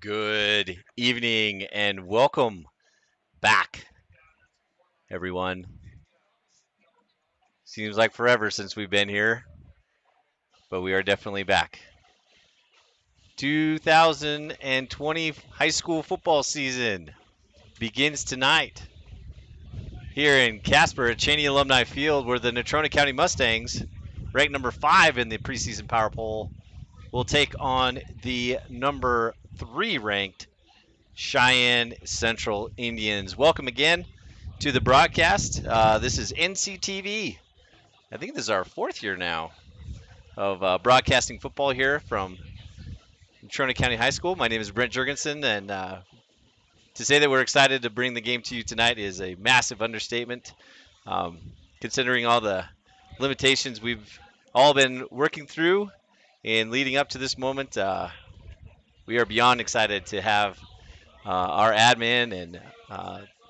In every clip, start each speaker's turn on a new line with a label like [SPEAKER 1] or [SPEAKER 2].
[SPEAKER 1] Good evening and welcome back, everyone. Seems like forever since we've been here, but we are definitely back. 2020 high school football season begins tonight here in Casper at Cheney Alumni Field, where the Natrona County Mustangs, ranked number 5 in the preseason power poll, will take on the number 3 ranked Cheyenne Central Indians. Welcome again to the broadcast. This is NCTV. I think this is our 4th year now of broadcasting football here from Natrona County High School. My name is Brent Jurgensen, and to say that we're excited to bring the game to you tonight is a massive understatement, um, considering all the limitations we've all been working through and leading up to this moment. We are beyond excited to have our admin and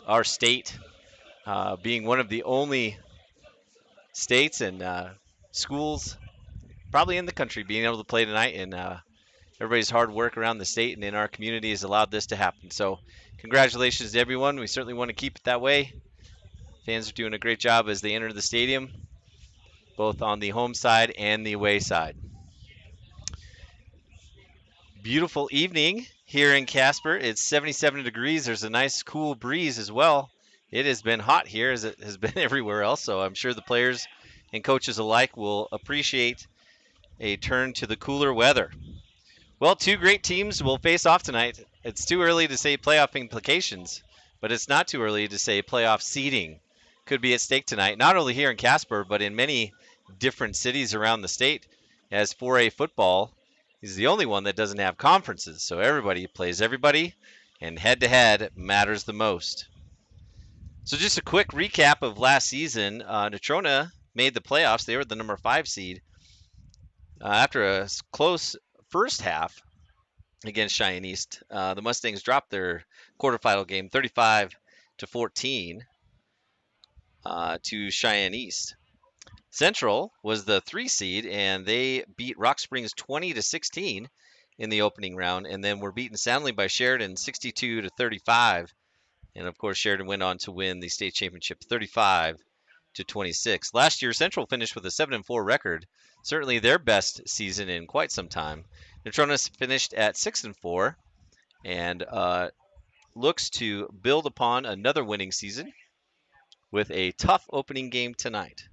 [SPEAKER 1] our state being one of the only states and schools probably in the country being able to play tonight, and everybody's hard work around the state and in our community has allowed this to happen. So congratulations to everyone. We certainly want to keep it that way. Fans are doing a great job as they enter the stadium, both on the home side and the away side. Beautiful evening here in Casper. It's 77 degrees. There's a nice cool breeze as well. It has been hot here as it has been everywhere else, so I'm sure the players and coaches alike will appreciate a turn to the cooler weather. Well, two great teams will face off tonight. It's too early to say playoff implications, but it's not too early to say playoff seeding could be at stake tonight, not only here in Casper, but in many different cities around the state, as 4A football is the only one that doesn't have conferences. So everybody plays everybody, and head-to-head matters the most. So just a quick recap of last season. Natrona made the playoffs. They were the number 5 seed. After a close first half against Cheyenne East, the Mustangs dropped their quarterfinal game 35-14 to Cheyenne East. Central was the 3 seed, and they beat Rock Springs 20-16 in the opening round, and then were beaten soundly by Sheridan 62-35. And of course, Sheridan went on to win the state championship 35-26. Last year, Central finished with a 7-4 record, certainly their best season in quite some time. Natrona finished at 6-4 and looks to build upon another winning season with a tough opening game tonight.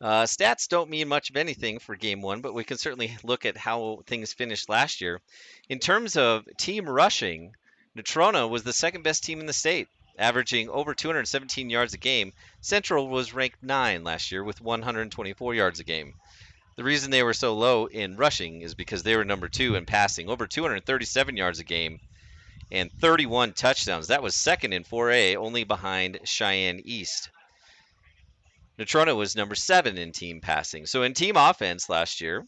[SPEAKER 1] Stats don't mean much of anything for game 1, but we can certainly look at how things finished last year. In terms of team rushing, Natrona was the second best team in the state, averaging over 217 yards a game. Central was ranked 9 last year with 124 yards a game. The reason they were so low in rushing is because they were number 2 in passing, over 237 yards a game and 31 touchdowns. That was second in 4A, only behind Cheyenne East. Natrona was number 7 in team passing. So in team offense last year,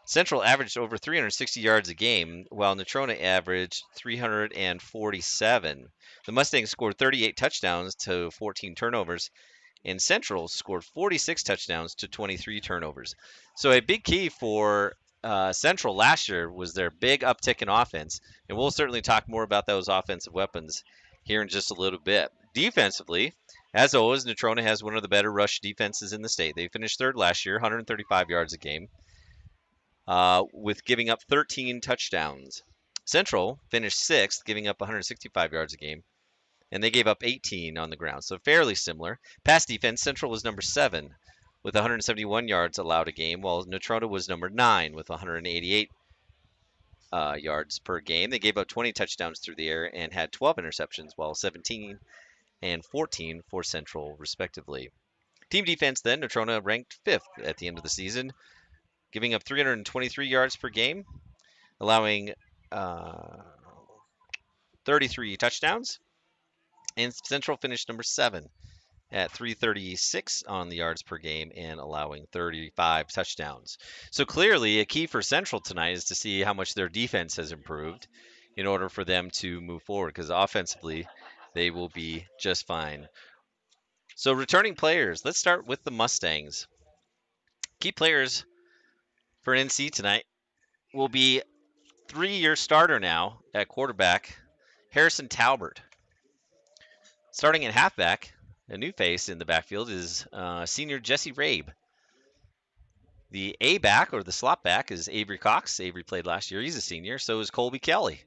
[SPEAKER 1] Central averaged over 360 yards a game, while Natrona averaged 347. The Mustangs scored 38 touchdowns to 14 turnovers, and Central scored 46 touchdowns to 23 turnovers. So a big key for Central last year was their big uptick in offense, and we'll certainly talk more about those offensive weapons here in just a little bit. Defensively, as always, Natrona has one of the better rush defenses in the state. They finished 3rd last year, 135 yards a game, with giving up 13 touchdowns. Central finished 6th, giving up 165 yards a game, and they gave up 18 on the ground, so fairly similar. Pass defense, Central was number 7 with 171 yards allowed a game, while Natrona was number 9 with 188 yards per game. They gave up 20 touchdowns through the air and had 12 interceptions, while 17 and 14 for Central, respectively. Team defense then, Natrona ranked 5th at the end of the season, giving up 323 yards per game, allowing 33 touchdowns. And Central finished number 7 at 336 on the yards per game and allowing 35 touchdowns. So clearly a key for Central tonight is to see how much their defense has improved in order for them to move forward, because offensively they will be just fine. So returning players, let's start with the Mustangs. Key players for NC tonight will be 3-year starter now at quarterback, Harrison Talbert. Starting at halfback, a new face in the backfield is senior Jesse Rabe. The A back, or the slot back, is Avery Cox. Avery played last year. He's a senior. So is Colby Kelly.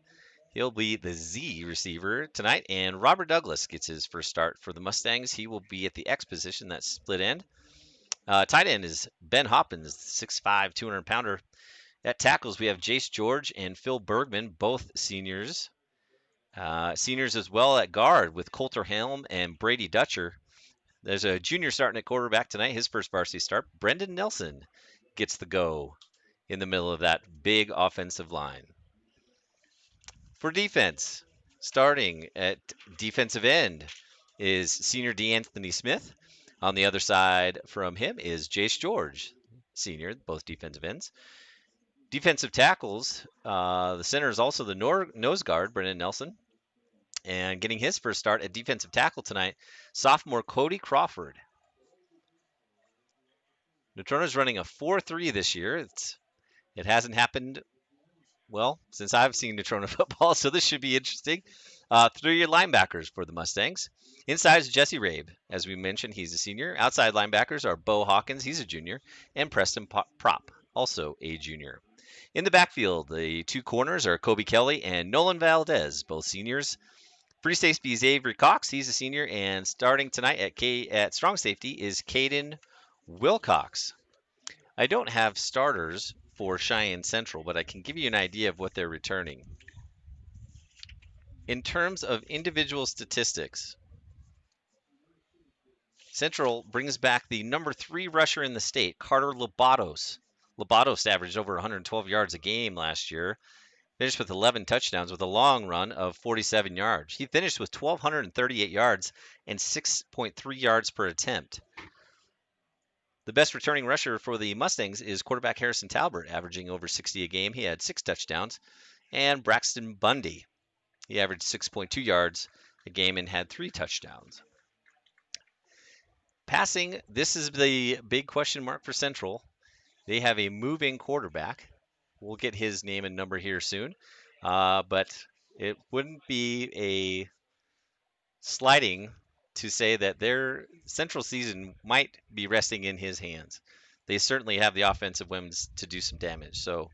[SPEAKER 1] He'll be the Z receiver tonight. And Robert Douglas gets his first start for the Mustangs. He will be at the X position, that split end. Tight end is Ben Hoppins, 6'5", 200-pounder. At tackles, we have Jace George and Phil Bergman, both seniors. Seniors as well at guard with Coulter Helm and Brady Dutcher. There's a junior starting at quarterback tonight, his first varsity start. Brendan Nelson gets the go in the middle of that big offensive line. For defense, starting at defensive end is senior DeAnthony Smith. On the other side from him is Jace George, senior, both defensive ends. Defensive tackles, the center is also the nose guard, Brendan Nelson. And getting his first start at defensive tackle tonight, sophomore Cody Crawford. Natrona's running a 4-3 this year. It hasn't happened, well, since I've seen Natrona football, so this should be interesting. 3-year linebackers for the Mustangs. Inside is Jesse Rabe. As we mentioned, he's a senior. Outside linebackers are Bo Hawkins, he's a junior, and Preston Prop, also a junior. In the backfield, the two corners are Kobe Kelly and Nolan Valdez, both seniors. Free safety is Avery Cox. He's a senior. And starting tonight at strong safety is Caden Wilcox. I don't have starters for Cheyenne Central, but I can give you an idea of what they're returning. In terms of individual statistics, Central brings back the number 3 rusher in the state, Carter Labatos. Labatos averaged over 112 yards a game last year. Finished with 11 touchdowns with a long run of 47 yards. He finished with 1,238 yards and 6.3 yards per attempt. The best returning rusher for the Mustangs is quarterback Harrison Talbert, averaging over 60 a game. He had 6 touchdowns. And Braxton Bundy, he averaged 6.2 yards a game and had 3 touchdowns. Passing, this is the big question mark for Central. They have a moving quarterback. We'll get his name and number here soon. But it wouldn't be a sliding to say that their Central season might be resting in his hands. They certainly have the offensive wings to do some damage. So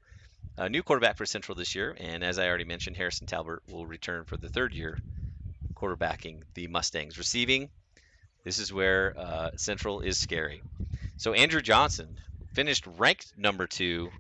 [SPEAKER 1] a new quarterback for Central this year. And as I already mentioned, Harrison Talbert will return for the 3rd year quarterbacking the Mustangs. Receiving, this is where Central is scary. So Andrew Johnson finished ranked number 2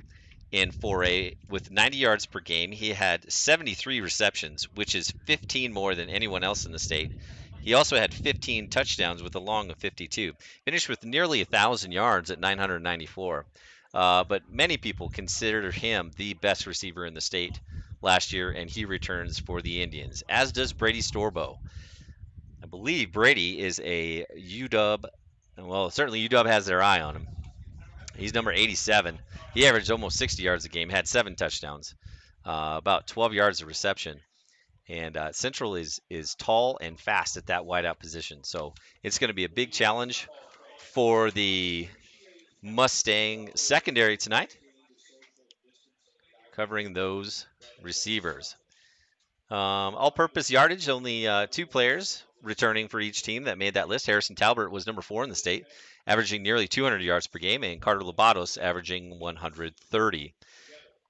[SPEAKER 1] in 4A with 90 yards per game. He had 73 receptions, which is 15 more than anyone else in the state. He also had 15 touchdowns with a long of 52. Finished with nearly 1,000 yards at 994. But many people consider him the best receiver in the state last year, and he returns for the Indians, as does Brady Storbo. I believe Brady is a UW. Well, certainly UW has their eye on him. He's number 87. He averaged almost 60 yards a game, had 7 touchdowns, about 12 yards of reception. And Central is tall and fast at that wideout position. So it's going to be a big challenge for the Mustang secondary tonight, covering those receivers. All-purpose yardage, only 2 players returning for each team that made that list. Harrison Talbert was number 4 in the state, averaging nearly 200 yards per game, and Carter Labatos averaging 130.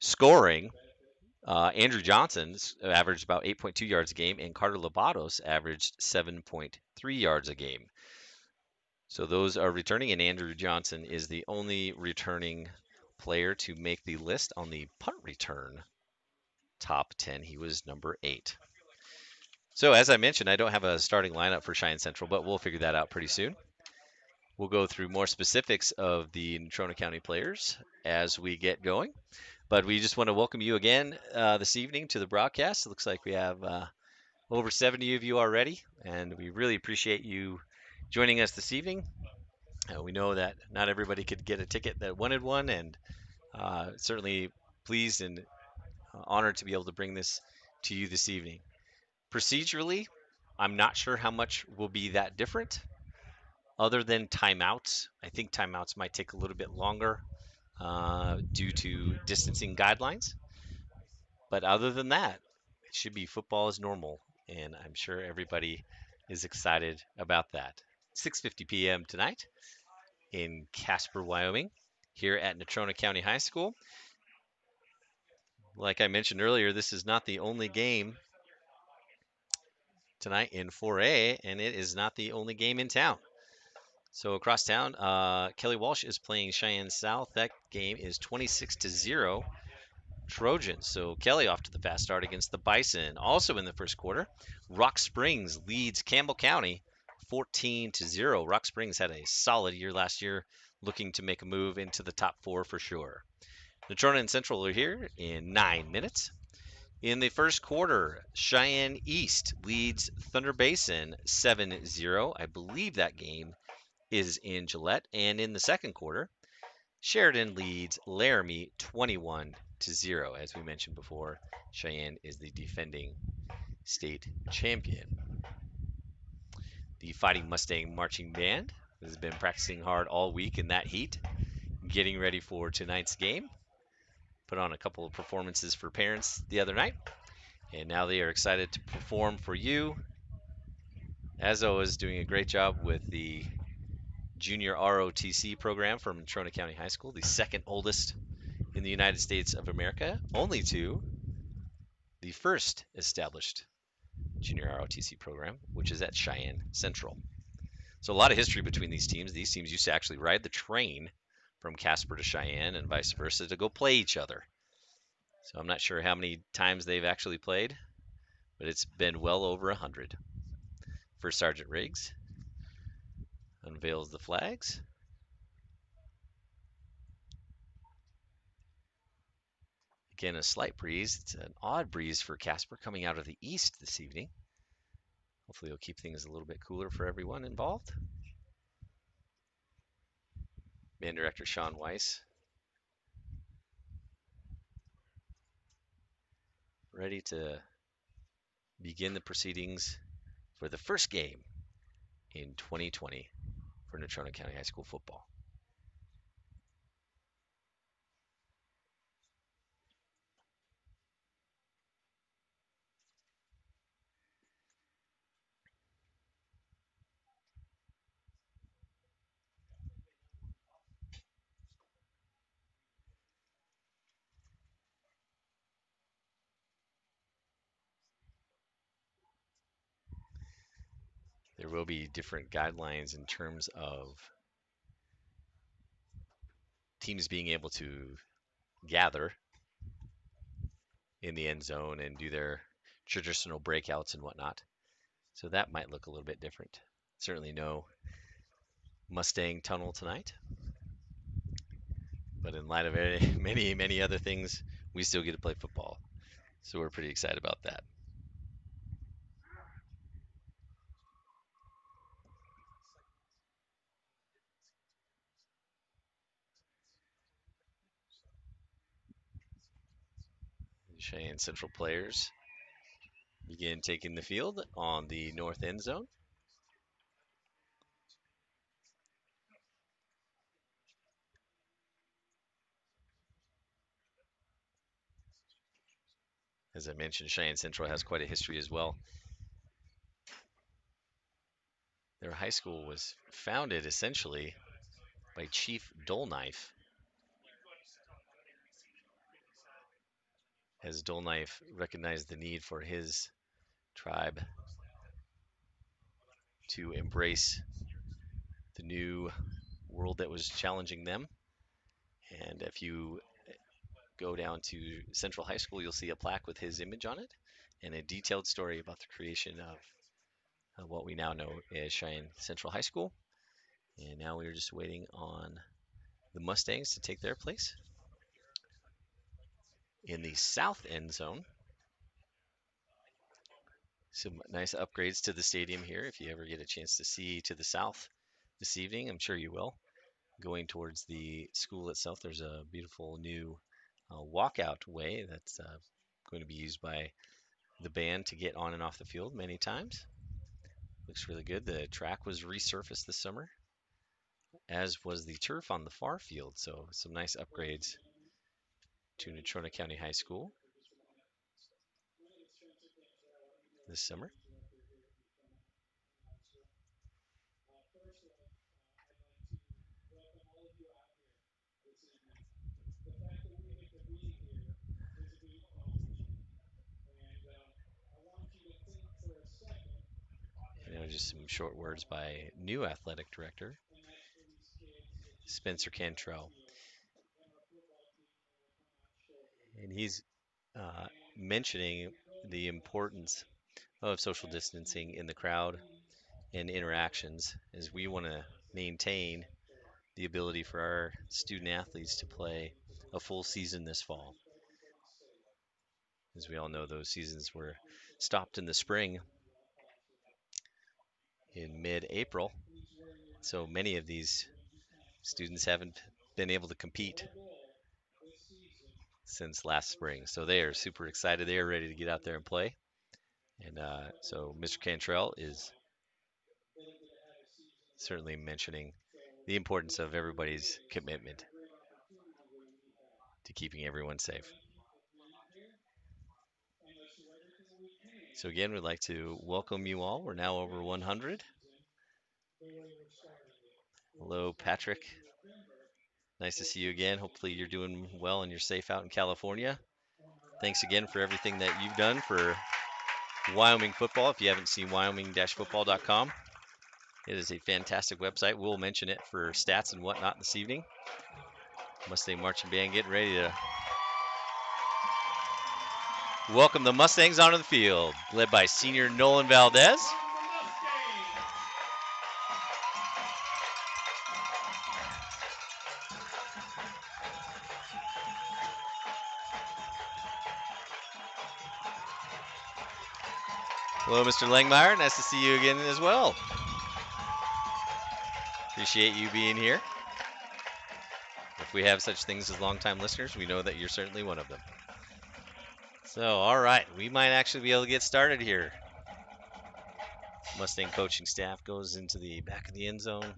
[SPEAKER 1] Scoring, Andrew Johnson averaged about 8.2 yards a game, and Carter Labatos averaged 7.3 yards a game. So those are returning, and Andrew Johnson is the only returning player to make the list on the punt return top 10. He was number 8. So as I mentioned, I don't have a starting lineup for Cheyenne Central, but we'll figure that out pretty soon. We'll go through more specifics of the Natrona County players as we get going. But we just want to welcome you again this evening to the broadcast. It looks like we have over 70 of you already, and we really appreciate you joining us this evening. We know that not everybody could get a ticket that wanted one, and certainly pleased and honored to be able to bring this to you this evening. Procedurally, I'm not sure how much will be that different other than timeouts. I think timeouts might take a little bit longer due to distancing guidelines. But other than that, it should be football as normal, and I'm sure everybody is excited about that. 6:50 p.m. tonight in Casper, Wyoming, here at Natrona County High School. Like I mentioned earlier, this is not the only game tonight in 4A, and it is not the only game in town. So across town, Kelly Walsh is playing Cheyenne South. That game is 26-0 Trojans. So Kelly off to the fast start against the Bison. Also in the first quarter, Rock Springs leads Campbell County 14-0. Rock Springs had a solid year last year, looking to make a move into the top four for sure. Natrona and Central are here in 9 minutes. In the first quarter, Cheyenne East leads Thunder Basin 7-0. I believe that game is in Gillette. And in the second quarter, Sheridan leads Laramie 21-0. As we mentioned before, Cheyenne is the defending state champion. The Fighting Mustang Marching Band has been practicing hard all week in that heat, getting ready for tonight's game. Put on a couple of performances for parents the other night, and now they are excited to perform for you. As always, doing a great job with the junior ROTC program from Natrona County High School, the second oldest in the United States of America, only to the first established junior ROTC program, which is at Cheyenne Central. So a lot of history between these teams. These teams used to actually ride the train from Casper to Cheyenne and vice versa to go play each other. So I'm not sure how many times they've actually played, but it's been well over 100. First Sergeant Riggs unveils the flags. Again, a slight breeze. It's an odd breeze for Casper coming out of the east this evening. Hopefully it'll keep things a little bit cooler for everyone involved. Band director Sean Weiss ready to begin the proceedings for the first game in 2020 for Natrona County High School football. There will be different guidelines in terms of teams being able to gather in the end zone and do their traditional breakouts and whatnot. So that might look a little bit different. Certainly no Mustang tunnel tonight. But in light of many, many other things, we still get to play football. So we're pretty excited about that. Cheyenne Central players begin taking the field on the north end zone. As I mentioned, Cheyenne Central has quite a history as well. Their high school was founded essentially by Chief Dullknife, as Dullknife recognized the need for his tribe to embrace the new world that was challenging them. And if you go down to Central High School, you'll see a plaque with his image on it and a detailed story about the creation of what we now know as Cheyenne Central High School. And now we're just waiting on the Mustangs to take their place. In the south end zone, some nice upgrades to the stadium here. If you ever get a chance to see to the south this evening, I'm sure you will. Going towards the school itself, there's a beautiful new walkout way that's going to be used by the band to get on and off the field many times. Looks really good. The track was resurfaced this summer, as was the turf on the far field. So some nice upgrades to Natrona County High School. this summer. Just some short words by new athletic director Spencer Cantrell, and he's uh, mentioning the importance of social distancing in the crowd and interactions, as we want to maintain the ability for our student athletes to play a full season this fall. As we all know, those seasons were stopped in the spring in mid-April, so many of these students haven't been able to compete since last spring. So they are super excited. They are ready to get out there and play. And so Mr. Cantrell is certainly mentioning the importance of everybody's commitment to keeping everyone safe. So again, we'd like to welcome you all. We're now over 100. Hello, Patrick. Nice to see you again. Hopefully you're doing well and you're safe out in California. Thanks again for everything that you've done for Wyoming football. If you haven't seen wyoming-football.com, it is a fantastic website. We'll mention it for stats and whatnot this evening. Mustang Marching Band getting ready to welcome the Mustangs onto the field, led by senior Nolan Valdez. Hello, Mr. Langmeyer. Nice to see you again as well. Appreciate you being here. If we have such things as longtime listeners, we know that you're certainly one of them. So, all right, we might actually be able to get started here. Mustang coaching staff goes into the back of the end zone.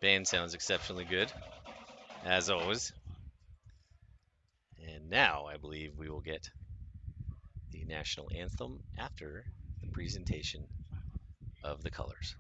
[SPEAKER 1] Band sounds exceptionally good, as always. And now I believe we will get the national anthem after the presentation of the colors.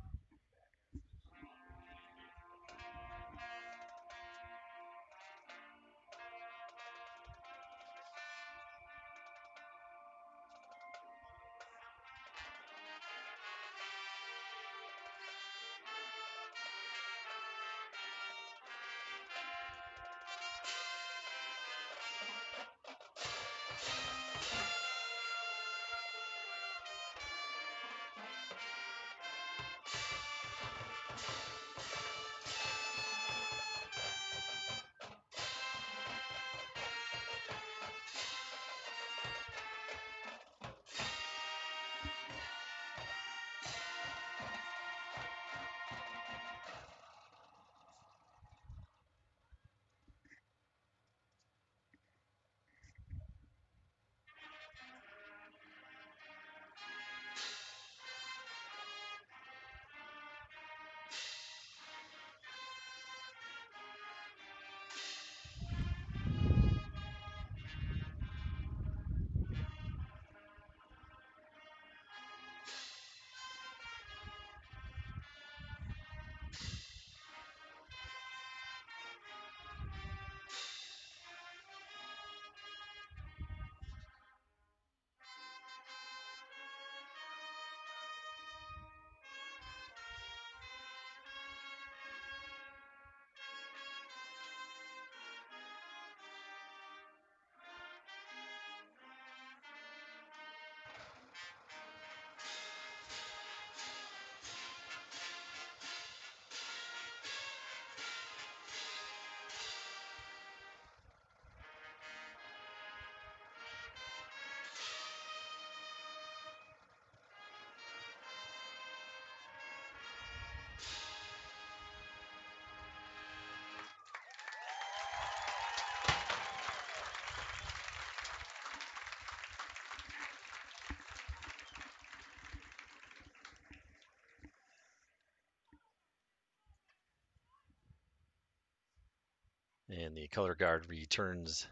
[SPEAKER 1] And the color guard returns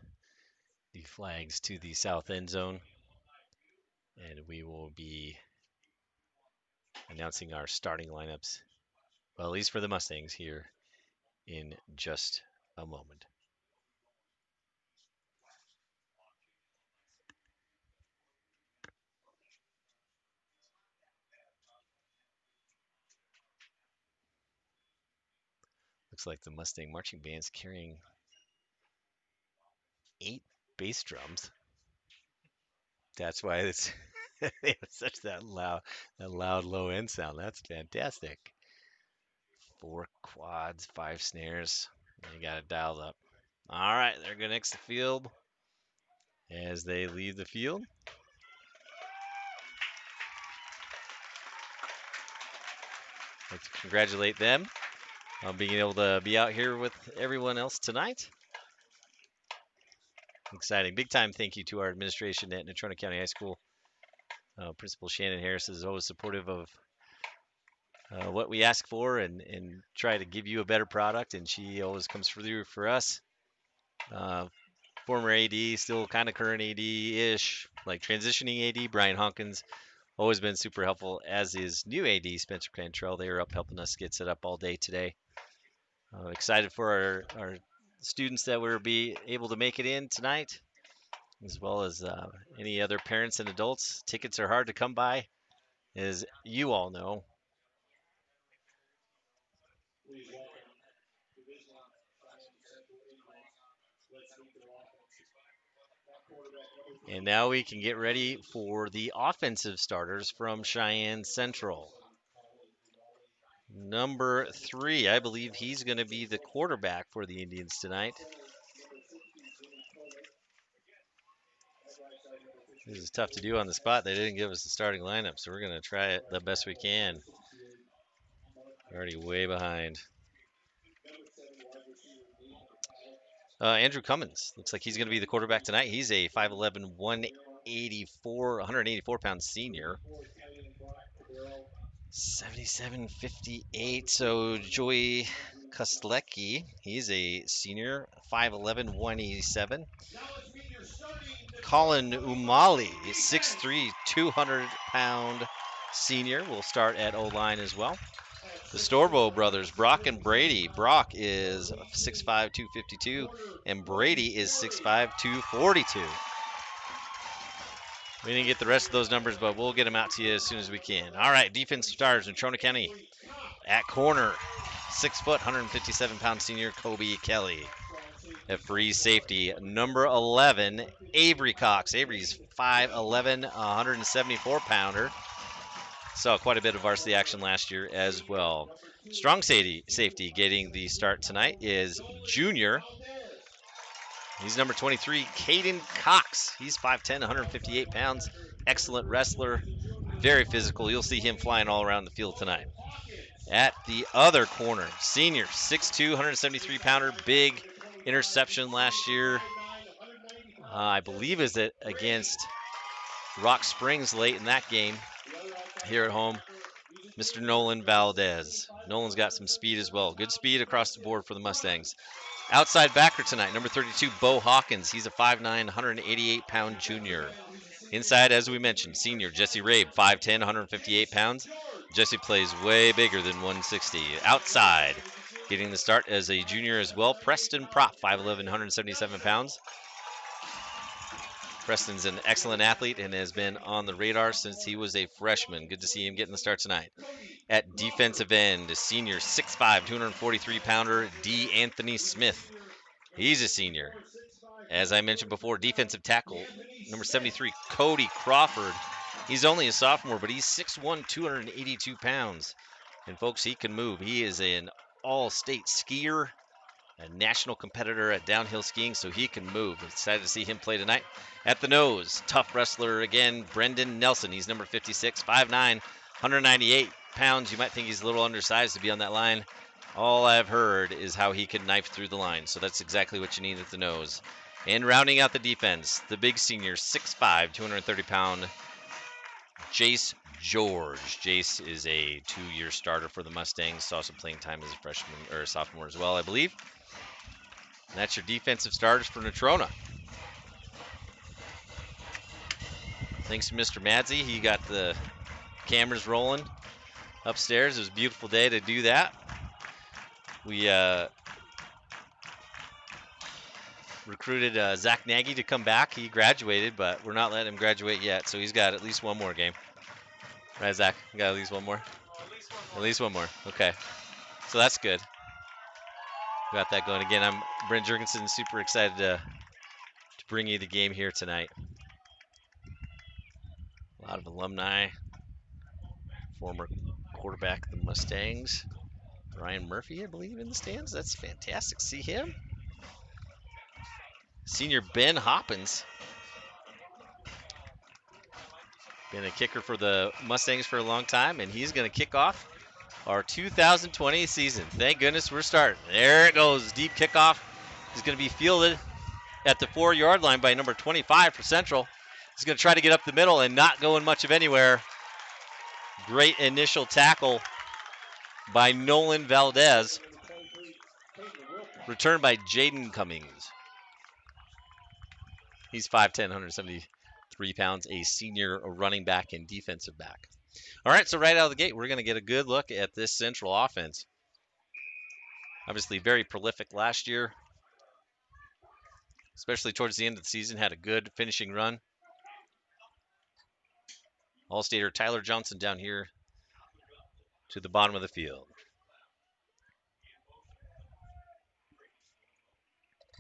[SPEAKER 1] the flags to the south end zone. And we will be announcing our starting lineups, well, at least for the Mustangs, here in just a moment. Looks like the Mustang marching band's carrying 8 bass drums. That's why it's they have such that loud low end sound. That's fantastic. 4 quads, 5 snares. You got it dialed up. All right, they're going to exit the field as they leave the field. I'd like to congratulate them on being able to be out here with everyone else tonight. Exciting. Big time thank you to our administration at Natrona County High School. Principal Shannon Harris is always supportive of what we ask for and try to give you a better product, and she always comes through for us. Former AD, still kind of current AD-ish, like transitioning AD, Brian Hawkins, always been super helpful, as is new AD, Spencer Cantrell. They were up helping us get set up all day today. Excited for our students that will be able to make it in tonight, as well as any other parents and adults. Tickets are hard to come by, as you all know. And now we can get ready for the offensive starters from Cheyenne Central. Number 3, I believe he's going to be the quarterback for the Indians tonight. This is tough to do on the spot. They didn't give us the starting lineup, so we're going to try it the best we can. Already way behind. Andrew Cummins looks like he's going to be the quarterback tonight. He's a 5'11", 184-pound senior. 77.58. So Joey Kostlecki, he's a senior, 5'11", 187. Colin Umali, 6'3", 200-pound senior, will start at O-line as well. The Storbo brothers, Brock and Brady. Brock is 6'5", 252, and Brady is 6'5", 242. We didn't get the rest of those numbers, but we'll get them out to you as soon as we can. All right, defense stars in Natrona County. At corner, 6 foot, 157-pound senior Kobe Kelly. At free safety, number 11, Avery Cox. Avery's 5'11", 174-pounder. Saw quite a bit of varsity action last year as well. Strong safety getting the start tonight is junior. He's number 23, Caden Cox. He's 5'10", 158 pounds. Excellent wrestler, very physical. You'll see him flying all around the field tonight. At the other corner, senior, 6'2", 173-pounder, big interception last year. I believe is it against Rock Springs late in that game here at home. Mr. Nolan Valdez. Nolan's got some speed as well. Good speed across the board for the Mustangs. Outside backer tonight, number 32, Bo Hawkins. He's a 5'9", 188-pound junior. Inside, as we mentioned, senior Jesse Rabe, 5'10", 158 pounds. Jesse plays way bigger than 160. Outside, getting the start as a junior as well, Preston Prop, 5'11", 177 pounds. Preston's an excellent athlete and has been on the radar since he was a freshman. Good to see him getting the start tonight. At defensive end, senior 6'5", 243-pounder D. Anthony Smith. He's a senior. As I mentioned before, defensive tackle, number 73, Cody Crawford. He's only a sophomore, but he's 6'1", 282 pounds. And folks, he can move. He is an all-state skier, a national competitor at downhill skiing, so he can move. Excited to see him play tonight. At the nose, tough wrestler again, Brendan Nelson. He's number 56, 5'9", 198 pounds. You might think he's a little undersized to be on that line. All I've heard is how he can knife through the line, so that's exactly what you need at the nose. And rounding out the defense, the big senior, 6'5", 230-pound Jace George. Jace is a 2-year starter for the Mustangs. Saw some playing time as a freshman or a sophomore as well, I believe. And that's your defensive starters for Natrona. Thanks to Mr. Madzi, he got the cameras rolling upstairs. It was a beautiful day to do that. We recruited Zach Nagy to come back. He graduated, but we're not letting him graduate yet, so he's got at least one more game. Right, Zach? You got at least one more? At least one more. Okay. So that's good. Got that going again. I'm Brent Jurgensen, super excited to bring you the game here tonight. A lot of alumni, former quarterback of the Mustangs, Ryan Murphy, I believe, in the stands. That's fantastic to see him. Senior Ben Hoppins, been a kicker for the Mustangs for a long time, and he's going to kick off our 2020 season. Thank goodness we're starting. There it goes. Deep kickoff is going to be fielded at the 4-yard line by number 25 for Central. He's going to try to get up the middle and not going much of anywhere. Great initial tackle by Nolan Valdez. Returned by Jaden Cummings. He's 5'10", 173 pounds, a senior running back and defensive back. All right, so right out of the gate, we're going to get a good look at this Central offense. Obviously very prolific last year, especially towards the end of the season, had a good finishing run. All-Stater Tyler Johnson down here to the bottom of the field.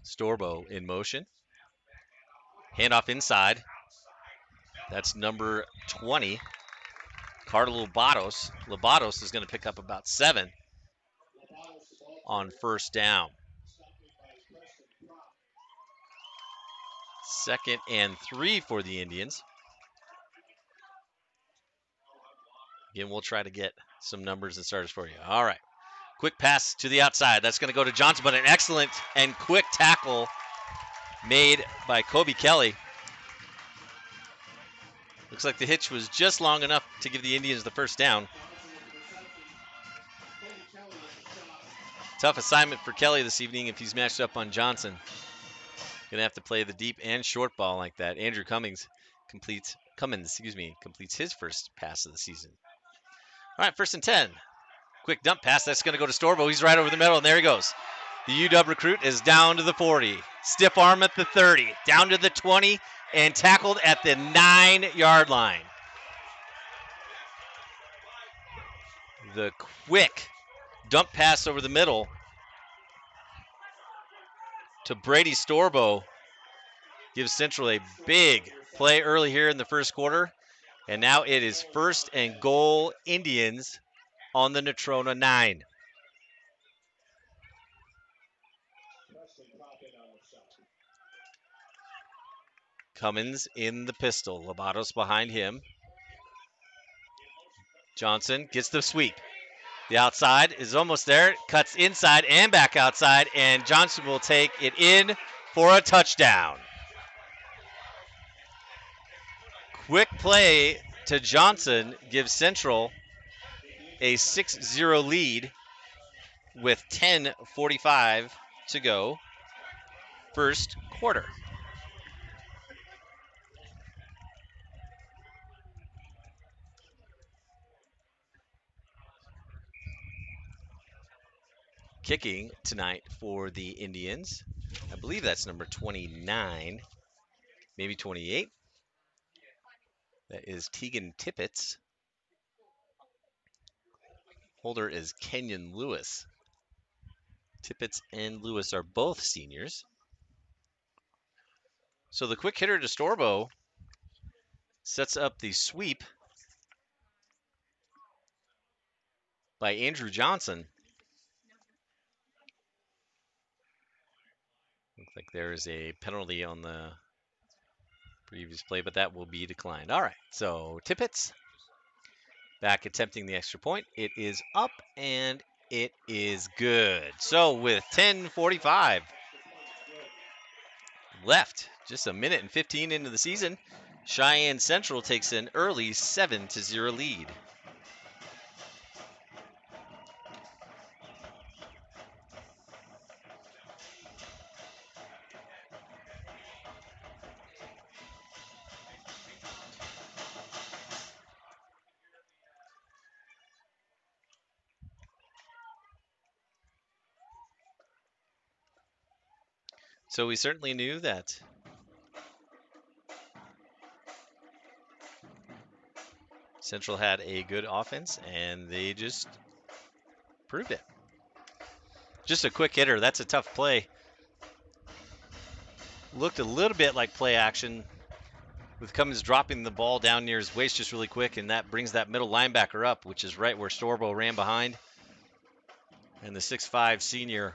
[SPEAKER 1] Storbo in motion. Handoff inside. That's number 20, Carter Lobatos. Lobatos is going to pick up about 7 on first down. 2nd and 3 for the Indians. Again, we'll try to get some numbers and starters for you. All right. Quick pass to the outside. That's going to go to Johnson, but an excellent and quick tackle made by Kobe Kelly. Looks like the hitch was just long enough to give the Indians the first down. Tough assignment for Kelly this evening if he's matched up on Johnson. Gonna have to play the deep and short ball like that. Andrew Cummins completes his first pass of the season. All right, 1st and 10. Quick dump pass. That's going to go to Storbo. He's right over the middle, and there he goes. The UW recruit is down to the 40. Stiff arm at the 30. Down to the 20, and tackled at the 9-yard line. The quick dump pass over the middle to Brady Storbo gives Central a big play early here in the first quarter. And now it is 1st and goal Indians on the Natrona 9. Cummins in the pistol. Lobatos behind him. Johnson gets the sweep. The outside is almost there. Cuts inside and back outside, and Johnson will take it in for a touchdown. Quick play to Johnson gives Central a 6-0 lead with 10:45 to go. First quarter. Kicking tonight for the Indians. I believe that's number 29, maybe 28. That is Tegan Tippett. Holder is Kenyon Lewis. Tippett and Lewis are both seniors. So the quick hitter to Storbo sets up the sweep by Andrew Johnson. Looks like there is a penalty on the previous play, but that will be declined. All right, so Tippett back attempting the extra point. It is up, and it is good. So with 10:45 left, just a minute and 15 into the season, Cheyenne Central takes an early 7-0 lead. So we certainly knew that Central had a good offense, and they just proved it. Just a quick hitter. That's a tough play. Looked a little bit like play action with Cummins dropping the ball down near his waist just really quick, and that brings that middle linebacker up, which is right where Storbo ran behind. And the 6'5 senior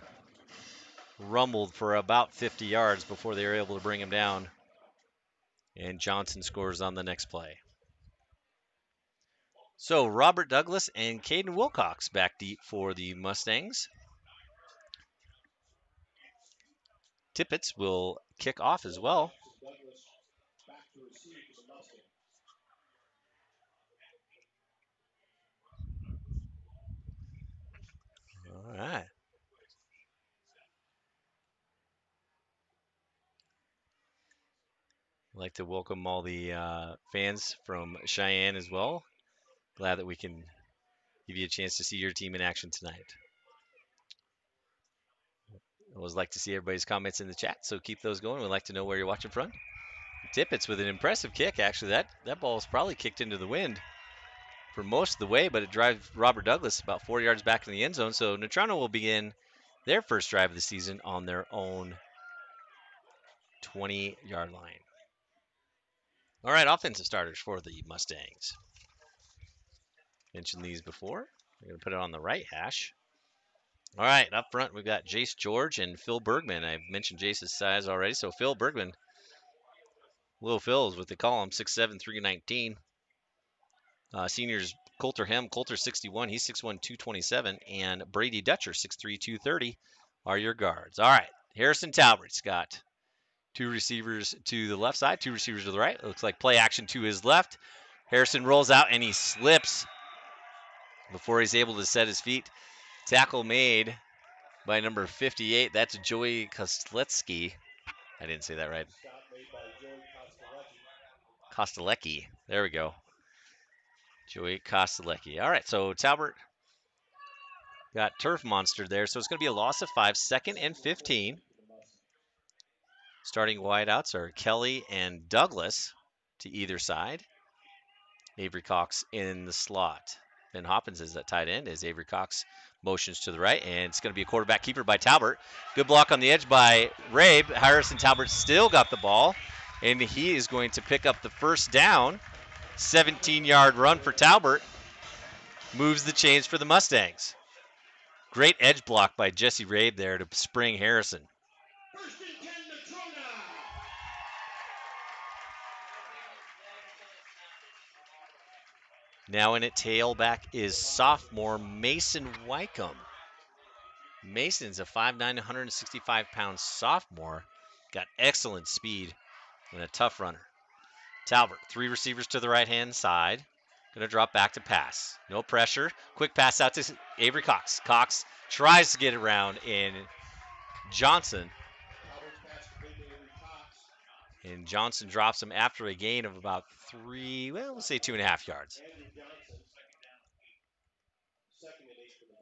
[SPEAKER 1] rumbled for about 50 yards before they were able to bring him down. And Johnson scores on the next play. So Robert Douglas and Caden Wilcox back deep for the Mustangs. Tippett will kick off as well. All right. I'd like to welcome all the fans from Cheyenne as well. Glad that we can give you a chance to see your team in action tonight. I always like to see everybody's comments in the chat, so keep those going. We'd like to know where you're watching from. Tippett's with an impressive kick, actually. That ball was probably kicked into the wind for most of the way, but it drives Robert Douglas about 4 yards back in the end zone. So Natrona will begin their first drive of the season on their own 20-yard line. All right, offensive starters for the Mustangs. Mentioned these before. We're going to put it on the right hash. All right, up front, we've got Jace George and Phil Bergman. I've mentioned Jace's size already, so Phil Bergman. Little Phil is what they call him, 6'7", 319. Seniors Coulter Hem, Coulter 61, he's 6'1", 227, and Brady Dutcher, 6'3", 230 are your guards. All right, Harrison Talbert's got two receivers to the left side, two receivers to the right. It looks like play action to his left. Harrison rolls out and he slips before he's able to set his feet. Tackle made by number 58. That's Joey Kosteletsky. I didn't say that right. Kostelecki. There we go. Joey Kostelecki. All right, so Talbert got turf monstered there, so it's going to be a loss of 5, 2nd and 15. Starting wideouts are Kelly and Douglas to either side. Avery Cox in the slot. Ben Hoppins is at tight end as Avery Cox motions to the right, and it's going to be a quarterback keeper by Talbert. Good block on the edge by Rabe. Harrison Talbert still got the ball, and he is going to pick up the first down. 17-yard run for Talbert. Moves the chains for the Mustangs. Great edge block by Jesse Rabe there to spring Harrison. Now in at tailback is sophomore Mason Wycombe. Mason's a 5'9", 165-pound sophomore. Got excellent speed and a tough runner. Talbert, three receivers to the right-hand side. Going to drop back to pass. No pressure. Quick pass out to Avery Cox. Cox tries to get around in Johnson. And Johnson drops him after a gain of about 2.5 yards.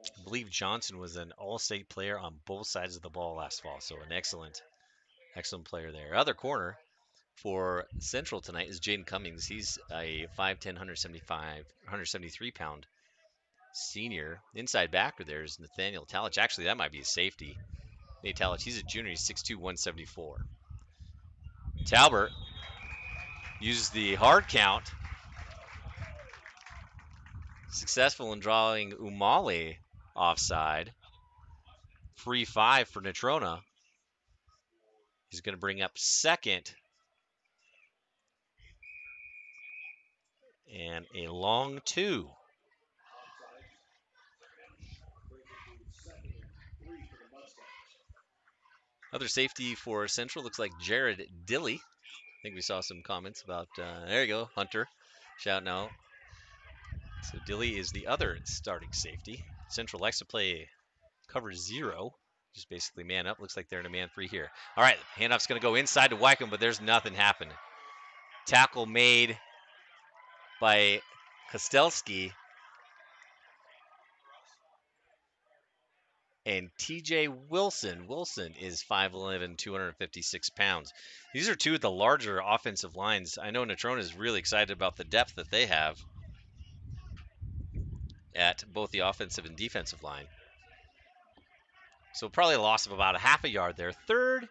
[SPEAKER 1] I believe Johnson was an all-state player on both sides of the ball last fall, so an excellent player there. Other corner for Central tonight is Jaden Cummings. He's a 5'10", 173-pound senior. Inside backer there is Nathaniel Talich. Actually, that might be a safety. Nate Talich, he's a junior. He's 6'2", 174. Talbert uses the hard count. Successful in drawing Umale offside. Free 5 for Natrona. He's going to bring up second. And a long 2. Other safety for Central looks like Jared Dilly. I think we saw some comments about, there you go, Hunter shouting out. So Dilly is the other starting safety. Central likes to play cover 0, just basically man up. Looks like they're in a man free here. All right, handoff's going to go inside to Wycombe, but there's nothing happening. Tackle made by Kostelski. and TJ Wilson. Wilson is 5'11", 256 pounds. These are two of the larger offensive lines. I know Natrona is really excited about the depth that they have at both the offensive and defensive line. So probably a loss of about a half a yard there. 3rd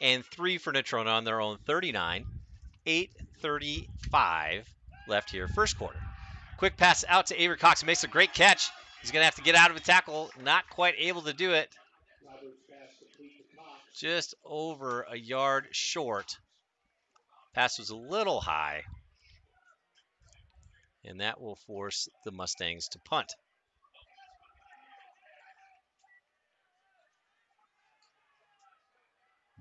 [SPEAKER 1] and 3 for Natrona on their own 39. 8:35 left here, first quarter. Quick pass out to Avery Cox. Makes a great catch. He's going to have to get out of a tackle. Not quite able to do it. Just over a yard short. Pass was a little high. And that will force the Mustangs to punt.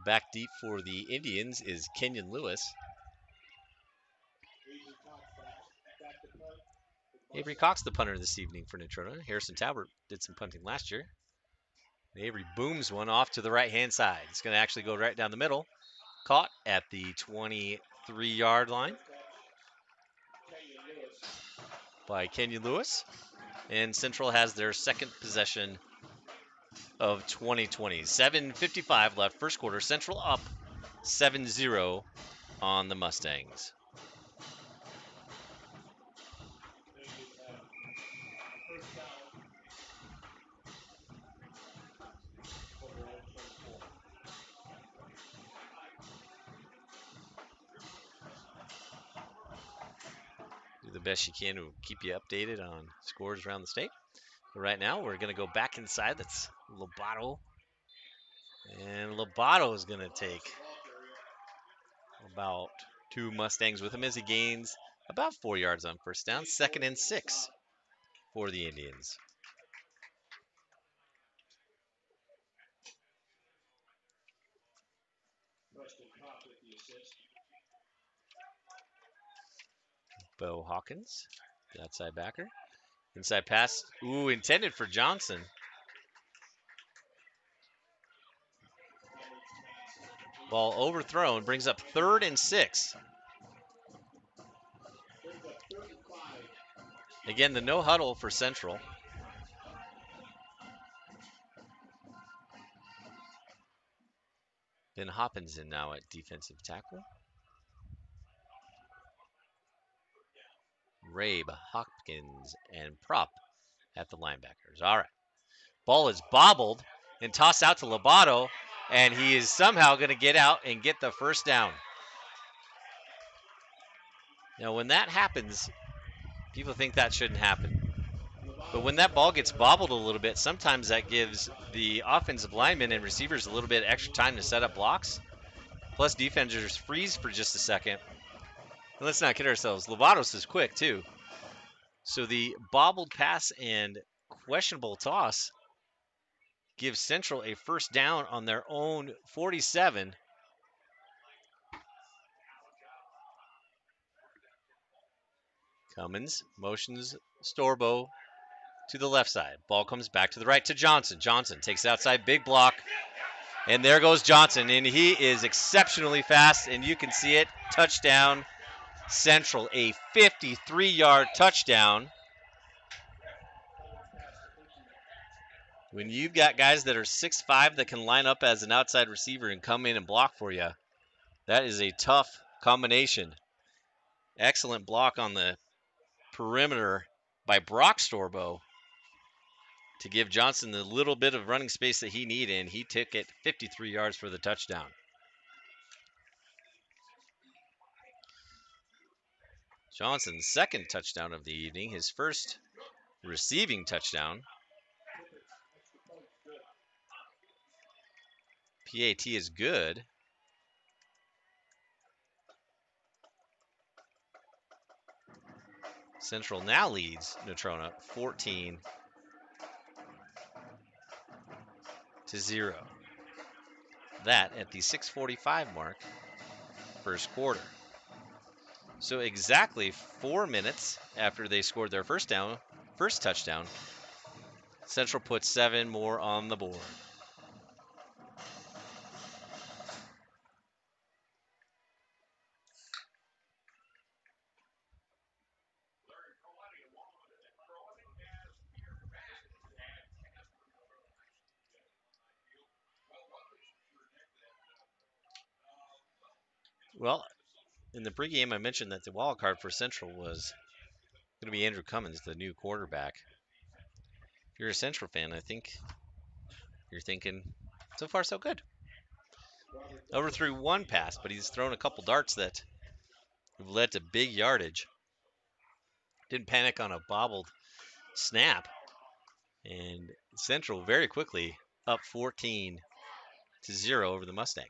[SPEAKER 1] Back deep for the Indians is Kenyon Lewis. Avery Cox, the punter this evening for Natrona. Harrison Talbert did some punting last year. Avery booms one off to the right-hand side. It's going to actually go right down the middle. Caught at the 23-yard line by Kenyon Lewis. And Central has their second possession of 2020. 7:55 left, first quarter. Central up 7-0 on the Mustangs. Do the best you can to keep you updated on scores around the state. But right now, we're going to go back inside. That's Lobato. And Lobato is going to take about 2 Mustangs with him as he gains about 4 yards on first down. 2nd and 6 for the Indians. Bo Hawkins, the outside backer. Inside pass, intended for Johnson. Ball overthrown, brings up 3rd and 6. Again, the no huddle for Central. Ben Hoppins in now at defensive tackle. Rabe, Hopkins, and Prop at the linebackers. All right. Ball is bobbled and tossed out to Lobato, and he is somehow going to get out and get the first down. Now, when that happens, people think that shouldn't happen. But when that ball gets bobbled a little bit, sometimes that gives the offensive linemen and receivers a little bit extra time to set up blocks. Plus, defenders freeze for just a second. And let's not kid ourselves, Lobatos is quick, too. So the bobbled pass and questionable toss gives Central a first down on their own 47. Cummins motions Storbo to the left side. Ball comes back to the right to Johnson. Johnson takes it outside, big block. And there goes Johnson, and he is exceptionally fast, and you can see it. Touchdown Central, a 53-yard touchdown. When you've got guys that are 6'5" that can line up as an outside receiver and come in and block for you, that is a tough combination. Excellent block on the perimeter by Brock Storbo to give Johnson the little bit of running space that he needed, and he took it 53 yards for the touchdown. Johnson's second touchdown of the evening, his first receiving touchdown. PAT is good. Central now leads Natrona 14-0. That at the 6:45 mark, first quarter. So exactly 4 minutes after they scored their first touchdown, Central put 7 more on the board. Well, in the pregame, I mentioned that the wild card for Central was going to be Andrew Cummins, the new quarterback. If you're a Central fan, I think you're thinking, so far so good. Overthrew one pass, but he's thrown a couple darts that have led to big yardage. Didn't panic on a bobbled snap. And Central very quickly up 14-0 over the Mustangs.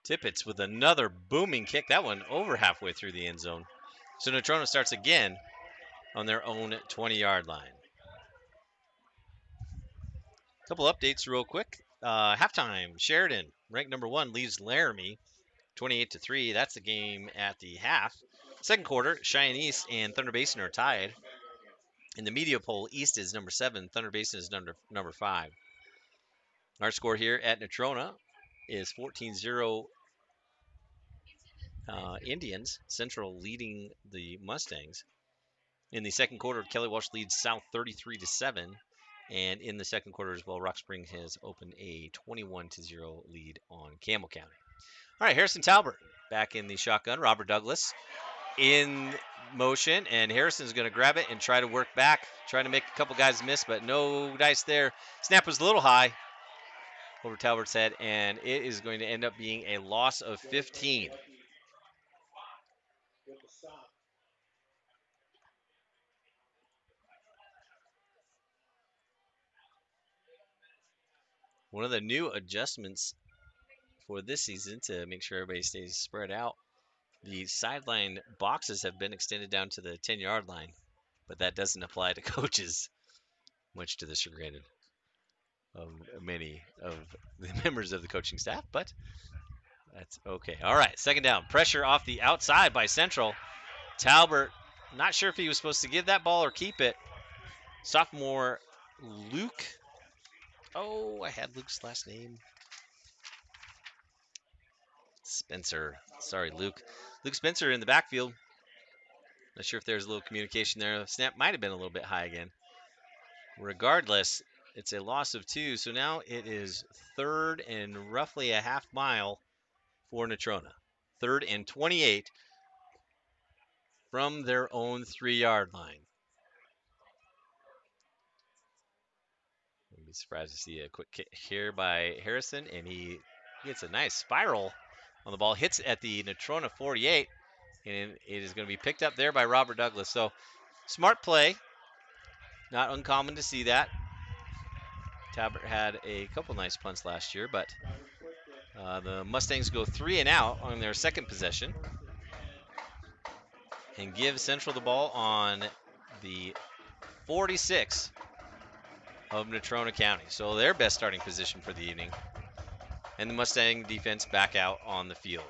[SPEAKER 1] Tippett with another booming kick. That one over halfway through the end zone. So Natrona starts again on their own 20-yard line. Couple updates real quick. Halftime, Sheridan, ranked number 1, leads Laramie 28-3. That's the game at the half. Second quarter, Cheyenne East and Thunder Basin are tied. In the media poll, East is number 7, Thunder Basin is number 5. Our score here at Natrona is 14-0 Indians. Central leading the Mustangs. In the second quarter, Kelly Walsh leads South 33-7. And in the second quarter as well, Rock Springs has opened a 21-0 lead on Campbell County. All right, Harrison Talbert back in the shotgun. Robert Douglas in motion, and Harrison's going to grab it and try to work back, trying to make a couple guys miss, but no dice there. Snap was a little high over Talbert's head, and it is going to end up being a loss of 15. One of the new adjustments for this season to make sure everybody stays spread out, the sideline boxes have been extended down to the 10-yard line, but that doesn't apply to coaches, much to the chagrin of many of the members of the coaching staff, but that's okay. All right, second down. Pressure off the outside by Central. Talbert, not sure if he was supposed to give that ball or keep it. Sophomore Luke. Oh, I had Luke's last name. Spencer. Sorry, Luke. Luke Spencer in the backfield. Not sure if there's a little communication there. Snap might have been a little bit high again. Regardless, it's a loss of 2. So now it is third and roughly a half mile for Natrona. Third and 28 from their own 3-yard line. I'd be surprised to see a quick kick here by Harrison, and he gets a nice spiral on the ball. Hits at the Natrona 48, and it is going to be picked up there by Robert Douglas. So smart play. Not uncommon to see that. Talbert had a couple nice punts last year, but the Mustangs go 3 and out on their second possession and give Central the ball on the 46 of Natrona County. So their best starting position for the evening. And the Mustang defense back out on the field.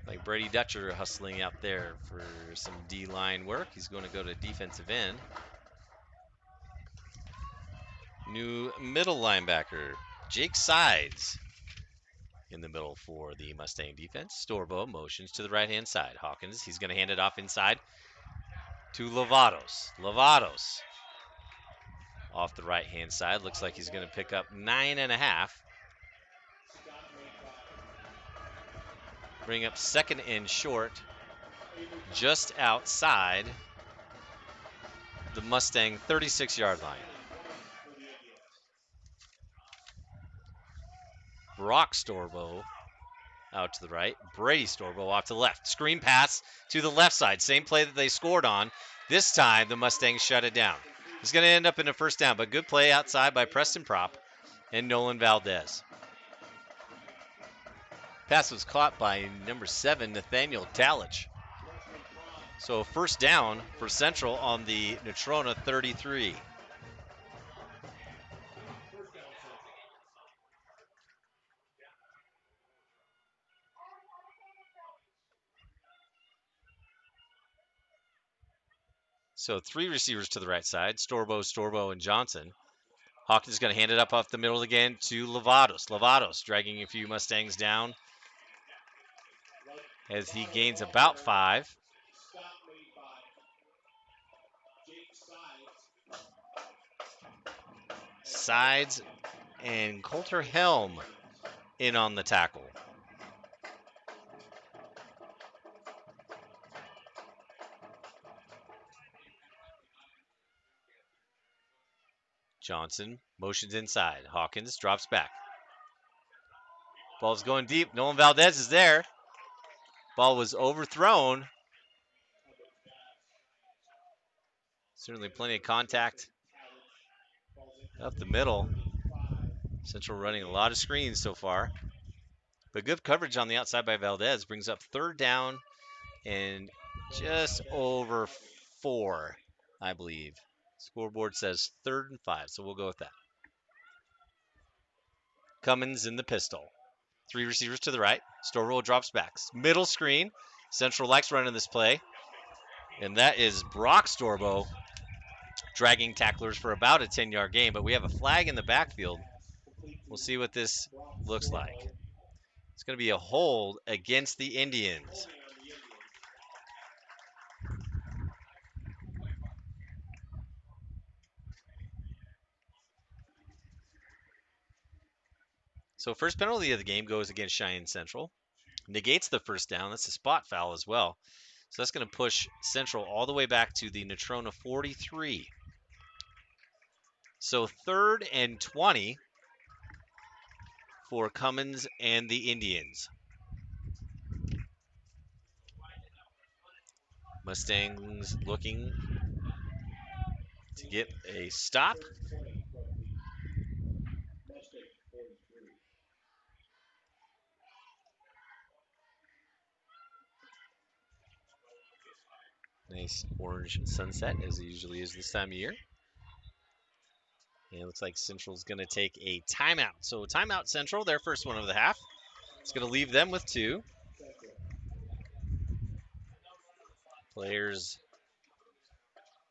[SPEAKER 1] Like Brady Dutcher hustling out there for some D-line work. He's going to go to defensive end. New middle linebacker, Jake Sides, in the middle for the Mustang defense. Storbo motions to the right-hand side. Hawkins, he's going to hand it off inside to Lovatos. Lovatos off the right-hand side. Looks like he's going to pick up 9.5. Bring up second and short, just outside the Mustang 36-yard line. Brock Storbo out to the right. Brady Storbo off to the left. Screen pass to the left side. Same play that they scored on. This time, the Mustangs shut it down. It's going to end up in a first down, but good play outside by Preston Prop and Nolan Valdez. Pass was caught by number 7, Nathaniel Talich. So first down for Central on the Natrona 33. So 3 receivers to the right side, Storbo, and Johnson. Hawkins is going to hand it up off the middle again to Lovatos. Lovatos dragging a few Mustangs down as he gains about 5. sides, and Coulter Helm in on the tackle. Johnson motions inside. Hawkins drops back. Ball's going deep. Nolan Valdez is there. Ball was overthrown. Certainly plenty of contact up the middle. Central running a lot of screens so far. But good coverage on the outside by Valdez brings up third down and just over 4, I believe. Scoreboard says 3rd and 5, so we'll go with that. Cummins in the pistol. 3 receivers to the right. Storrow drops back. Middle screen. Central likes running this play. And that is Brock Storbo dragging tacklers for about a 10-yard gain. But we have a flag in the backfield. We'll see what this looks like. It's going to be a hold against the Indians. So first penalty of the game goes against Cheyenne Central. Negates the first down. That's a spot foul as well. So that's going to push Central all the way back to the Natrona 43. So 3rd and 20 for Cummins and the Indians. Mustangs looking to get a stop. Nice orange sunset, as it usually is this time of year. And it looks like Central's going to take a timeout. So timeout Central, their first one of the half. It's going to leave them with 2. Players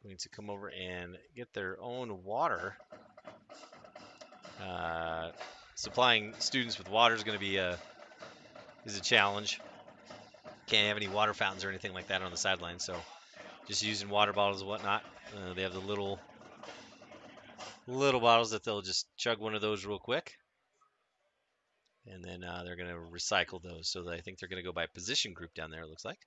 [SPEAKER 1] going to come over and get their own water. Supplying students with water is going to be a challenge. Can't have any water fountains or anything like that on the sideline, so just using water bottles and whatnot. They have the little bottles that they'll just chug one of those real quick, and then they're going to recycle those. So I think they're going to go by position group down there, it looks like.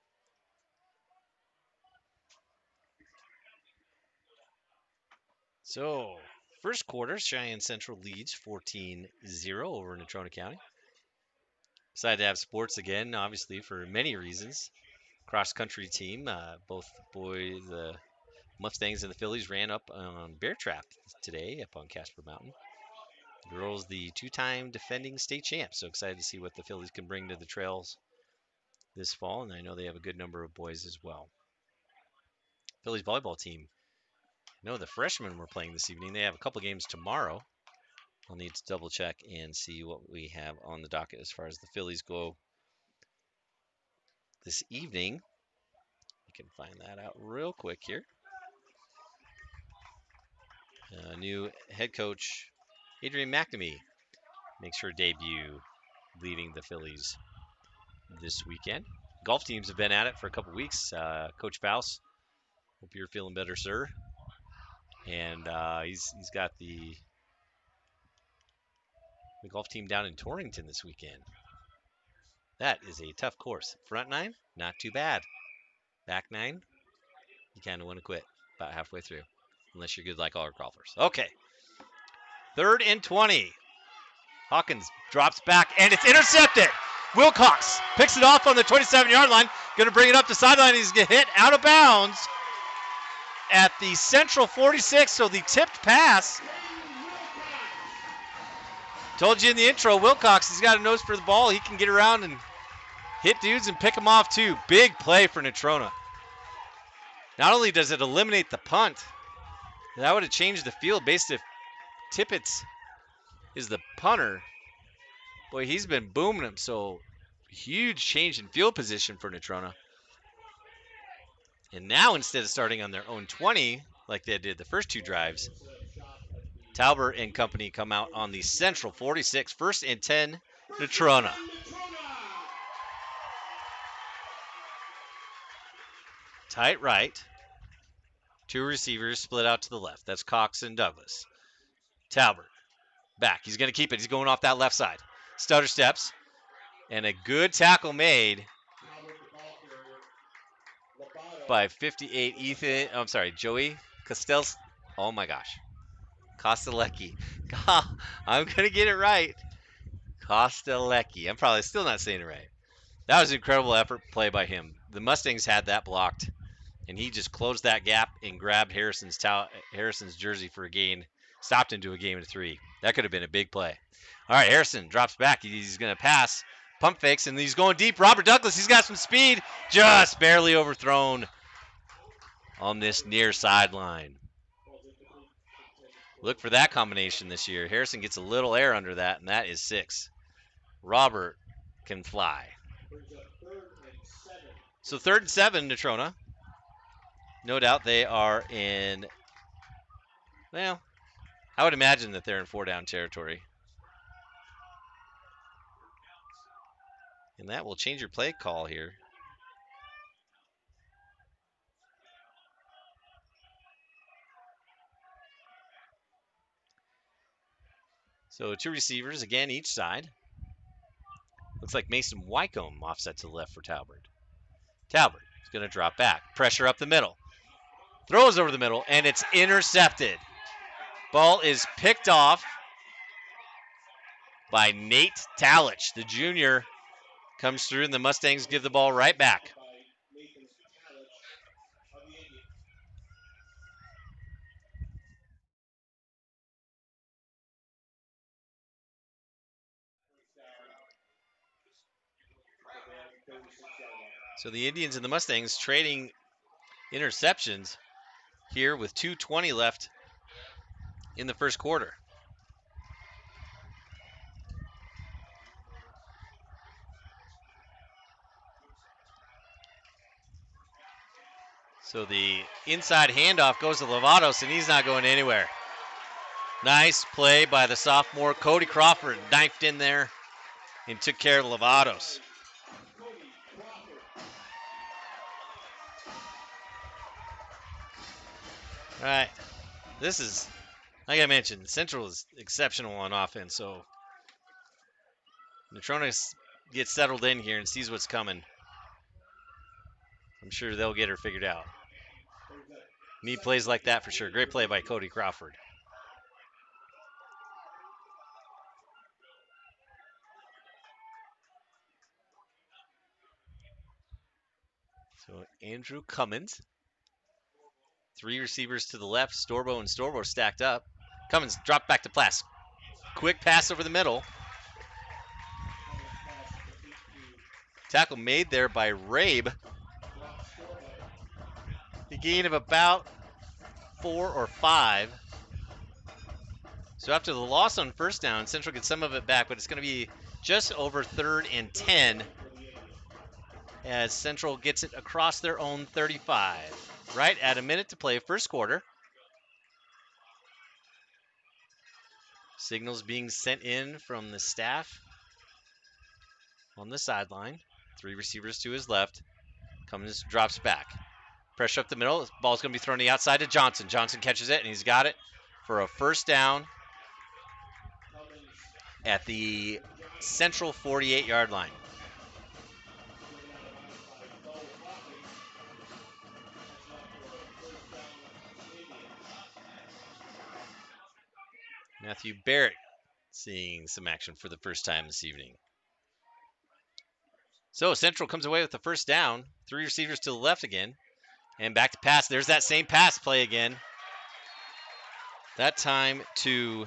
[SPEAKER 1] So first quarter, Cheyenne Central leads 14-0 over Natrona County. Excited to have sports again, obviously, for many reasons. Cross-country team, both boys, the Mustangs and the Phillies ran up on Bear Trap today up on Casper Mountain. Girls, the 2-time defending state champs. So excited to see what the Phillies can bring to the trails this fall, and I know they have a good number of boys as well. Phillies volleyball team. No, the freshmen were playing this evening. They have a couple games tomorrow. I'll need to double check and see what we have on the docket as far as the Phillies go this evening. We can find that out real quick here. New head coach Adrian McNamee makes her debut leading the Phillies this weekend. Golf teams have been at it for a couple weeks. Coach Faust, hope you're feeling better, sir. And he's got the golf team down in Torrington this weekend. That is a tough course. Front 9, not too bad. Back 9, you kind of want to quit about halfway through, unless you're good like all our golfers. Okay. 3rd and 20. Hawkins drops back, and it's intercepted. Wilcox picks it off on the 27-yard line. Going to bring it up the sideline. He's going to hit out of bounds at the Central 46, so the tipped pass. Told you in the intro, Wilcox, he's got a nose for the ball. He can get around and hit dudes and pick them off too. Big play for Natrona. Not only does it eliminate the punt, that would have changed the field based if Tippett is the punter. Boy, he's been booming him, so huge change in field position for Natrona. And now instead of starting on their own 20, like they did the first 2 drives, Talbert and company come out on the Central 46, 1st and 10, Natrona. Tight right. 2 receivers split out to the left. That's Cox and Douglas. Talbert back. He's going to keep it. He's going off that left side. Stutter steps. And a good tackle made by 58 Ethan. I'm sorry, Joey Castells. Oh my gosh. Kostelecki. I'm going to get it right. Kostelecki. I'm probably still not saying it right. That was an incredible effort play by him. The Mustangs had that blocked, and he just closed that gap and grabbed Harrison's jersey for a gain. Stopped him to a game of 3. That could have been a big play. All right, Harrison drops back. He's going to pass. Pump fakes, and he's going deep. Robert Douglas, he's got some speed. Just barely overthrown on this near sideline. Look for that combination this year. Harrison gets a little air under that, and that is 6. Robert can fly. So 3rd and 7, Natrona. No doubt they are in, well, I would imagine that they're in 4-down territory. And that will change your play call here. So 2 receivers, again, each side. Looks like Mason Wycombe offset to the left for Talbert. Talbert is going to drop back. Pressure up the middle. Throws over the middle, and it's intercepted. Ball is picked off by Nate Talich. The junior comes through, and the Mustangs give the ball right back. So the Indians and the Mustangs trading interceptions here with 2:20 left in the first quarter. So the inside handoff goes to Lovatos, and he's not going anywhere. Nice play by the sophomore. Cody Crawford knifed in there and took care of Lovatos. All right. This is, like I mentioned, Central is exceptional on offense, so Natrona gets settled in here and sees what's coming. I'm sure they'll get her figured out. Need plays like that for sure. Great play by Cody Crawford. So Andrew Cummins. 3 receivers to the left. Storbo and Storbo stacked up. Cummins dropped back to Plass. Quick pass over the middle. Tackle made there by Rabe. A gain of about 4 or 5. So after the loss on first down, Central gets some of it back, but it's going to be just over 3rd and 10 as Central gets it across their own 35. Right at a minute to play first quarter. Signals being sent in from the staff on the sideline. 3 receivers to his left. Cummins drops back. Pressure up the middle. This ball's going to be thrown to the outside to Johnson. Johnson catches it, and he's got it for a first down at the Central 48-yard line. Matthew Barrett seeing some action for the first time this evening. So Central comes away with the first down. 3 receivers to the left again. And back to pass. There's that same pass play again. That time to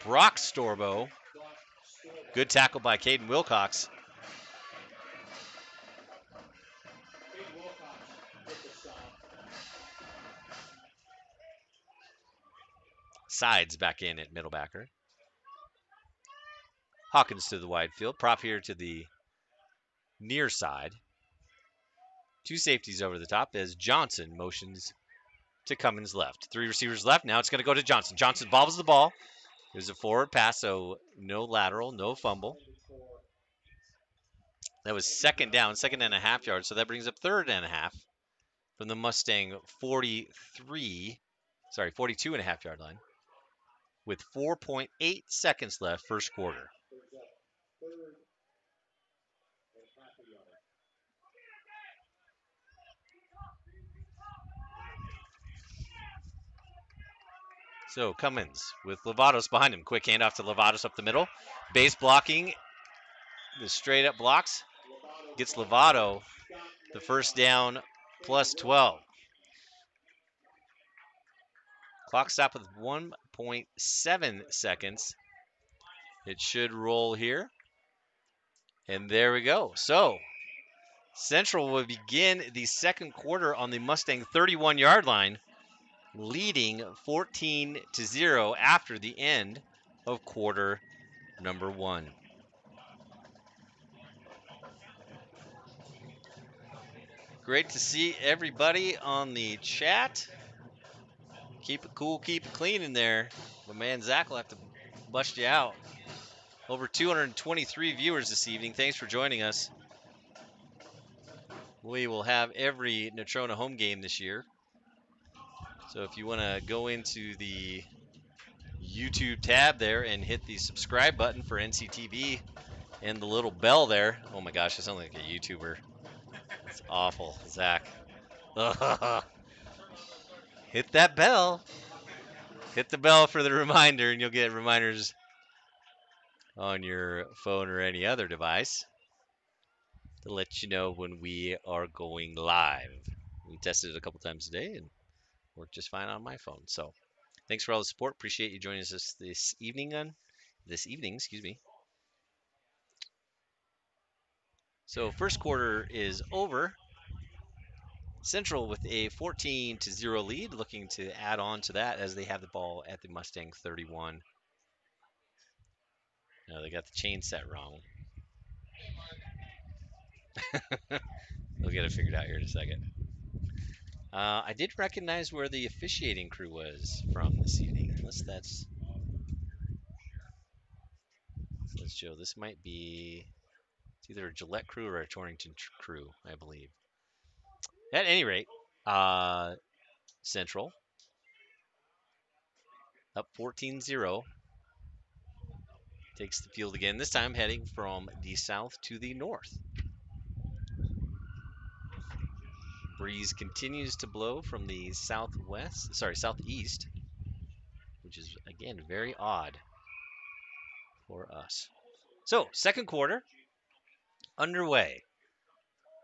[SPEAKER 1] Brock Storbo. Good tackle by Caden Wilcox. Sides back in at middle backer. Hawkins to the wide field. Prop here to the near side. 2 safeties over the top as Johnson motions to Cummins left. 3 receivers left. Now it's going to go to Johnson. Johnson bobbles the ball. There's a forward pass, so no lateral, no fumble. That was second down, 2.5 yards. So that brings up 3.5 from the Mustang 42.5 yard line. with 4.8 seconds left, first quarter. So Cummins with Lovatos behind him. Quick handoff to Lovatos up the middle. Base blocking, the straight up blocks. Gets Lovato the first down, plus 12. Clock stop with 1.7 seconds. It should roll here. And there we go. So Central will begin the second quarter on the Mustang 31-yard line, leading 14-0 after the end of quarter number 1. Great to see everybody on the chat. Keep it cool, keep it clean in there. My man Zach will have to bust you out. Over 223 viewers this evening. Thanks for joining us. We will have every Natrona home game this year. So if you want to go into the YouTube tab there and hit the subscribe button for NCTV and the little bell there. Oh my gosh, I sound like a YouTuber. It's awful, Zach. Hit that bell. Hit the bell for the reminder, and you'll get reminders on your phone or any other device to let you know when we are going live. We tested it a couple times today and worked just fine on my phone. So thanks for all the support. Appreciate you joining us this evening. Excuse me. So first quarter is over. Central with a 14-0 lead, looking to add on to that as they have the ball at the Mustang 31. No, they got the chain set wrong. We'll get it figured out here in a second. I did recognize where the officiating crew was from this evening, unless that's Joe. This might be either a Gillette crew or a Torrington crew, I believe. At any rate, Central up 14-0. Takes the field again, this time heading from the south to the north. Breeze continues to blow from the southeast, which is, again, very odd for us. So, second quarter underway.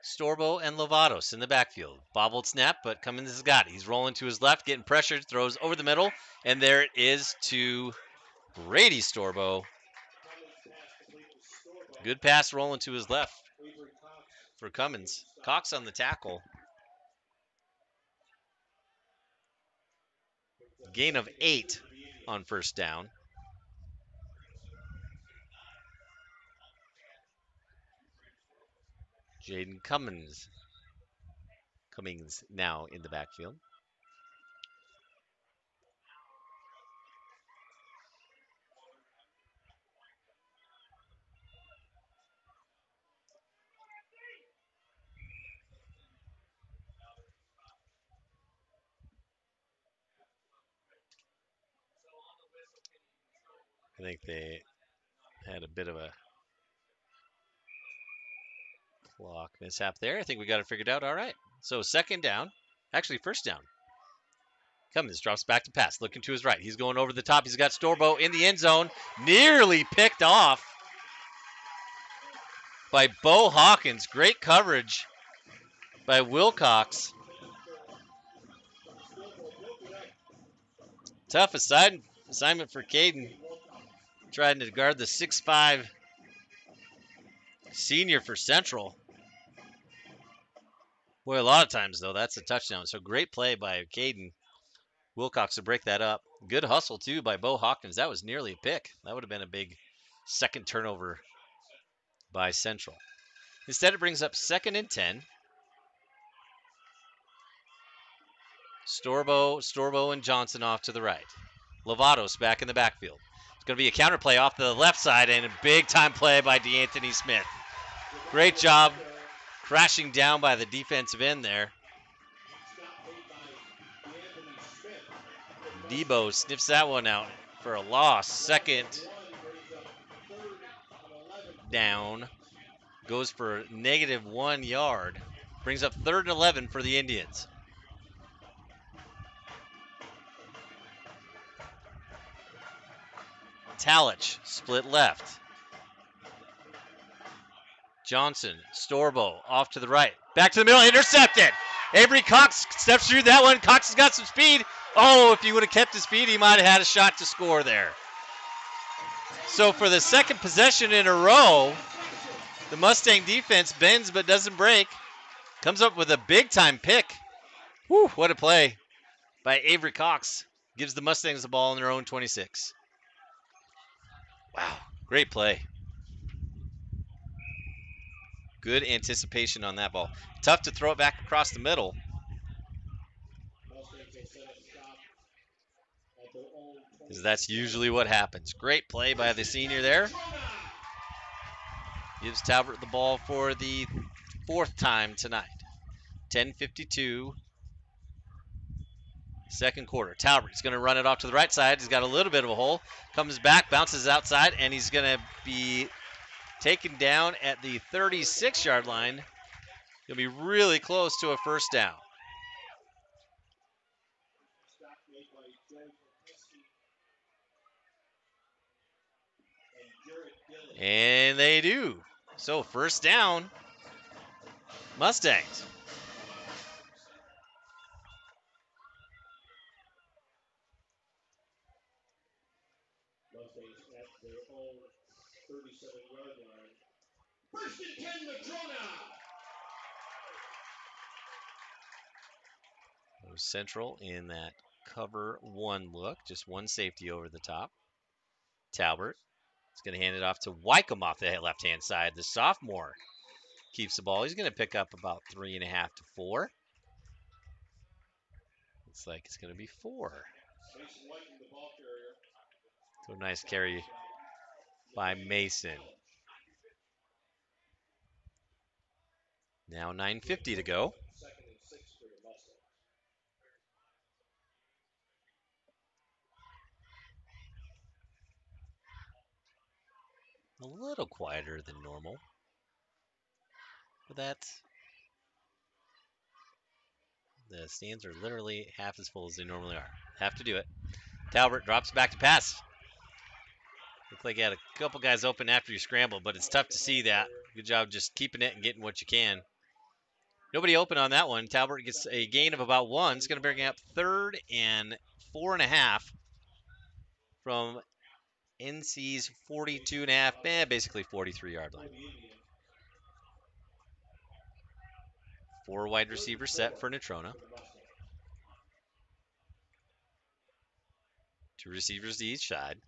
[SPEAKER 1] Storbo and Lovatos in the backfield. Bobbled snap, but Cummins has got it. He's rolling to his left, getting pressured, throws over the middle, and there it is to Brady Storbo. Good pass rolling to his left for Cummins. Cox on the tackle. Gain of 8 on first down. Jaden Cummins now in the backfield. I think they had a bit of a clock mishap there. I think we got it figured out. All right. So second down. Actually, first down. Cummins drops back to pass, looking to his right. He's going over the top. He's got Storbo in the end zone. Nearly picked off by Bo Hawkins. Great coverage by Wilcox. Tough assignment for Caden. Trying to guard the 6'5" senior for Central. Boy, a lot of times, though, that's a touchdown. So great play by Caden Wilcox to break that up. Good hustle, too, by Bo Hawkins. That was nearly a pick. That would have been a big second turnover by Central. Instead, it brings up 2nd and 10. Storbo and Johnson off to the right. Lovatos back in the backfield. It's going to be a counter play off the left side and a big-time play by DeAnthony Smith. Great job crashing down by the defensive end there. Debo sniffs that one out for a loss. Second down. Goes for -1 yard. Brings up 3rd and 11 for the Indians. Talich, split left. Johnson, Storbo, off to the right. Back to the middle, intercepted. Avery Cox steps through that one. Cox has got some speed. Oh, if he would have kept his speed, he might have had a shot to score there. So for the second possession in a row, the Mustang defense bends but doesn't break. Comes up with a big-time pick. Whew, what a play by Avery Cox. Gives the Mustangs the ball in their own 26. Wow, great play. Good anticipation on that ball. Tough to throw it back across the middle. Because that's usually what happens. Great play by the senior there. Gives Talbot the ball for the 4th time tonight. 10:52. Second quarter. Talbert's going to run it off to the right side. He's got a little bit of a hole. Comes back, bounces outside, and he's going to be taken down at the 36-yard line. He'll be really close to a first down. And they do. So first down, Mustangs. First and 10, Natrona. Central in that cover 1 look. Just one safety over the top. Talbot is going to hand it off to Wycombe off the left-hand side. The sophomore keeps the ball. He's going to pick up about 3.5 to 4. Looks like it's going to be 4. So nice carry by Mason. Now 9:50 to go. A little quieter than normal. But the stands are literally half as full as they normally are. Have to do it. Talbot drops back to pass. Looks like he had a couple guys open after you scramble, but it's tough to see that. Good job just keeping it and getting what you can. Nobody open on that one. Talbot gets a gain of about 1. It's going to bring up 3rd and 4.5 from NC's 42.5, basically 43-yard line. 4 wide receivers set for Natrona. 2 receivers to each side.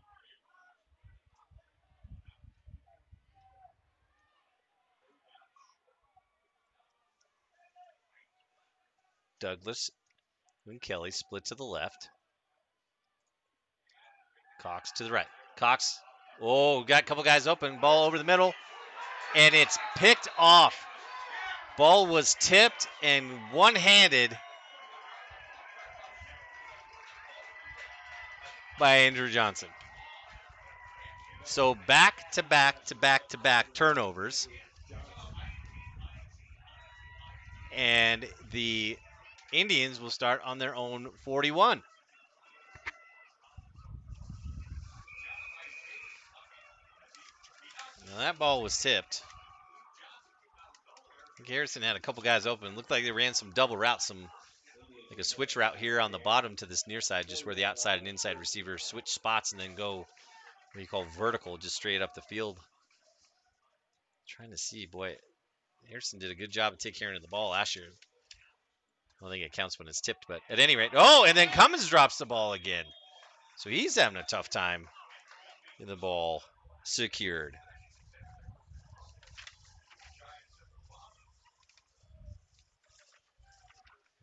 [SPEAKER 1] Douglas and Kelly split to the left. Cox to the right. Cox, got a couple guys open. Ball over the middle, and it's picked off. Ball was tipped and one-handed by Andrew Johnson. So back-to-back turnovers. And the Indians will start on their own 41. Now that ball was tipped. Garrison had a couple guys open. Looked like they ran some double routes, like a switch route here on the bottom to this near side, just where the outside and inside receivers switch spots and then go what you call vertical, just straight up the field. Trying to see, boy, Harrison did a good job of taking care of the ball last year. I don't think it counts when it's tipped, but at any rate, and then Cummins drops the ball again. So he's having a tough time in the ball secured.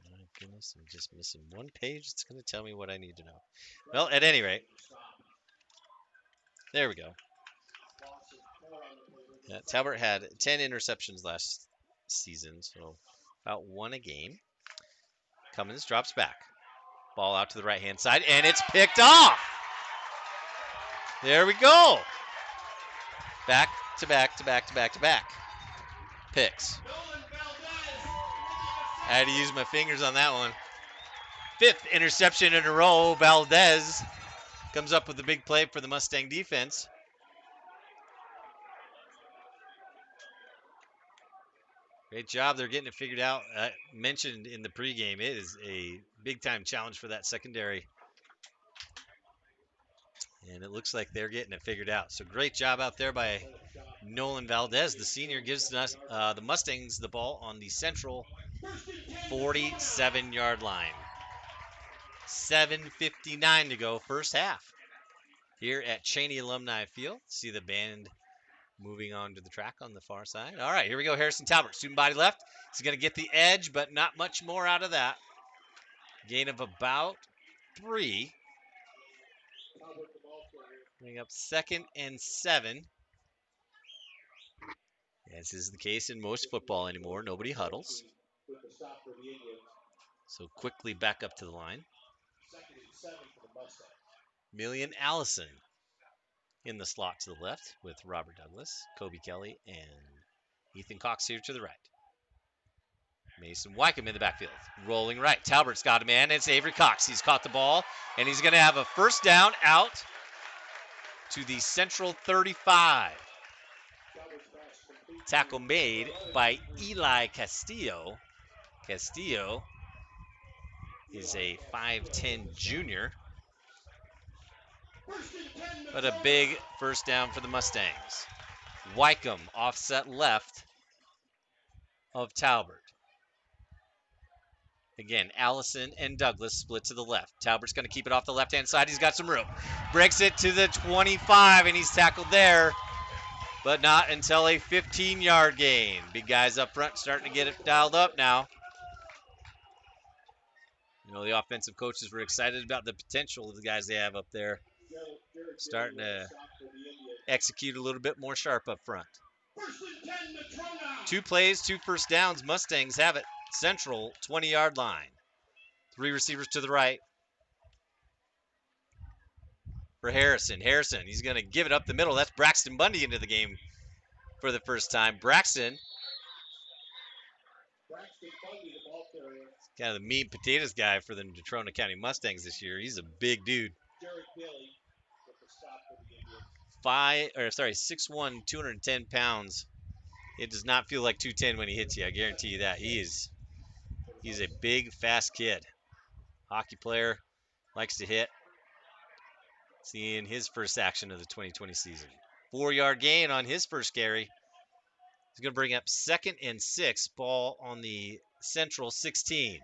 [SPEAKER 1] My goodness, I'm just missing one page. It's going to tell me what I need to know. Well, at any rate, there we go. Yeah, Talbot had 10 interceptions last season, so about 1 a game. Cummins drops back. Ball out to the right-hand side, and it's picked off. There we go. Back to back to back to back to back. Picks. I had to use my fingers on that one. 5th interception in a row. Valdez comes up with a big play for the Mustang defense. Great job. They're getting it figured out. I mentioned in the pregame, it is a big-time challenge for that secondary. And it looks like they're getting it figured out. So great job out there by Nolan Valdez. The senior gives us the Mustangs the ball on the central 47-yard line. 7:59 to go, first half. Here at Cheney Alumni Field. See the band moving on to the track on the far side. All right, here we go. Harrison Talbot, student body left. He's going to get the edge, but not much more out of that. Gain of about 3. Bring up 2nd and 7. As is the case in most football anymore, nobody huddles. So quickly back up to the line. Million Allison in the slot to the left with Robert Douglas, Kobe Kelly, and Ethan Cox here to the right. Mason Wycombe in the backfield. Rolling right. Talbert's got a man. It's Avery Cox. He's caught the ball, and he's going to have a first down out to the central 35. Tackle made by Eli Castillo. Castillo is a 5'10 junior. But a big first down for the Mustangs. Wycombe offset left of Talbert. Again, Allison and Douglas split to the left. Talbert's going to keep it off the left-hand side. He's got some room. Breaks it to the 25, and he's tackled there, but not until a 15-yard gain. Big guys up front starting to get it dialed up now. You know, the offensive coaches were excited about the potential of the guys they have up there. Starting to execute a little bit more sharp up front. 2 plays, 2 first downs. Mustangs have it. Central 20-yard line. 3 receivers to the right for Harrison. Harrison, he's going to give it up the middle. That's Braxton Bundy into the game for the first time. Braxton, kind of the meat and potatoes guy for the Natrona County Mustangs this year. He's a big dude. 6'1", 210 pounds. It does not feel like 210 when he hits you. I guarantee you that. He's a big, fast kid. Hockey player, likes to hit. Seeing his first action of the 2020 season. 4-yard gain on his first carry. He's going to bring up 2nd and 6. Ball on the central 16.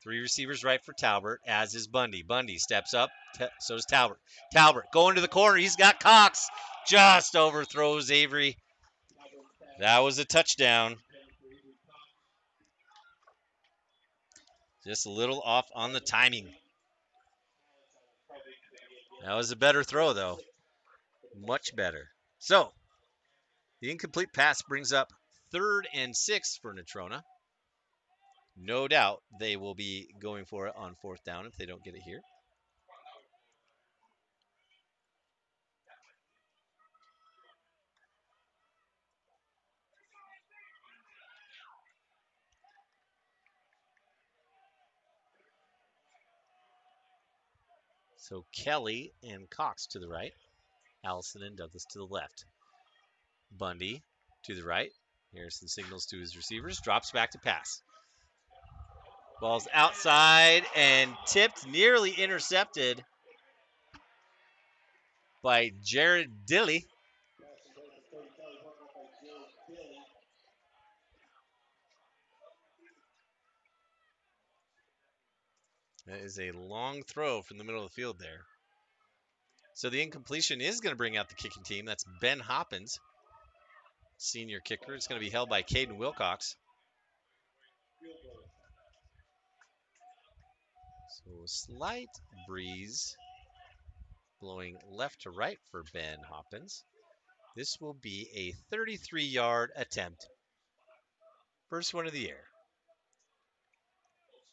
[SPEAKER 1] 3 receivers right for Talbert, as is Bundy. Bundy steps up, so does Talbert. Talbert going to the corner. He's got Cox. Just overthrows Avery. That was a touchdown. Just a little off on the timing. That was a better throw, though. Much better. So, the incomplete pass brings up 3rd and 6 for Natrona. No doubt they will be going for it on 4th down if they don't get it here. So Kelly and Cox to the right. Allison and Douglas to the left. Bundy to the right. Harrison signals to his receivers. Drops back to pass. Ball's outside and tipped, nearly intercepted by Jared Dilly. That is a long throw from the middle of the field there. So the incompletion is going to bring out the kicking team. That's Ben Hoppins, senior kicker. It's going to be held by Caden Wilcox. So a slight breeze blowing left to right for Ben Hoppins. This will be a 33-yard attempt. First one of the year.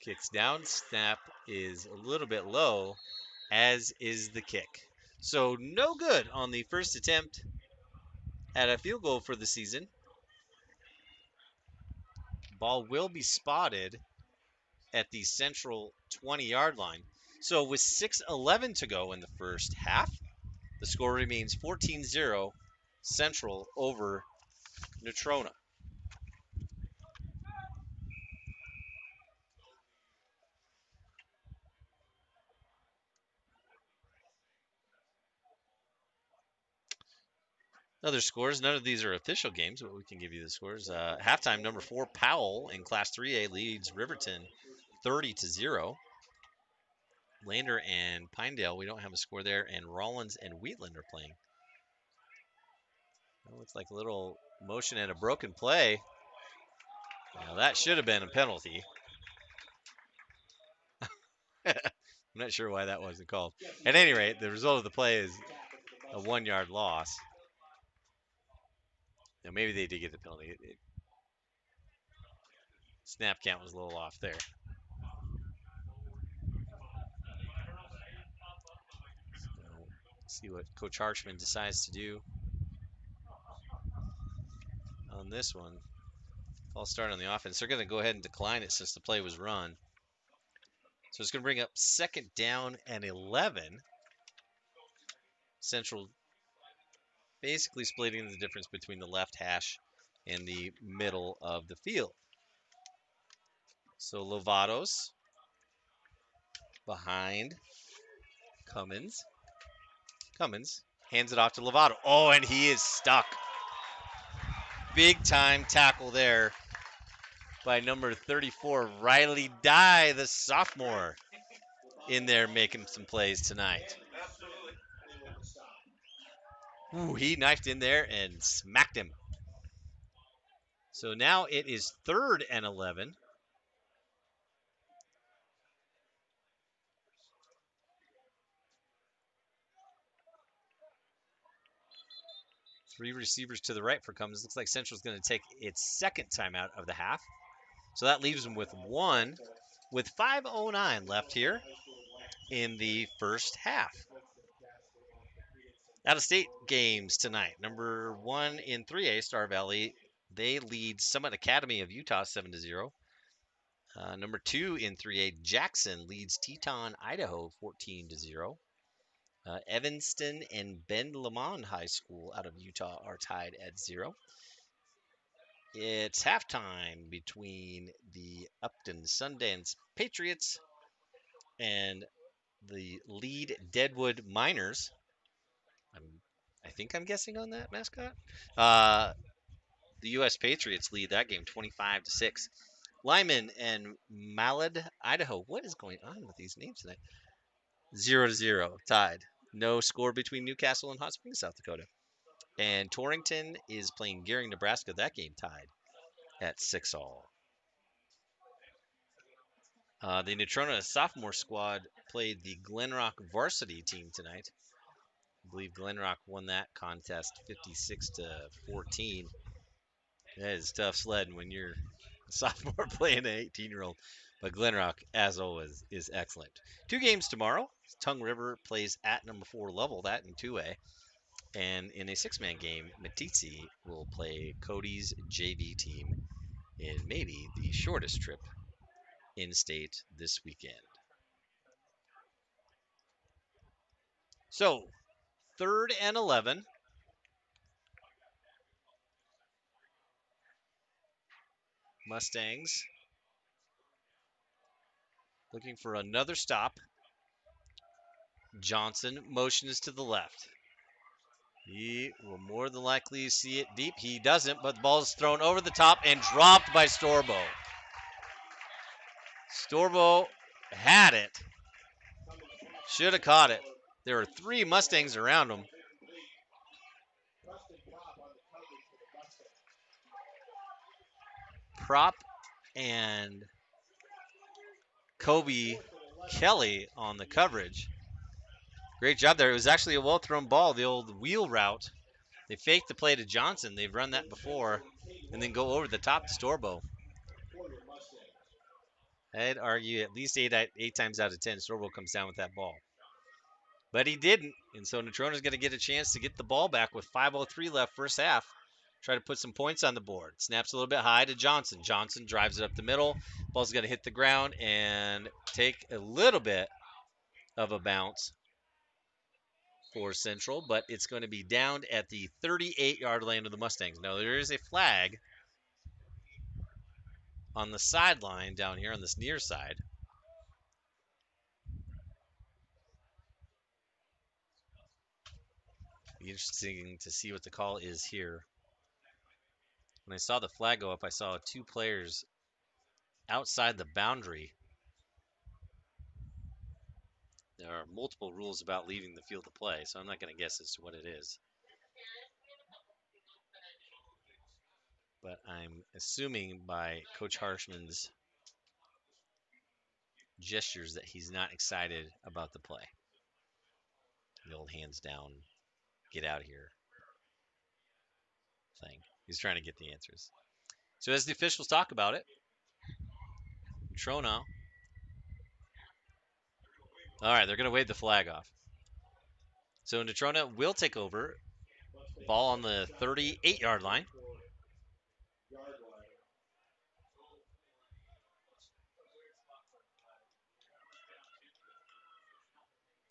[SPEAKER 1] Kicks down, snap is a little bit low, as is the kick. So no good on the first attempt at a field goal for the season. Ball will be spotted at the central 20-yard line. So with 6:11 to go in the first half, the score remains 14-0 Central over Natrona. Other scores, none of these are official games, but we can give you the scores. Halftime, number 4, Powell in Class 3A leads Riverton 30-0. Lander and Pinedale, we don't have a score there, and Rollins and Wheatland are playing. That looks like a little motion and a broken play. Now that should have been a penalty. I'm not sure why that wasn't called. At any rate, the result of the play is a 1-yard loss. Now maybe they did get the penalty. Snap count was a little off there. So, see what Coach Harshman decides to do on this one. False start on the offense. They're going to go ahead and decline it since the play was run. So it's going to bring up 2nd down and 11. Central basically splitting the difference between the left hash and the middle of the field. So Lovatos behind Cummins. Cummins hands it off to Lovato. Oh, and he is stuck. Big time tackle there by number 34, Riley Dye, the sophomore, in there making some plays tonight. Ooh, he knifed in there and smacked him. So now it is 3rd and 11. Three receivers to the right for Cummins. Looks like Central's going to take its 2nd timeout of the half. So that leaves them with 1 with 5:09 left here in the first half. Out-of-state games tonight. Number 1 in 3A, Star Valley, they lead Summit Academy of Utah 7-0. Number 2 in 3A, Jackson leads Teton, Idaho 14-0. Evanston and Ben Lomond High School out of Utah are tied at 0. It's halftime between the Upton Sundance Patriots and the lead Deadwood Miners. I think I'm guessing on that mascot. The U.S. Patriots lead that game 25-6. Lyman and Malad, Idaho. What is going on with these names tonight? 0-0, tied. No score between Newcastle and Hot Springs, South Dakota. And Torrington is playing Gering, Nebraska. That game tied at 6-all. The Natrona sophomore squad played the Glenrock varsity team tonight. I believe Glenrock won that contest 56-14. That is tough sledding when you're a sophomore playing an 18-year-old. But Glenrock, as always, is excellent. 2 games tomorrow. Tongue River plays at number 4 Level, that in 2A. And in a 6-man game, Matisse will play Cody's JV team in maybe the shortest trip in-state this weekend. So, 3rd and 11. Mustangs looking for another stop. Johnson motions to the left. He will more than likely see it deep. He doesn't, but the ball is thrown over the top and dropped by Storbo. Storbo had it. Should have caught it. There were 3 Mustangs around him. Prop and Kobe Kelly on the coverage. Great job there. It was actually a well-thrown ball, the old wheel route. They faked the play to Johnson. They've run that before, and then go over the top to Storbo. I'd argue at least eight times out of 10, Storbo comes down with that ball. but he didn't. And so Natrona's going to get a chance to get the ball back with 5:03 left first half. Try to put some points on the board. Snaps a little bit high to Johnson. Johnson drives it up the middle. Ball's going to hit the ground and take a little bit of a bounce for Central, but it's going to be down at the 38-yard line of the Mustangs. Now, there is a flag on the sideline down here on this near side. Be interesting to see what the call is here. When I saw the flag go up, I saw 2 players outside the boundary. There are multiple rules about leaving the field of play, so I'm not going to guess as to what it is. But I'm assuming by Coach Harshman's gestures that he's not excited about the play. The old hands down, get out of here thing. He's trying to get the answers. So as the officials talk about it, Natrona. All right, they're going to wave the flag off. So Natrona will take over. Ball on the 38-yard line.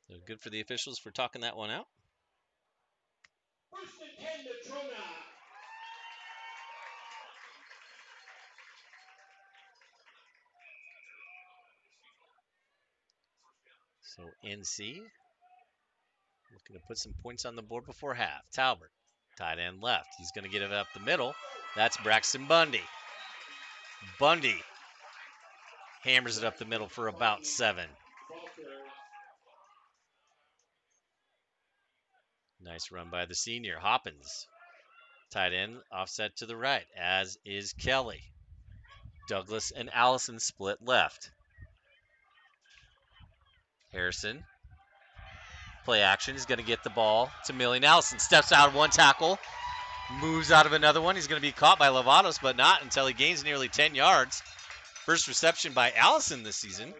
[SPEAKER 1] So good for the officials for talking that one out.
[SPEAKER 2] First and 10, Natrona.
[SPEAKER 1] So NC looking to put some points on the board before half. Talbert, tight end left. He's going to get it up the middle. That's Braxton Bundy. Bundy hammers it up the middle for about 7. Nice run by the senior. Hoppins, tight end, offset to the right, as is Kelly. Douglas and Allison split left. Harrison, play action. He's going to get the ball to Millie. Allison steps out of one tackle, moves out of another one. He's going to be caught by Lovatos, but not until he gains nearly 10 yards. First reception by Allison this season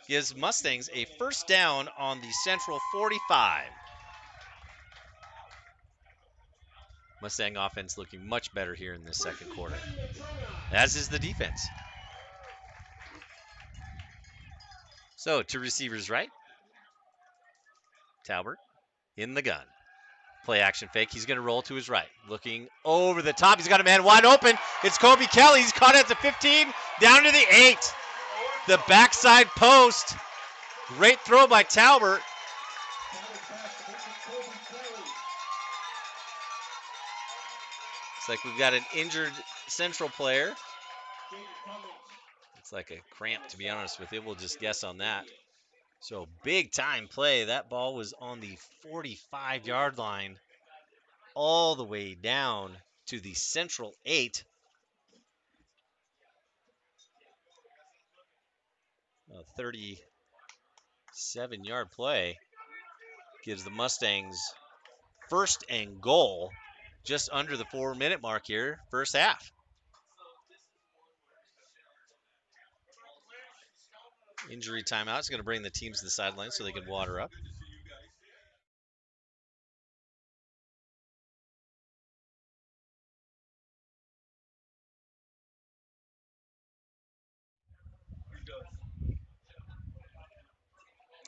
[SPEAKER 1] gives Mustangs a first down on the Central 45. Mustang offense looking much better here in this second quarter, as is the defense. So to receivers right, Talbert in the gun. Play action fake. He's going to roll to his right. Looking over the top. He's got a man wide open. It's Kobe Kelly. He's caught at the 15, down to the 8. The backside post. Great throw by Talbert. It's like we've got an injured Central player. It's like a cramp, to be honest with you. We'll just guess on that. So big time play. That ball was on the 45-yard line all the way down to the Central 8. A 37-yard play gives the Mustangs first and goal just under the 4-minute mark here, first half. Injury timeout is going to bring the teams to the sideline so they can water up.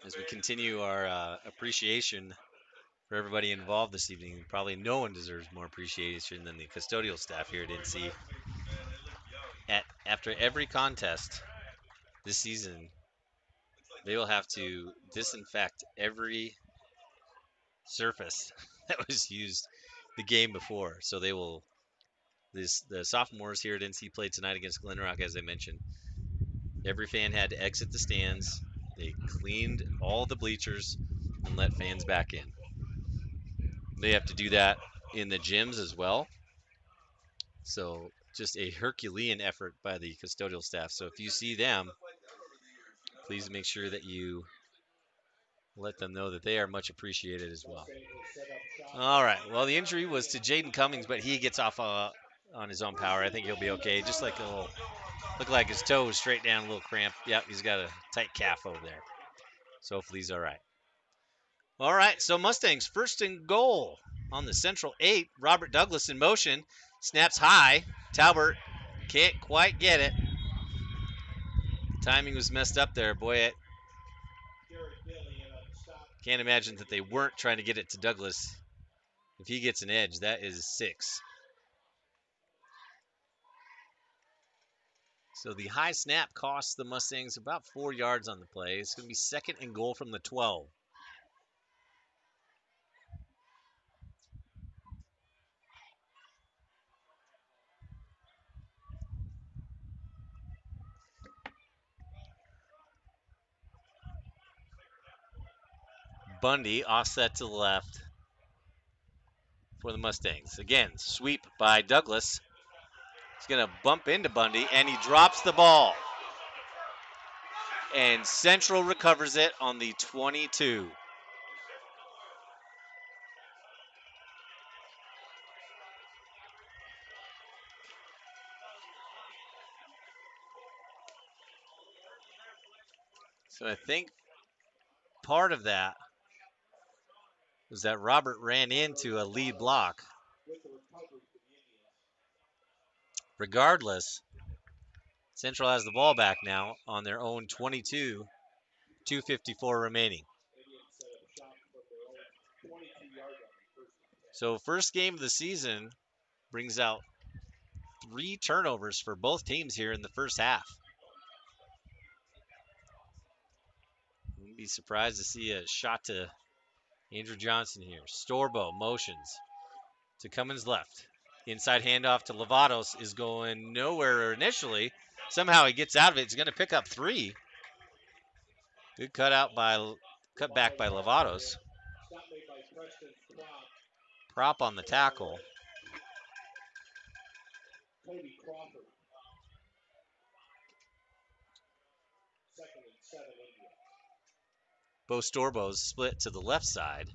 [SPEAKER 1] As we continue our appreciation for everybody involved this evening, probably no one deserves more appreciation than the custodial staff here at NC. After every contest this season, they will have to disinfect every surface that was used the game before. So they will, the sophomores here at NC played tonight against Glen Rock, as I mentioned. Every fan had to exit the stands. They cleaned all the bleachers and let fans back in. They have to do that in the gyms as well. So just a Herculean effort by the custodial staff. So if you see them, please make sure that you let them know that they are much appreciated as well. All right. Well, the injury was to Jaden Cummings, but he gets off on his own power. I think he'll be okay. Just like look like his toe was straight down, a little cramp. Yep, he's got a tight calf over there. So hopefully he's all right. All right, so Mustangs first and goal on the central 8. Robert Douglas in motion. Snaps high. Talbert can't quite get it. Timing was messed up there. Boy, I can't imagine that they weren't trying to get it to Douglas. If he gets an edge, that is 6. So the high snap costs the Mustangs about 4 yards on the play. It's going to be second and goal from the 12. Bundy offset to the left for the Mustangs. Again, sweep by Douglas. He's going to bump into Bundy, and he drops the ball. And Central recovers it on the 22. So I think part of that was that Robert ran into a lead block. Regardless, Central has the ball back now on their own 22, 2:54 remaining. So first game of the season brings out 3 turnovers for both teams here in the first half. Wouldn't be surprised to see a shot to Andrew Johnson here. Storbo motions to Cummins left. Inside handoff to Lovatos is going nowhere initially. Somehow he gets out of it. He's going to pick up 3. Good cut back by Lovatos. Prop on the tackle. Bo Storbo's split to the left side.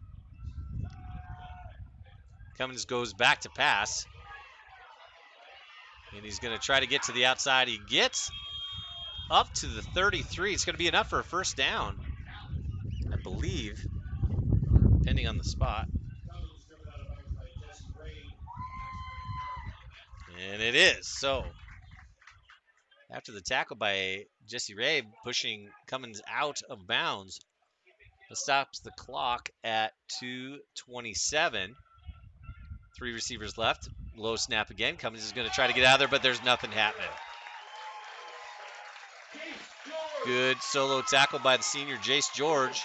[SPEAKER 1] Cummins goes back to pass. And he's going to try to get to the outside. He gets up to the 33. It's going to be enough for a first down, I believe, depending on the spot. And it is. So after the tackle by Jesse Ray pushing Cummins out of bounds, it stops the clock at 2:27. 3 receivers left. Low snap again. Cummins is going to try to get out of there, but there's nothing happening. Good solo tackle by the senior Jace George.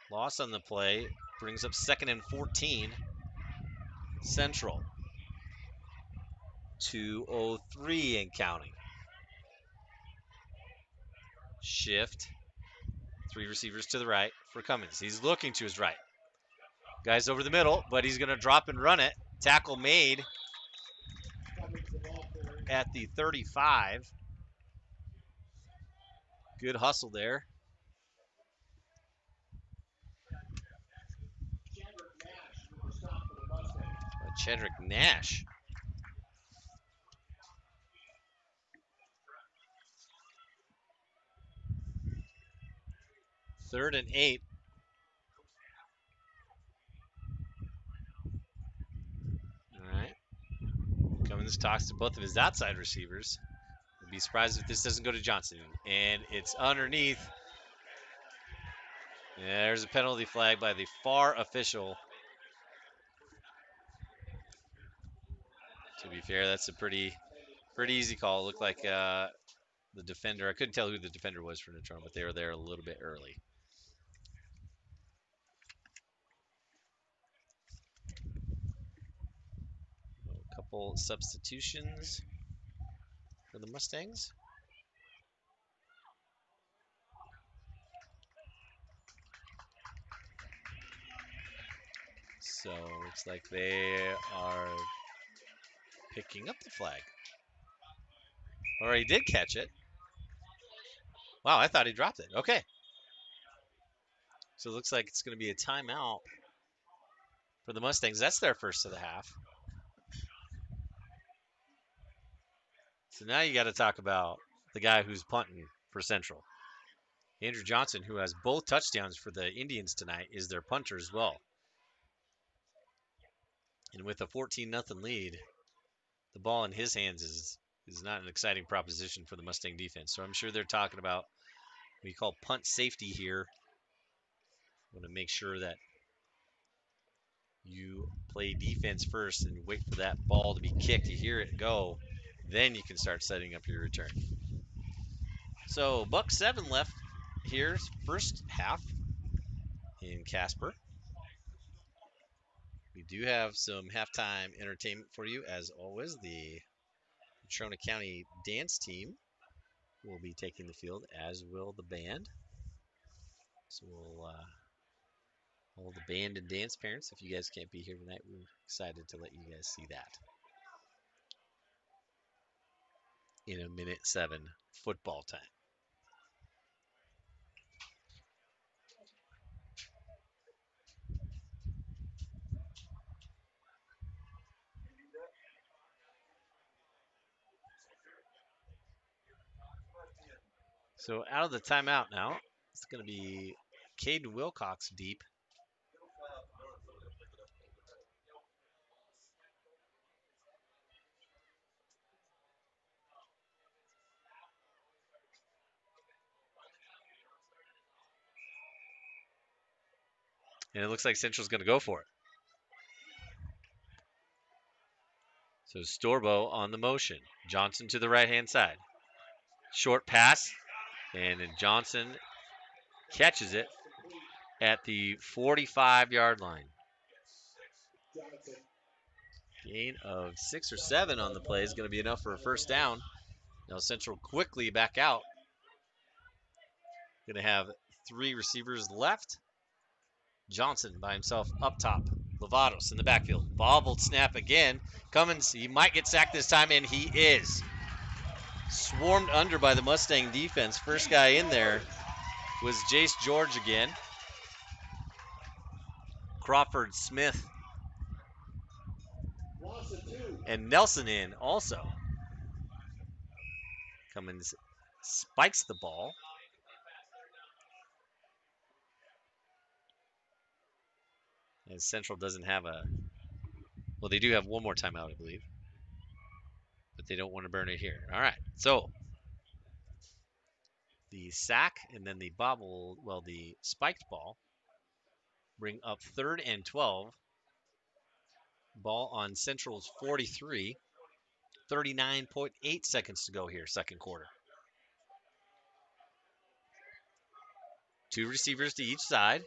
[SPEAKER 1] Loss on the play brings up second and 14. Central. 2:03 and counting. Shift. 3 receivers to the right for Cummins. He's looking to his right. Guys over the middle, but he's going to drop and run it. Tackle made at the 35. Good hustle there. Chedrick Nash. Third and 8. All right. Cummins talks to both of his outside receivers. I'd be surprised if this doesn't go to Johnson. And it's underneath. There's a penalty flag by the far official. To be fair, that's a pretty easy call. It looked like the defender. I couldn't tell who the defender was for Natrona, but they were there a little bit early. A couple substitutions for the Mustangs. So looks like they are picking up the flag. Or he did catch it. Wow, I thought he dropped it. Okay. So it looks like it's going to be a timeout for the Mustangs. That's their first of the half.
[SPEAKER 3] So now you got to talk about the guy who's punting for Central. Andrew Johnson, who has both touchdowns for the Indians tonight, is their punter as well. And with a 14-0 lead, the ball in his hands is not an exciting proposition for the Mustang defense. So I'm sure they're talking about what we call punt safety here. Want to make sure that you play defense first and wait for that ball to be kicked. You hear it go, then you can start setting up your return. So $1.07 left here, first half in Casper. We do have some halftime entertainment for you, as always. The Natrona County dance team will be taking the field, as will the band. So we'll all the band and dance parents, if you guys can't be here tonight, we're excited to let you guys see that. In a minute 7 football time. So out of the timeout now, it's going to be Caden Wilcox deep. And it looks like Central's going to go for it. So Storbo on the motion. Johnson to the right-hand side. Short pass. And then Johnson catches it at the 45-yard line. Gain of 6 or 7 on the play is going to be enough for a first down. Now Central quickly back out. Going to have 3 receivers left. Johnson by himself up top. Lovatos in the backfield. Bobbled snap again. Cummins, he might get sacked this time, and he is. Swarmed under by the Mustang defense. First guy in there was Jace George again. Crawford Smith. And Nelson in also. Cummins spikes the ball. As Central doesn't have a... Well, they do have one more timeout, I believe. But they don't want to burn it here. All right, so the sack and then the bobble, well, the spiked ball bring up 3rd and 12. Ball on Central's 43. 39.8 seconds to go here, second quarter. 2 receivers to each side.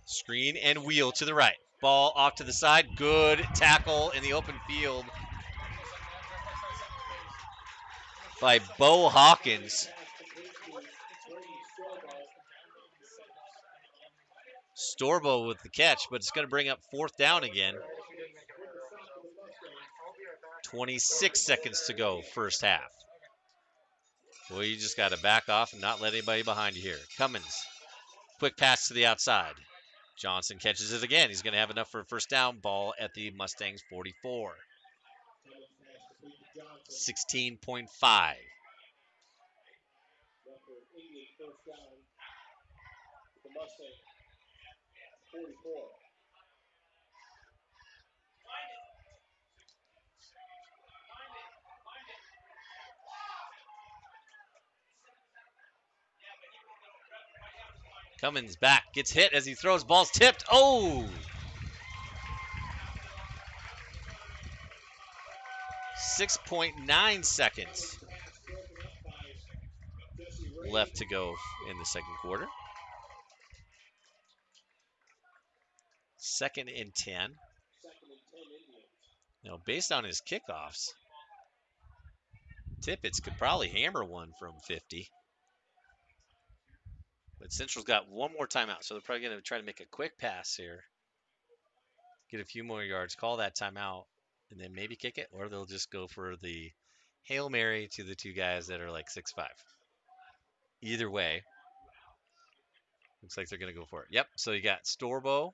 [SPEAKER 3] Screen and wheel to the right. Ball off to the side. Good tackle in the open field by Bo Hawkins. Storbo with the catch, but it's going to bring up 4th down again. 26 seconds to go, first half. Well, you just got to back off and not let anybody behind you here. Cummins, quick pass to the outside. Johnson catches it again. He's going to have enough for a first down. Ball at the Mustangs 44. 16.5. Cummins back, gets hit as he throws, ball's tipped. Oh! 6.9 seconds left to go in the second quarter. 2nd and 10. Now, based on his kickoffs, Tippett could probably hammer one from 50. But Central's got one more timeout, so they're probably going to try to make a quick pass here. Get a few more yards, call that timeout, and then maybe kick it, or they'll just go for the Hail Mary to the 2 guys that are like 6'5". Either way, looks like they're going to go for it. Yep, so you got Storbo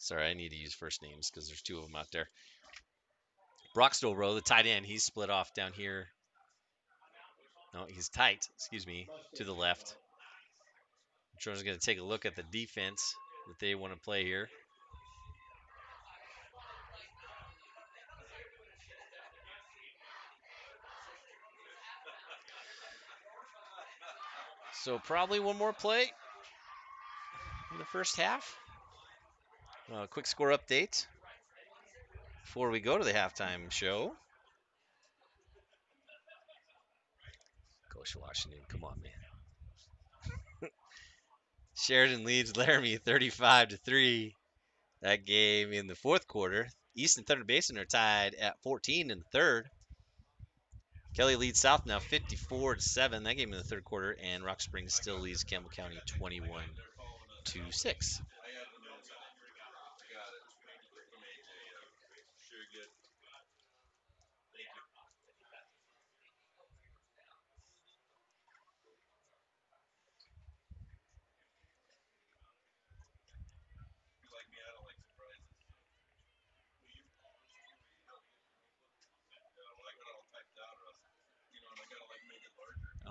[SPEAKER 3] Sorry, I need to use first names because there's two of them out there. Brock Stolbro, the tight end, he's split off down here. No, he's tight, excuse me, to the left. Natrona's going to take a look at the defense that they want to play here. So probably one more play in the first half. Quick score update before we go to the halftime show. Coach Washington, come on, man. Sheridan leads Laramie 35-3. That game in the fourth quarter. East and Thunder Basin are tied at 14 in the third. Kelly leads South now 54-7. That game in the third quarter, and Rock Springs still leads Campbell County 21-6.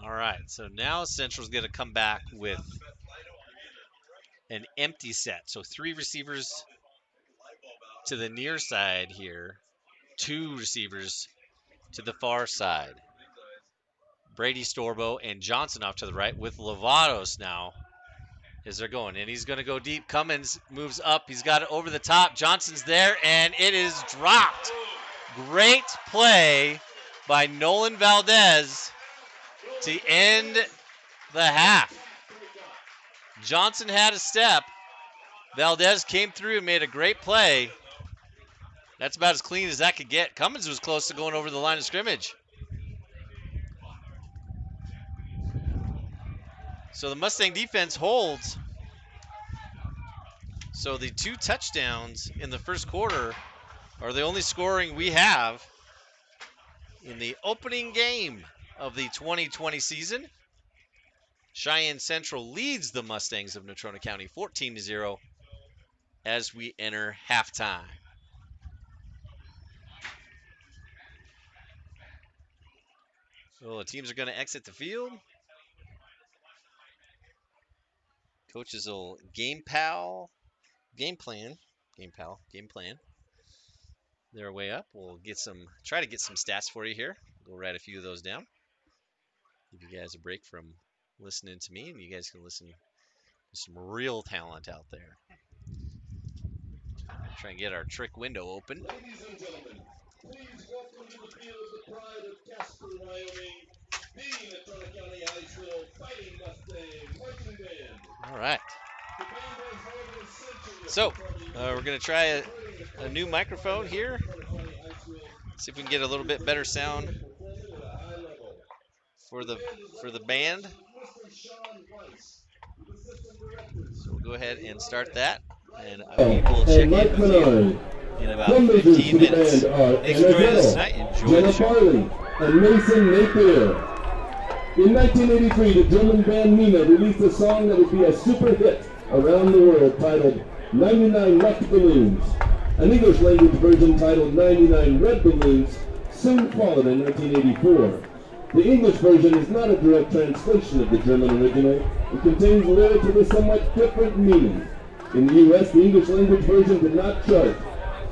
[SPEAKER 3] All right, so now Central's going to come back with an empty set. So 3 receivers to the near side here, 2 receivers to the far side. Brady Storbo and Johnson off to the right with Lovatos now as they're going. And he's going to go deep. Cummins moves up. He's got it over the top. Johnson's there, and it is dropped. Great play by Nolan Valdez to end the half. Johnson had a step. Valdez came through and made a great play. That's about as clean as that could get. Cummins was close to going over the line of scrimmage. So the Mustang defense holds. So the 2 touchdowns in the first quarter are the only scoring we have in the opening game of the 2020 season. Cheyenne Central leads the Mustangs of Natrona County 14-0 as we enter halftime. So the teams are going to exit the field. Coaches will game plan their way up. We'll try to get some stats for you here. We'll write a few of those down. Give you guys a break from listening to me, and you guys can listen to some real talent out there. Try and get our trick window open.
[SPEAKER 2] Ladies and gentlemen, please welcome to the field the pride of Casper, Wyoming, the Natrona County High School Fighting Mustang Marching Band.
[SPEAKER 3] All right.
[SPEAKER 2] The band has more than a century of
[SPEAKER 3] So,
[SPEAKER 2] performing
[SPEAKER 3] we're going to try a new microphone here. See if we can get a little bit better sound for the band. So we'll go ahead and start that, and we will check in with you in about 15 minutes. Thanks for joining us tonight. Enjoy the show.
[SPEAKER 2] And Mason Napier. In 1983, the German band Nina released a song that would be a super hit around the world titled 99 Left Balloons. An English language version titled 99 Red Balloons soon followed in 1984. The English version is not a direct translation of the German original. It contains lyrics with a somewhat different meaning. In the U.S., the English language version did not chart,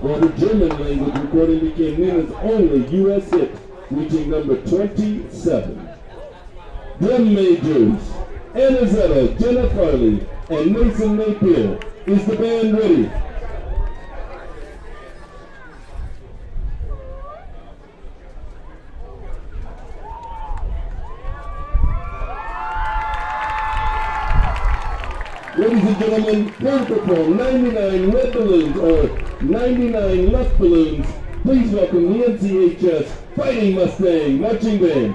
[SPEAKER 2] while the German language recording became Nina's only U.S. hit, reaching number 27. Drum majors, Anna Zetta, Jenna Farley, and Mason Napier. Is the band ready? Ladies and gentlemen, here to perform 99 red balloons or 99 left balloons, please welcome the NCHS Fighting Mustang Marching Band.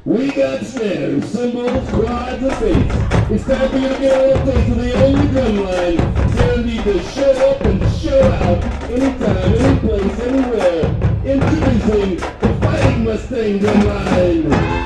[SPEAKER 2] We got snares, cymbals, quads, and bass. It's time for you to get a little taste of the only drum line. Guaranteed to show up and show out anytime, any place, anywhere. Introducing the Fighting Mustang drum line.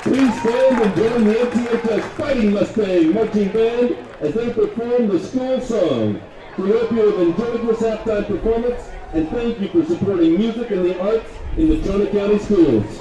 [SPEAKER 2] Please stand and join the MTHS Fighting Mustang Marching Band as they perform the school song. We hope you have enjoyed this halftime performance and thank you for supporting music and the arts in the Natrona County Schools.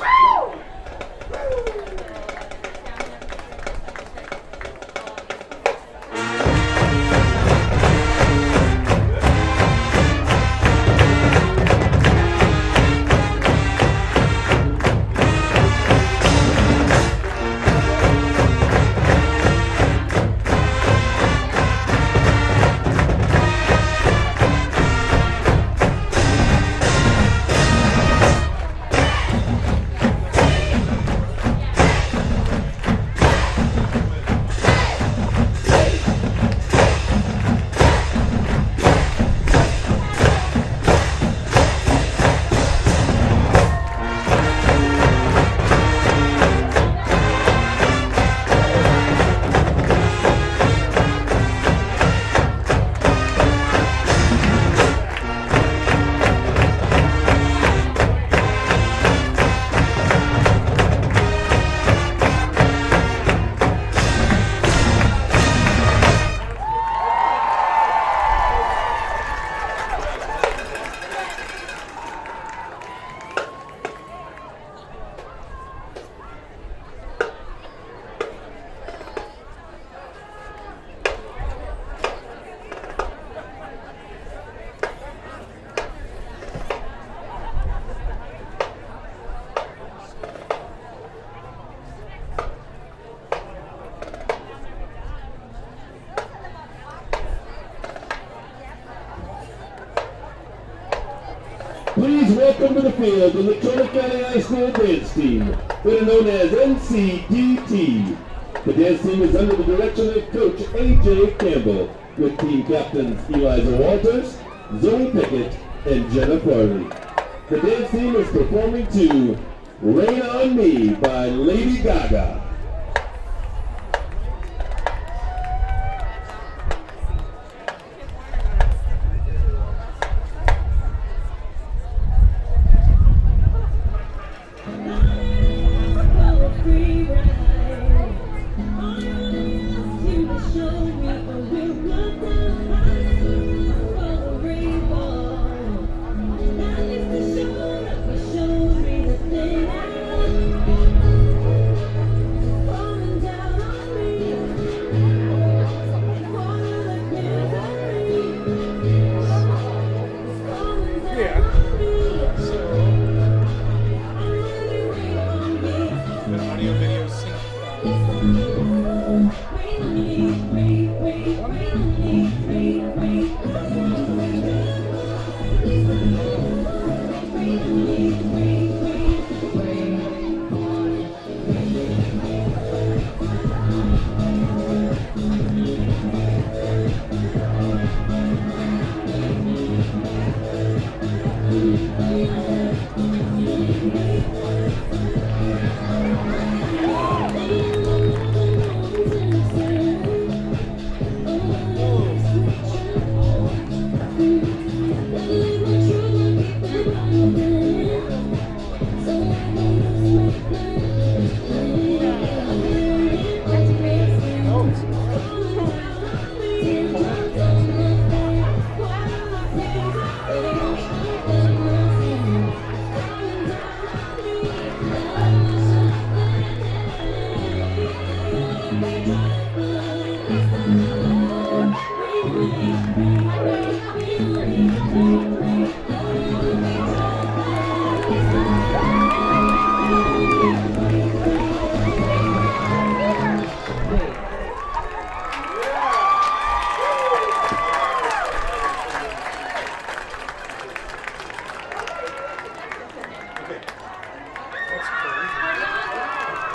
[SPEAKER 2] Please welcome to the field the Natrona County High School dance team, better known as NCDT. The dance team is under the direction of Coach A.J. Campbell, with team captains Eliza Walters, Zoe Pickett, and Jenna Farley. The dance team is performing to Rain on Me by Lady Gaga.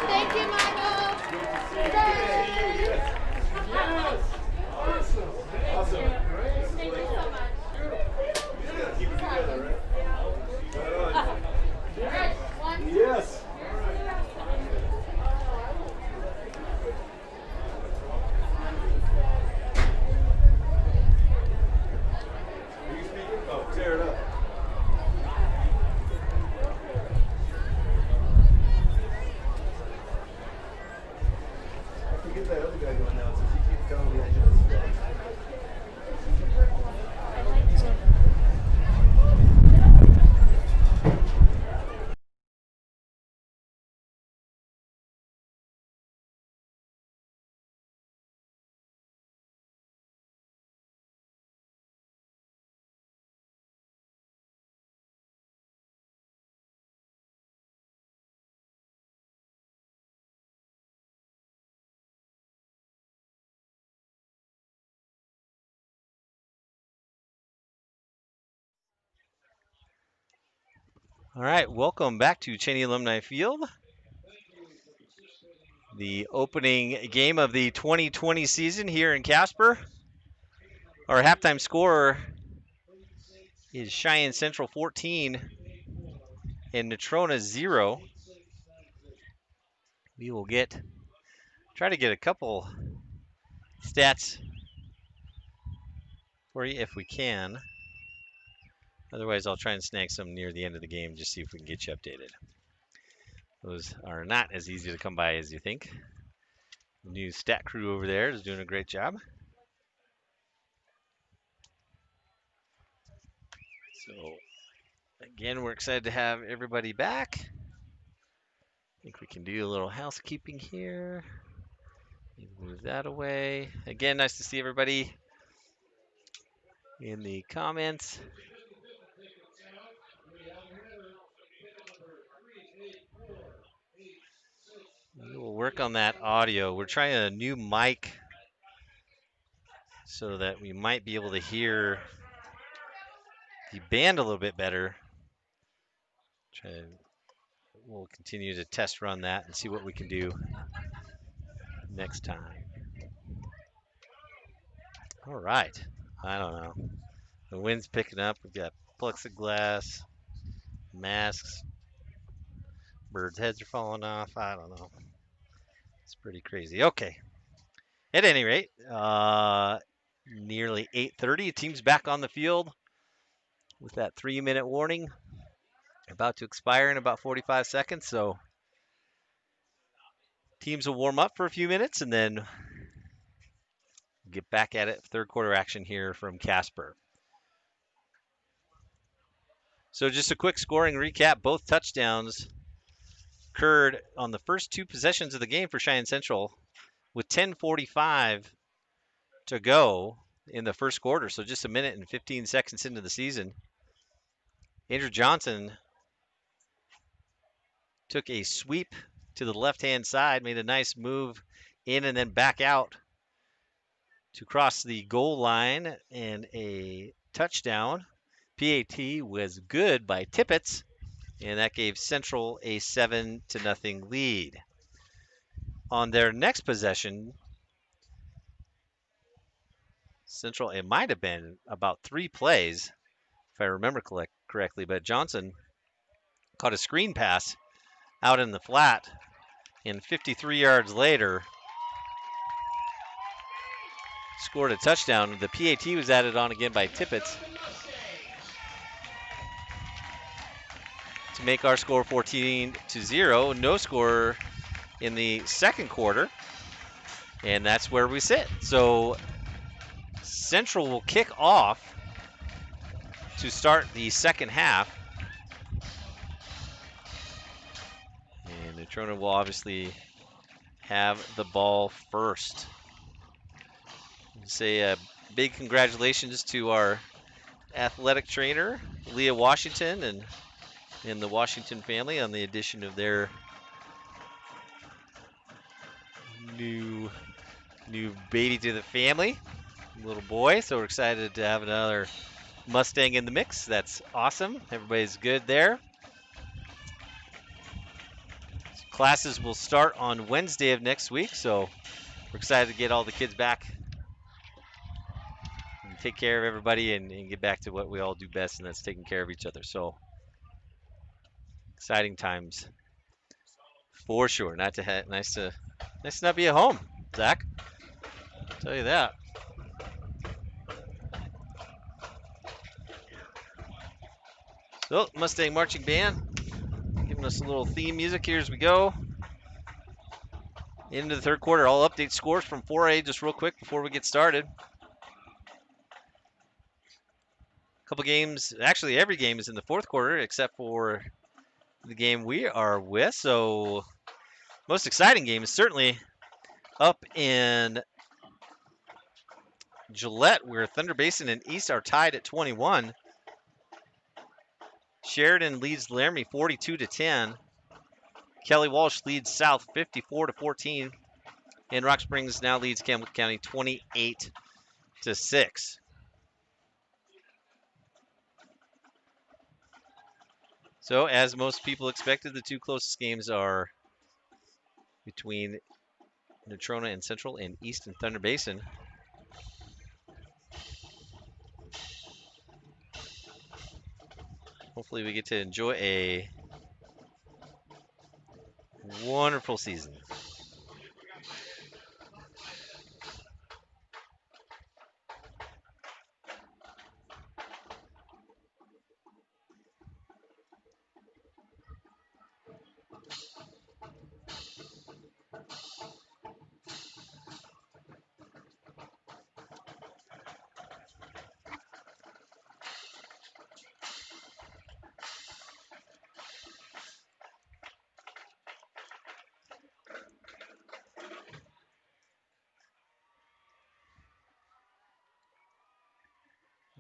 [SPEAKER 4] Thank you, Michael. Thank you so much.
[SPEAKER 2] Keep it together, right?
[SPEAKER 4] Alright, one,
[SPEAKER 2] Yes. Are you speaking? Oh, tear it up. I forget that other guy going now since he keeps telling me I should stay.
[SPEAKER 1] All right, welcome back to Cheney Alumni Field. The opening game of the 2020 season here in Casper. Our halftime score is Cheyenne Central 14 and Natrona 0. We will try to get a couple stats for you if we can. Otherwise, I'll try and snag some near the end of the game, just see if we can get you updated. Those are not as easy to come by as you think. The new stat crew over there is doing a great job. So, again, we're excited to have everybody back. I think we can do a little housekeeping here. Move that away. Again, nice to see everybody in the comments. We'll work on that audio. We're trying a new mic so that we might be able to hear the band a little bit better. We'll continue to test run that and see what we can do next time. All right. I don't know. The wind's picking up. We've got plexiglass, masks, birds' heads are falling off. I don't know. It's pretty crazy. Okay. At any rate, nearly 8:30. Team's back on the field with that 3-minute warning about to expire in about 45 seconds. So teams will warm up for a few minutes and then get back at it. Third quarter action here from Casper. So just a quick scoring recap. Both touchdowns occurred on the first two possessions of the game for Cheyenne Central with 10:45 to go in the first quarter. So just a minute and 15 seconds into the season. Andrew Johnson took a sweep to the left-hand side, made a nice move in and then back out to cross the goal line and a touchdown. PAT was good by Tippett, and that gave Central a 7-0 lead. On their next possession, Central, it might have been about 3 plays, if I remember correctly, but Johnson caught a screen pass out in the flat, and 53 yards later scored a touchdown. The PAT was added on again by Tippett to make our score 14-0. No score in the second quarter, and that's where we sit. So Central will kick off to start the second half, and Natrona will obviously have the ball first. Say a big congratulations to our athletic trainer, Leah Washington, and the Washington family on the addition of their new baby to the family, little boy. So we're excited to have another Mustang in the mix. That's awesome. Everybody's good there. Classes will start on Wednesday of next week, so we're excited to get all the kids back and take care of everybody and get back to what we all do best, and that's taking care of each other. So exciting times for sure. Nice to not be at home, Zach. I'll tell you that. So Mustang Marching Band giving us a little theme music here as we go into the third quarter. I'll update scores from 4A just real quick before we get started. A couple games, actually every game is in the fourth quarter except for the game we are with. So most exciting game is certainly up in Gillette, where Thunder Basin and East are tied at 21. Sheridan leads Laramie 42-10. Kelly Walsh leads South 54-14. And Rock Springs now leads Campbell County 28-6. So, as most people expected, the two closest games are between Natrona and Central and East and Thunder Basin. Hopefully we get to enjoy a wonderful season.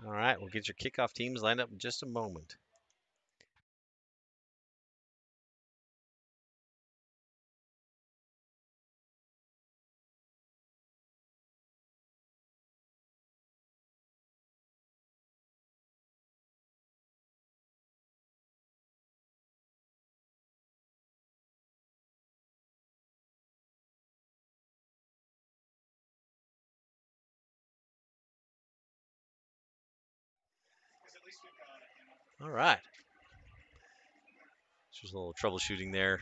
[SPEAKER 1] All right, we'll get your kickoff teams lined up in just a moment. All right. Just a little troubleshooting there.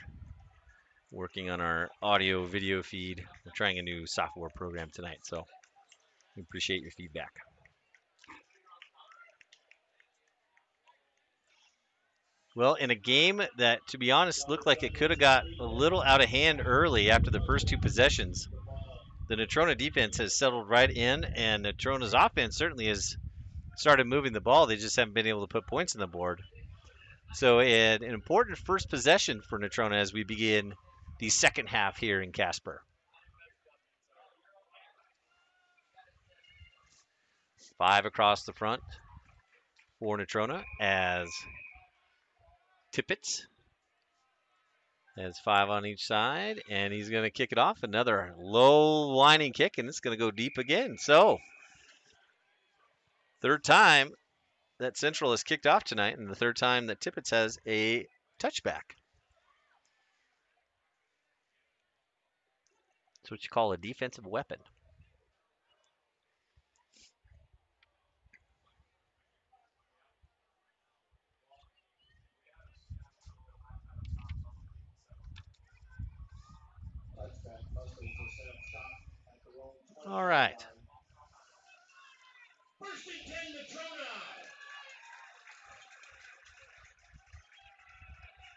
[SPEAKER 1] Working on our audio video feed. We're trying a new software program tonight, so we appreciate your feedback. Well, in a game that, to be honest, looked like it could have got a little out of hand early after the first two possessions, the Natrona defense has settled right in, and Natrona's offense certainly has started moving the ball. They just haven't been able to put points on the board. So an important first possession for Natrona as we begin the second half here in Casper. 5 across the front for Natrona as Tippett has 5 on each side, and he's going to kick it off. Another low lining kick, and it's going to go deep again. So third time that Central has kicked off tonight, and the third time that Tippett has a touchback. That's what you call a defensive weapon.
[SPEAKER 3] All right.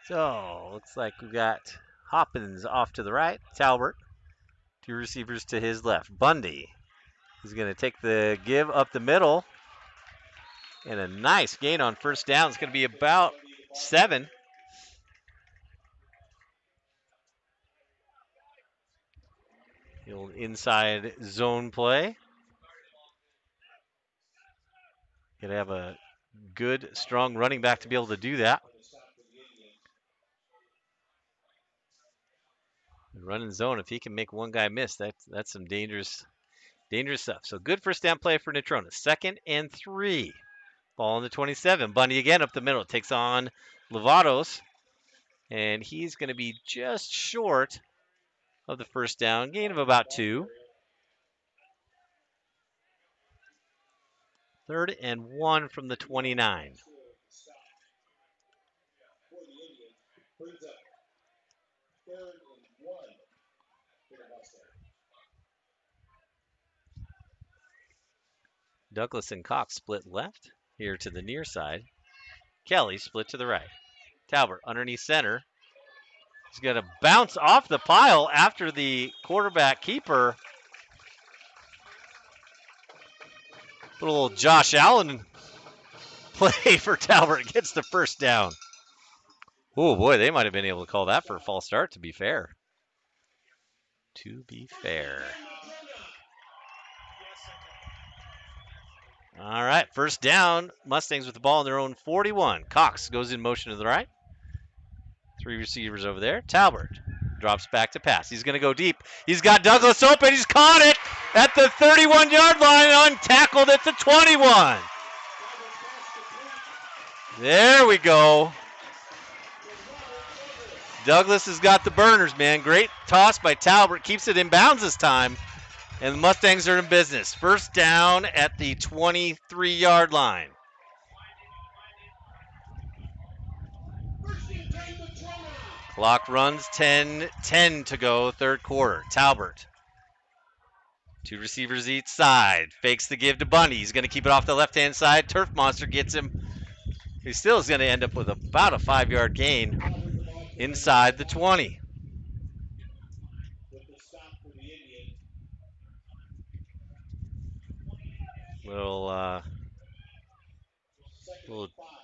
[SPEAKER 1] So, looks like we got Hoppins off to the right, Talbert, 2 receivers to his left. Bundy is going to take the give up the middle, and a nice gain on first down. It's going to be about 7. The old inside zone play. Got to have a good, strong running back to be able to do that. Running zone, if he can make one guy miss, that's some dangerous stuff. So good first down play for Natrona. 2nd and 3. Ball on the 27. Bundy again up the middle. Takes on Lovatos. And he's going to be just short of the first down. Gain of about 2. 3rd and 1 from the 29. Douglas and Cox split left here to the near side. Kelly split to the right. Talbert underneath center. He's going to bounce off the pile after the quarterback keeper. Little Josh Allen play for Talbert. Gets the first down. Oh, boy, they might have been able to call that for a false start, to be fair. All right, first down. Mustangs with the ball on their own 41. Cox goes in motion to the right. 3 receivers over there. Talbert drops back to pass. He's going to go deep. He's got Douglas open. He's caught it at the 31-yard line, untackled at the 21. There we go. Douglas has got the burners, man. Great toss by Talbert. Keeps it in bounds this time. And the Mustangs are in business. First down at the 23-yard line. Clock runs 10 to go, 3rd quarter. Talbert. 2 receivers each side. Fakes the give to Bundy. He's going to keep it off the left-hand side. Turf Monster gets him. He still is going to end up with about a 5-yard gain inside the 20. Little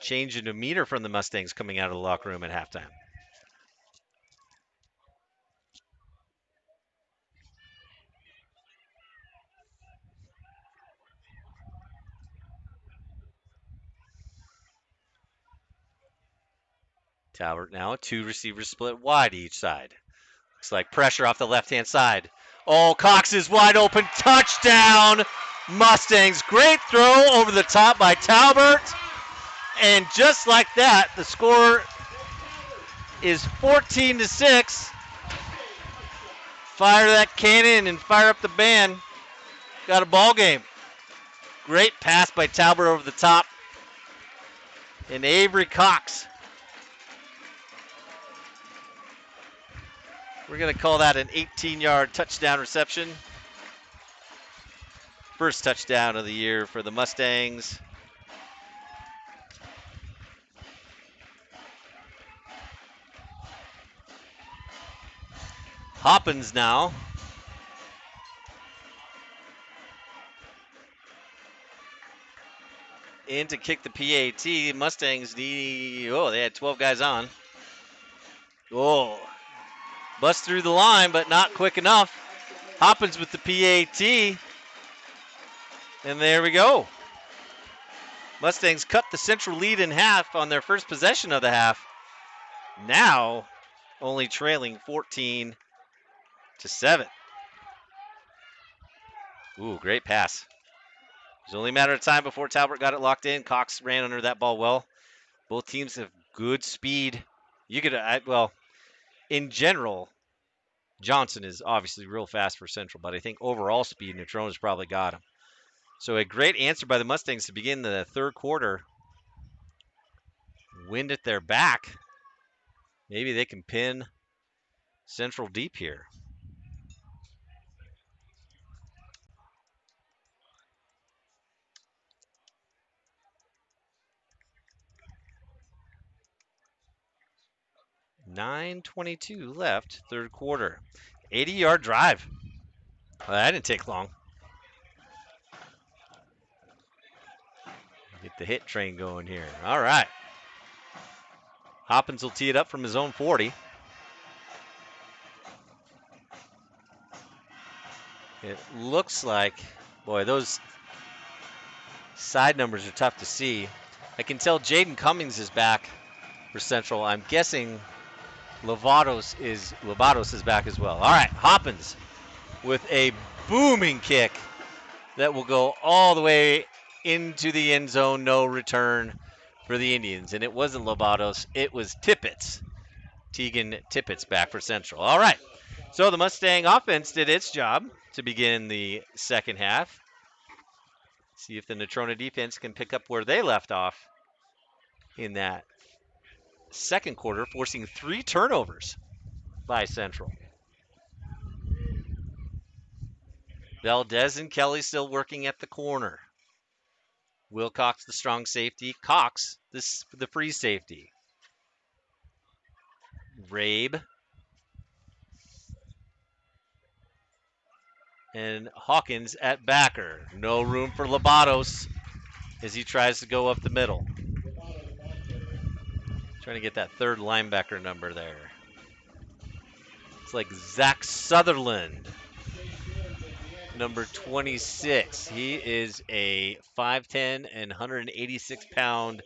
[SPEAKER 1] change in demeanor from the Mustangs coming out of the locker room at halftime. Talbert now, 2 receivers split wide each side. Looks like pressure off the left-hand side. Oh, Cox is wide open. Touchdown, Mustangs. Great throw over the top by Talbert. And just like that, the score is 14-6. Fire that cannon and fire up the band. Got a ball game. Great pass by Talbert over the top. And Avery Cox. We're going to call that an 18-yard touchdown reception. First touchdown of the year for the Mustangs. Hoppins now. In to kick the PAT. Mustangs need, they had 12 guys on. Oh, bust through the line, but not quick enough. Hoppins with the PAT. And there we go. Mustangs cut the Central lead in half on their first possession of the half. Now only trailing 14-7. Ooh, great pass. It was only a matter of time before Talbert got it locked in. Cox ran under that ball well. Both teams have good speed. You could, in general, Johnson is obviously real fast for Central, but I think overall speed, Natrona's probably got him. So a great answer by the Mustangs to begin the 3rd quarter. Wind at their back. Maybe they can pin Central deep here. 9:22 left, third quarter. 80-yard drive. Well, that didn't take long. Get the hit train going here. All right. Hoppins will tee it up from his own 40. It looks like, boy, those side numbers are tough to see. I can tell Jaden Cummings is back for Central. I'm guessing Lovatos is back as well. All right, Hoppins with a booming kick that will go all the way into the end zone. No return for the Indians. And it wasn't Lovatos, it was Tippett. Tegan Tippett's back for Central. All right, so the Mustang offense did its job to begin the second half. See if the Natrona defense can pick up where they left off in that second quarter, forcing 3 turnovers by Central. Valdez and Kelly still working at the corner. Wilcox, the strong safety. Cox, the free safety. Rabe and Hawkins at backer. No room for Lobatos as he tries to go up the middle. Trying to get that third linebacker number there. It's like Zach Sutherland, number 26. He is a 5'10 and 186-pound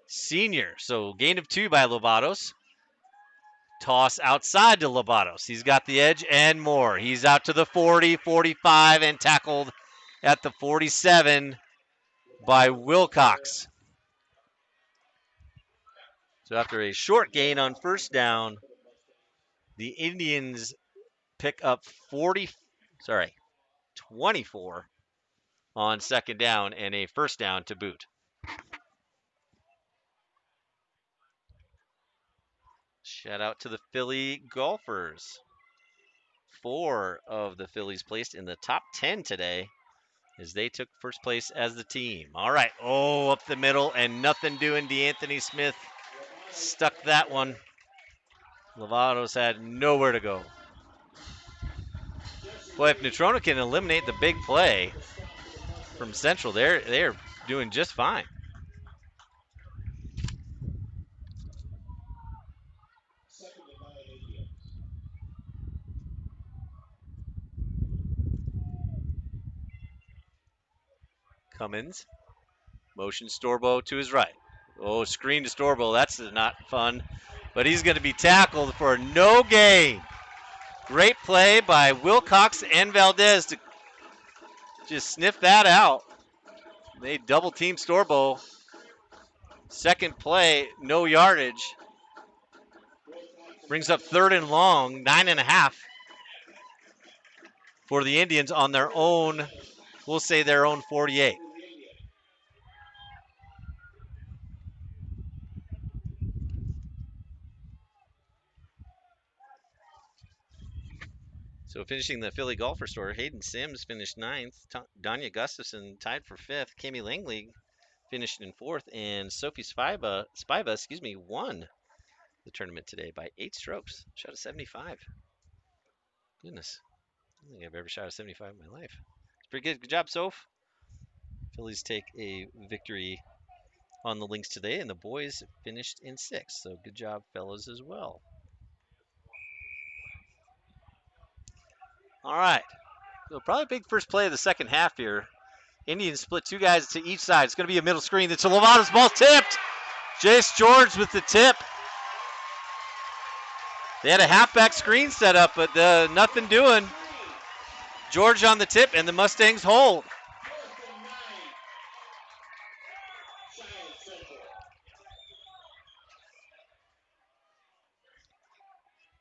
[SPEAKER 1] senior. So gain of 2 by Lobatos. Toss outside to Lobatos. He's got the edge and more. He's out to the 40, 45, and tackled at the 47 by Wilcox. So after a short gain on first down, the Indians pick up 24 on second down and a first down to boot. Shout out to the Philly golfers. 4 of the Phillies placed in the top 10 today as they took first place as the team. All right. Oh, up the middle and nothing doing. DeAnthony Smith stuck that one. Lovatos had nowhere to go. Boy, if Natrona can eliminate the big play from Central, they're doing just fine. Cummins, motion Storbo to his right. Oh, screen to Storbo, that's not fun. But he's going to be tackled for no gain. Great play by Wilcox and Valdez to just sniff that out. They double team Storbo. Second play, no yardage. Brings up 3rd and long, 9.5 for the Indians on their own, we'll say their own 48. So finishing the Philly golfer store, Hayden Sims finished 9th. Danya Gustafson tied for 5th. Kami Langley finished in 4th. And Sophie Spiva, won the tournament today by 8 strokes. Shot a 75. Goodness. I don't think I've ever shot a 75 in my life. It's pretty good. Good job, Soph. Phillies take a victory on the links today, and the boys finished in 6th. So good job, fellas, as well. All right. So probably a big first play of the second half here. Indians split 2 guys to each side. It's going to be a middle screen. It's a Lovatos ball tipped. Jace George with the tip. They had a halfback screen set up, but nothing doing. George on the tip, and the Mustangs hold.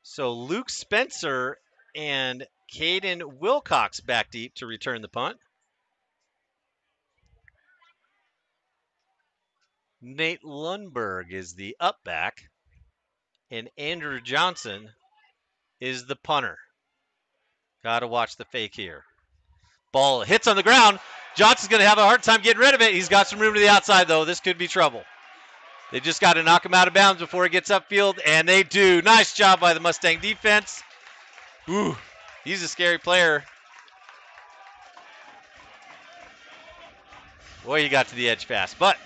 [SPEAKER 1] So Luke Spencer and Caden Wilcox back deep to return the punt. Nate Lundberg is the up back, and Andrew Johnson is the punter. Got to watch the fake here. Ball hits on the ground. Johnson's going to have a hard time getting rid of it. He's got some room to the outside, though. This could be trouble. They just got to knock him out of bounds before he gets upfield, and they do. Nice job by the Mustang defense. Ooh, he's a scary player. Boy, he got to the edge fast, but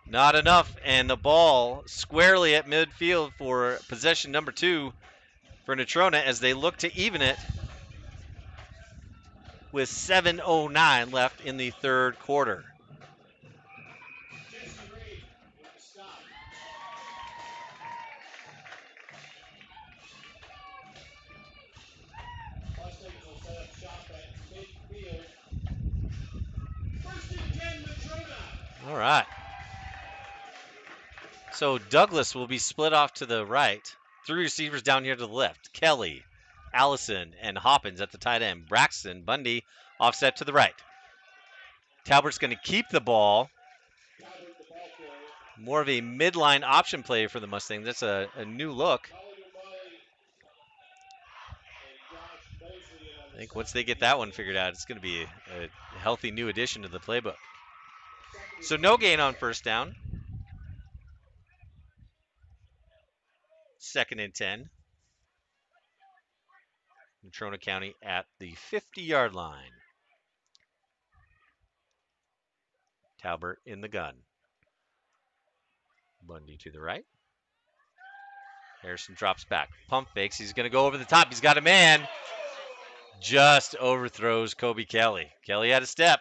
[SPEAKER 1] not enough, and the ball squarely at midfield for possession number 2 for Natrona as they look to even it with 7:09 left in the third quarter. All right. So Douglas will be split off to the right. 3 receivers down here to the left. Kelly, Allison, and Hoppins at the tight end. Braxton, Bundy, offset to the right. Talbert's going to keep the ball. More of a midline option play for the Mustangs. That's a new look. I think once they get that one figured out, it's going to be a healthy new addition to the playbook. So no gain on first down. 2nd and 10. Natrona County at the 50-yard line. Talbert in the gun. Bundy to the right. Harrison drops back. Pump fakes. He's going to go over the top. He's got a man. Just overthrows Kobe Kelly. Kelly had a step.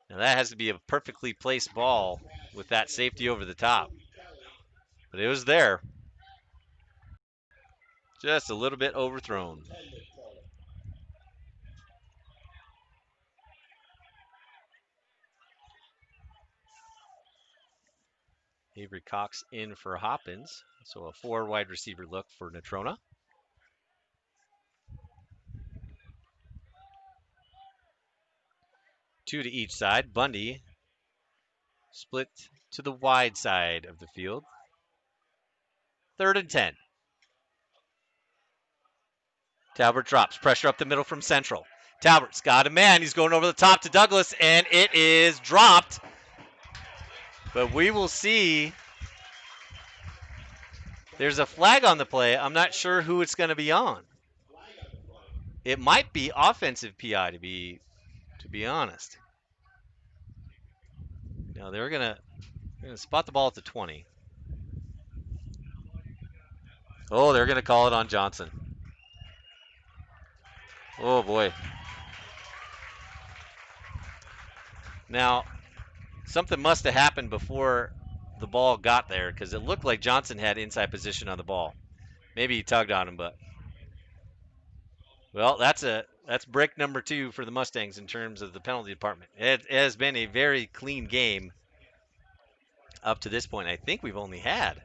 [SPEAKER 1] Now that has to be a perfectly placed ball with that safety over the top. But it was there. Just a little bit overthrown. Avery Cox in for Hoppins. So a 4 wide receiver look for Natrona. Two to each side. Bundy split to the wide side of the field. 3rd and 10. Talbert drops. Pressure up the middle from Central. Talbert's got a man. He's going over the top to Douglas, and it is dropped. But we will see. There's a flag on the play. I'm not sure who it's going to be on. It might be offensive PI, to be honest. No, they're going to spot the ball at the 20. Oh, they're going to call it on Johnson. Oh, boy. Now, something must have happened before the ball got there because it looked like Johnson had inside position on the ball. Maybe he tugged on him, but well, that's break number 2 for the Mustangs in terms of the penalty department. It has been a very clean game up to this point. I think we've only had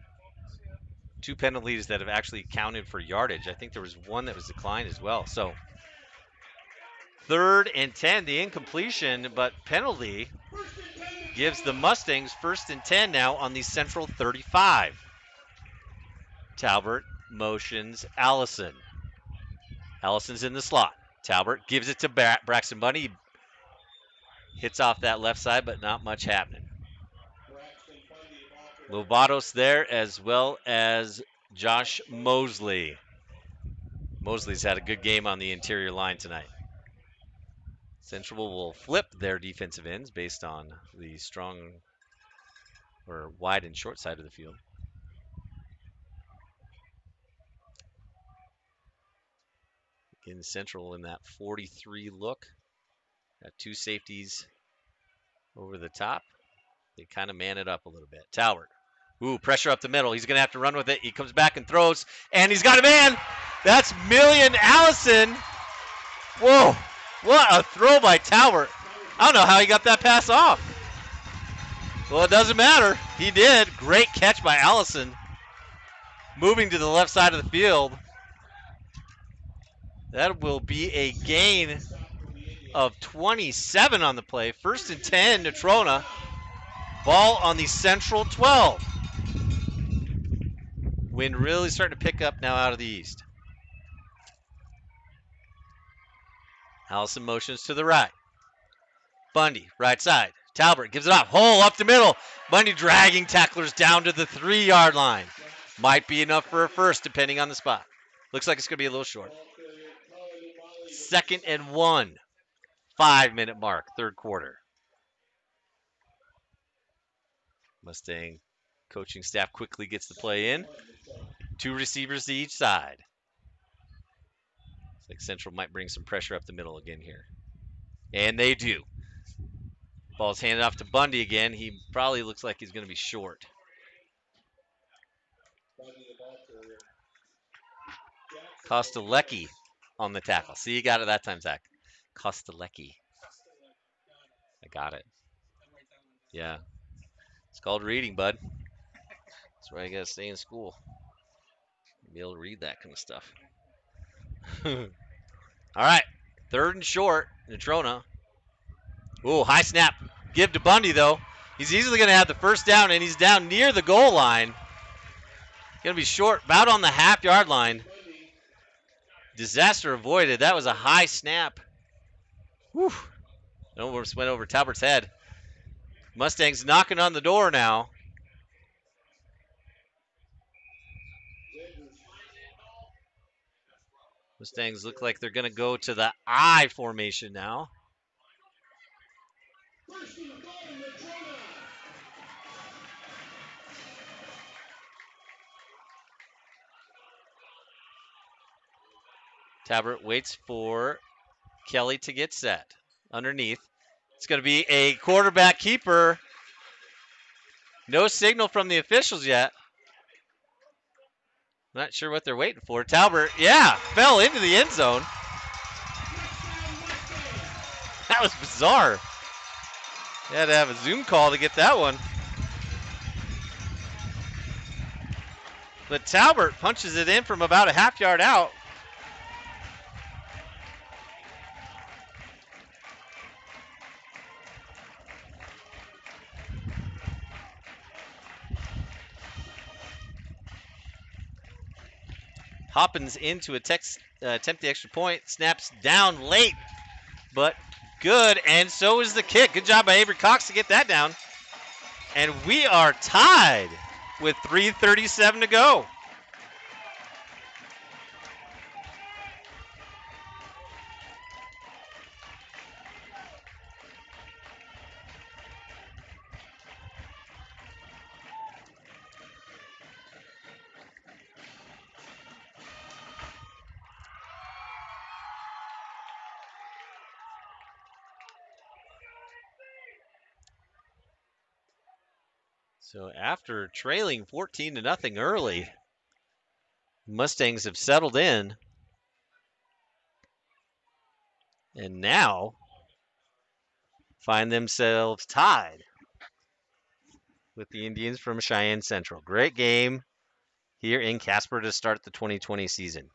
[SPEAKER 1] 2 penalties that have actually counted for yardage. I think there was one that was declined as well. So 3rd and 10, the incompletion, but penalty gives the Mustangs 1st and 10 now on the Central 35. Talbert motions Allison. Allison's in the slot. Talbert gives it to Braxton Bundy. Hits off that left side, but not much happening. Lovatos there as well as Josh Mosley. Mosley's had a good game on the interior line tonight. Central will flip their defensive ends based on the strong or wide and short side of the field. In Central in that 43 look. Got 2 safeties over the top. They kind of man it up a little bit. Talbert. Ooh, pressure up the middle. He's going to have to run with it. He comes back and throws, and he's got a man. That's Million Allison. Whoa. What a throw by Talbert. I don't know how he got that pass off. Well, it doesn't matter. He did. Great catch by Allison. Moving to the left side of the field. That will be a gain of 27 on the play. 1st and 10, Natrona. Ball on the Central 12. Wind really starting to pick up now out of the east. Allison motions to the right. Bundy, right side. Talbert gives it off. Hole up the middle. Bundy dragging tacklers down to the 3-yard line. Might be enough for a first, depending on the spot. Looks like it's going to be a little short. 2nd and 1. 5-minute mark, 3rd quarter. Mustang coaching staff quickly gets the play in. 2 receivers to each side. Looks like Central might bring some pressure up the middle again here. And they do. Ball's handed off to Bundy again. He probably looks like he's going to be short. Kostalecki on the tackle. See, you got it that time, Zach. Kostalecki. I got it. Yeah. It's called reading, bud. That's why you got to stay in school. Be able to read that kind of stuff. All right. 3rd and short. Natrona. Ooh, high snap. Give to Bundy, though. He's easily going to have the first down, and he's down near the goal line. Going to be short, about on the half-yard line. Disaster avoided. That was a high snap. Whew. It almost went over Talbert's head. Mustangs knocking on the door now. Mustangs look like they're going to go to the I formation now. Talbert waits for Kelly to get set. Underneath. It's going to be a quarterback keeper. No signal from the officials yet. Not sure what they're waiting for. Talbert, yeah, fell into the end zone. That was bizarre. You had to have a Zoom call to get that one. But Talbert punches it in from about a half-yard out. Hoppins in to attempt the extra point. Snaps down late, but good. And so is the kick. Good job by Avery Cox to get that down. And we are tied with 3:37 to go. So after trailing 14-0 early, Mustangs have settled in. And now find themselves tied with the Indians from Cheyenne Central. Great game here in Casper to start the 2020 season.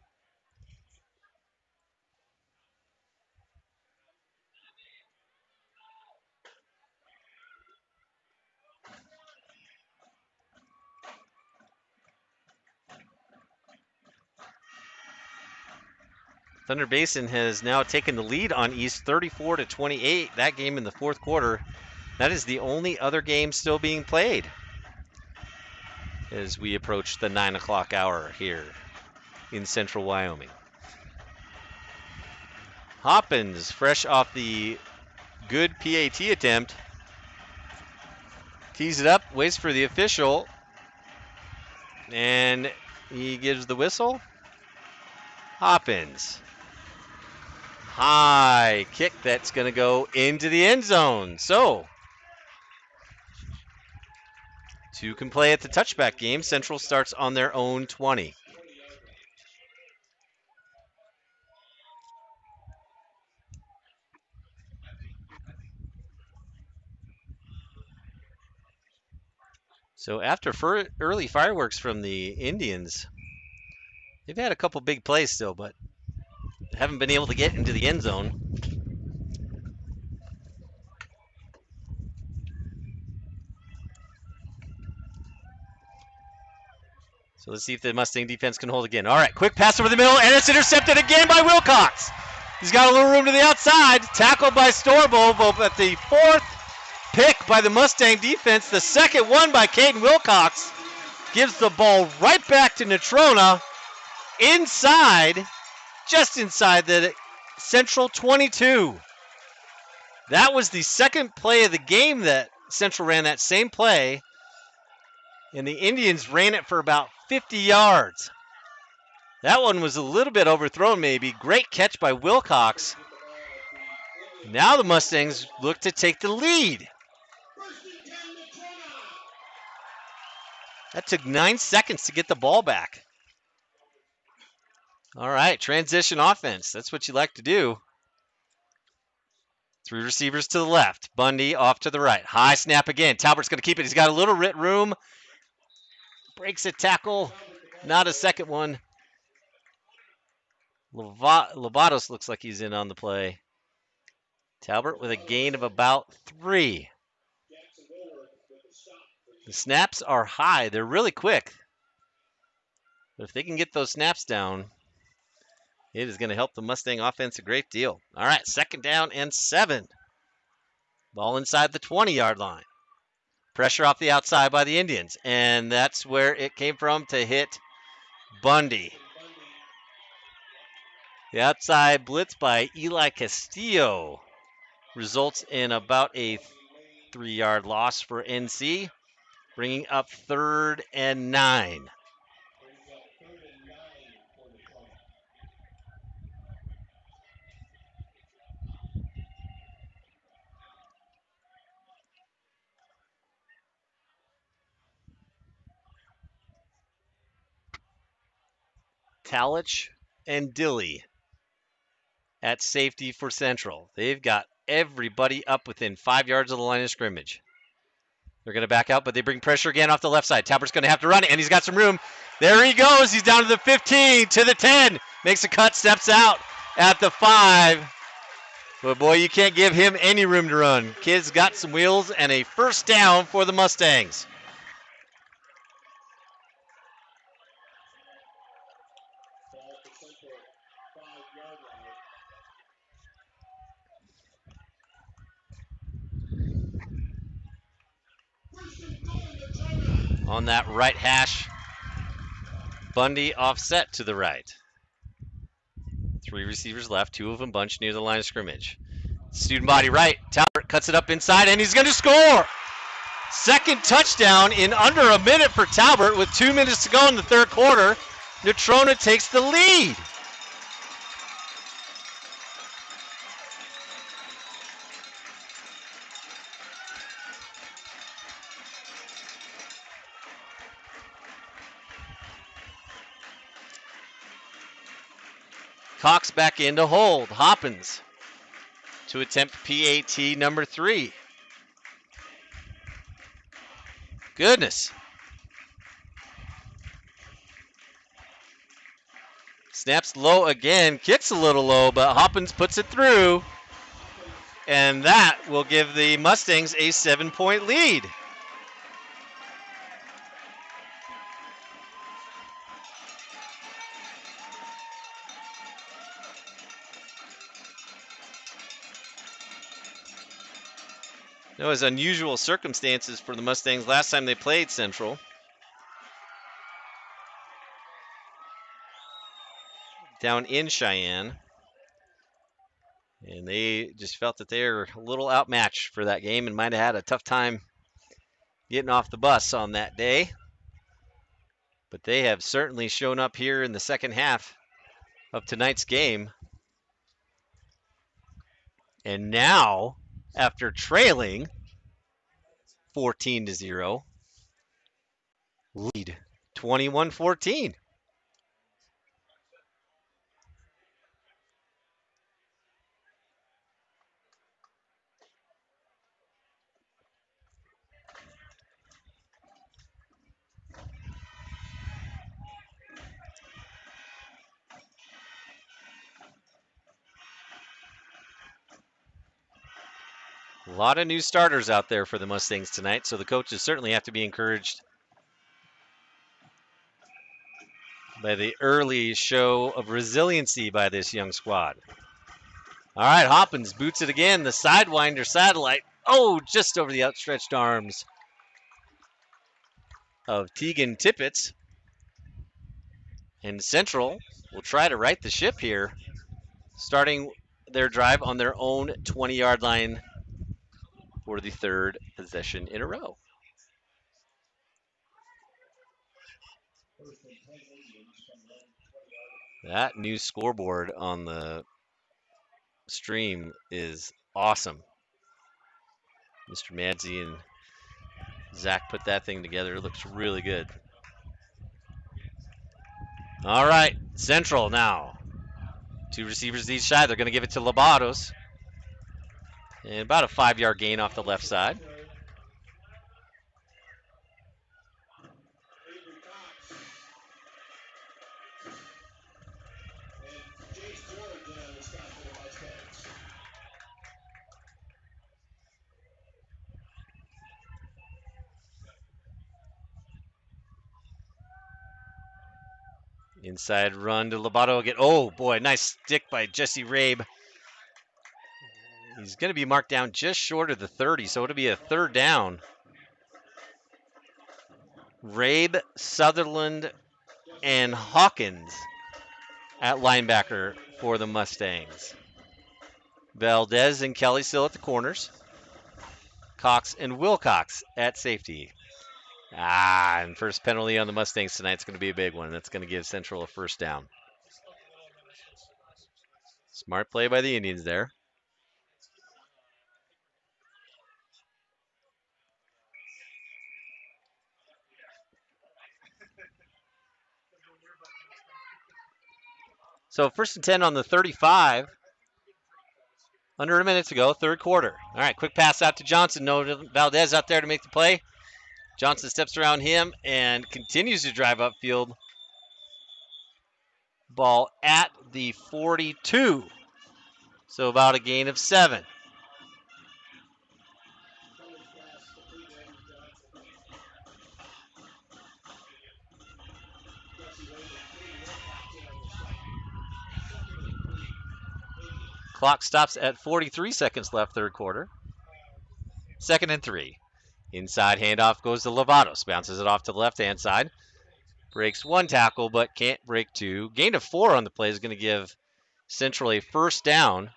[SPEAKER 1] Thunder Basin has now taken the lead on East 34-28. That game in the 4th quarter. That is the only other game still being played as we approach the 9 o'clock hour here in central Wyoming. Hoppins, fresh off the good PAT attempt, tees it up, waits for the official, and he gives the whistle. Hoppins. High kick that's going to go into the end zone. So, 2 can play at the touchback game. Central starts on their own 20. So after early fireworks from the Indians, they've had a couple big plays still, but haven't been able to get into the end zone. So let's see if the Mustang defense can hold again. All right, quick pass over the middle, and it's intercepted again by Wilcox. He's got a little room to the outside. Tackled by Storbo at the 4th pick by the Mustang defense. The second one by Caden Wilcox gives the ball right back to Natrona inside, just inside the Central 22. That was the second play of the game that Central ran that same play, and the Indians ran it for about 50 yards. That one was a little bit overthrown maybe. Great catch by Wilcox. Now the Mustangs look to take the lead. That took 9 seconds to get the ball back. All right, transition offense. That's what you like to do. 3 receivers to the left. Bundy off to the right. High snap again. Talbert's going to keep it. He's got a little room. Breaks a tackle. Not a second one. Lobatos looks like he's in on the play. Talbert with a gain of about 3. The snaps are high. They're really quick. But if they can get those snaps down, it is going to help the Mustang offense a great deal. All right, 2nd down and 7. Ball inside the 20-yard line. Pressure off the outside by the Indians. And that's where it came from to hit Bundy. The outside blitz by Eli Castillo results in about a 3-yard loss for NC, bringing up 3rd and 9. Talich and Dilly at safety for Central. They've got everybody up within 5 yards of the line of scrimmage. They're going to back out, but they bring pressure again off the left side. Talbert's going to have to run it, and he's got some room. There he goes. He's down to the 15, to the 10. Makes a cut, steps out at the 5. But, boy, you can't give him any room to run. Kid's got some wheels and a 1st down for the Mustangs. On that right hash, Bundy offset to the right. 3 receivers left, 2 of them bunched near the line of scrimmage. Student body right, Talbert cuts it up inside, and he's going to score! 2nd touchdown in under a minute for Talbert with 2 minutes to go in the 3rd quarter. Natrona takes the lead. Cox back in to hold. Hoppins to attempt PAT number 3. Goodness. Snaps low again. Kicks a little low, but Hoppins puts it through. And that will give the Mustangs a 7-point lead. It was unusual circumstances for the Mustangs last time they played Central. Down in Cheyenne. And they just felt that they were a little outmatched for that game and might have had a tough time getting off the bus on that day. But they have certainly shown up here in the second half of tonight's game. And now, after trailing 14-0, lead 21-14. A lot of new starters out there for the Mustangs tonight, so the coaches certainly have to be encouraged by the early show of resiliency by this young squad. All right, Hoppins boots it again. The Sidewinder satellite. Oh, just over the outstretched arms of Tegan Tippett. And Central will try to right the ship here, starting their drive on their own 20-yard line for the third possession in a row. That new scoreboard on the stream is awesome. Mr. Madzi and Zach put that thing together. It looks really good. All right, Central now. 2 receivers each side. They're going to give it to Labados. And about a 5-yard gain off the left side. Inside run to Lobato again. Oh, boy, nice stick by Jesse Rabe. He's going to be marked down just short of the 30, so it'll be a third down. Rabe, Sutherland, and Hawkins at linebacker for the Mustangs. Valdez and Kelly still at the corners. Cox and Wilcox at safety. And first penalty on the Mustangs tonight is going to be a big one. That's going to give Central a first down. Smart play by the Indians there. So 1st and 10 on the 35. Under a minute to go, third quarter. All right, quick pass out to Johnson. No Valdez out there to make the play. Johnson steps around him and continues to drive upfield. Ball at the 42. So about a gain of 7. Clock stops at 43 seconds left, third quarter. 2nd and 3. Inside handoff goes to Lovatos. Bounces it off to the left-hand side. Breaks 1 tackle, but can't break 2. Gain of 4 on the play is going to give Central a first down.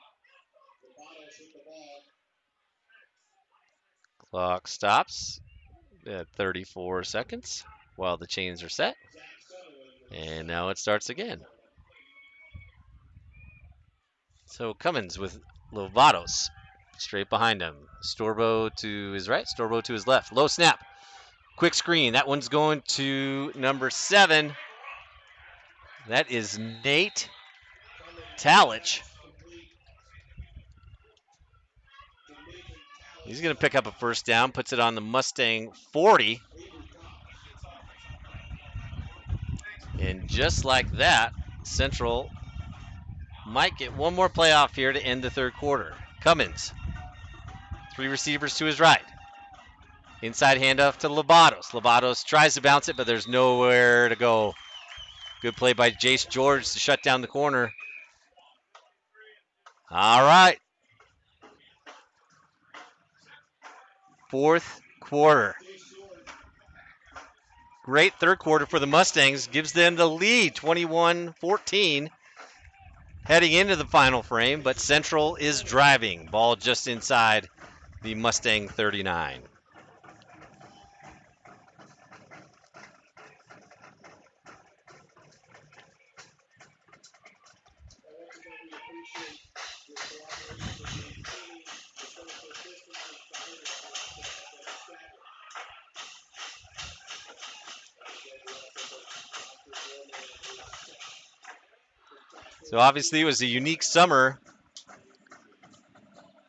[SPEAKER 1] Clock stops at 34 seconds while the chains are set. And now it starts again. So Cummins with Lovatos straight behind him. Storbo to his right, Storbo to his left. Low snap. Quick screen. That one's going to number 7. That is Nate Talich. He's going to pick up a first down, puts it on the Mustang 40. And just like that, Central might get one more playoff here to end the third quarter. Cummins, 3 receivers to his right. Inside handoff to Lobatos. Lobatos tries to bounce it, but there's nowhere to go. Good play by Jace George to shut down the corner. All right. 4th quarter. Great third quarter for the Mustangs. Gives them the lead, 21-14. Heading into the final frame, but Central is driving. Ball just inside the Mustang 39. So obviously it was a unique summer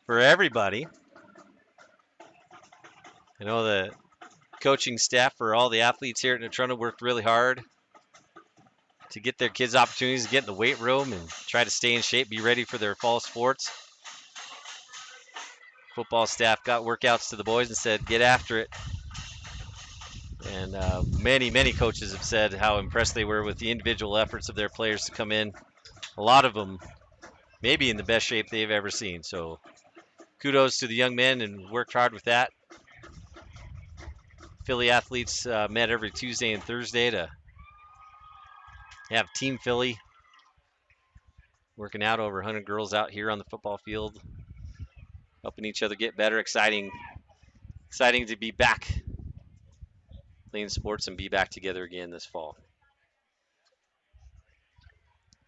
[SPEAKER 1] for everybody. I know the coaching staff for all the athletes here at Natrona worked really hard to get their kids opportunities to get in the weight room and try to stay in shape, be ready for their fall sports. Football staff got workouts to the boys and said, get after it. And many coaches have said how impressed they were with the individual efforts of their players to come in. A lot of them maybe in the best shape they've ever seen. So kudos to the young men and worked hard with that. Philly athletes met every Tuesday and Thursday to have Team Philly working out. Over 100 girls out here on the football field, helping each other get better. Exciting to be back playing sports and be back together again this fall.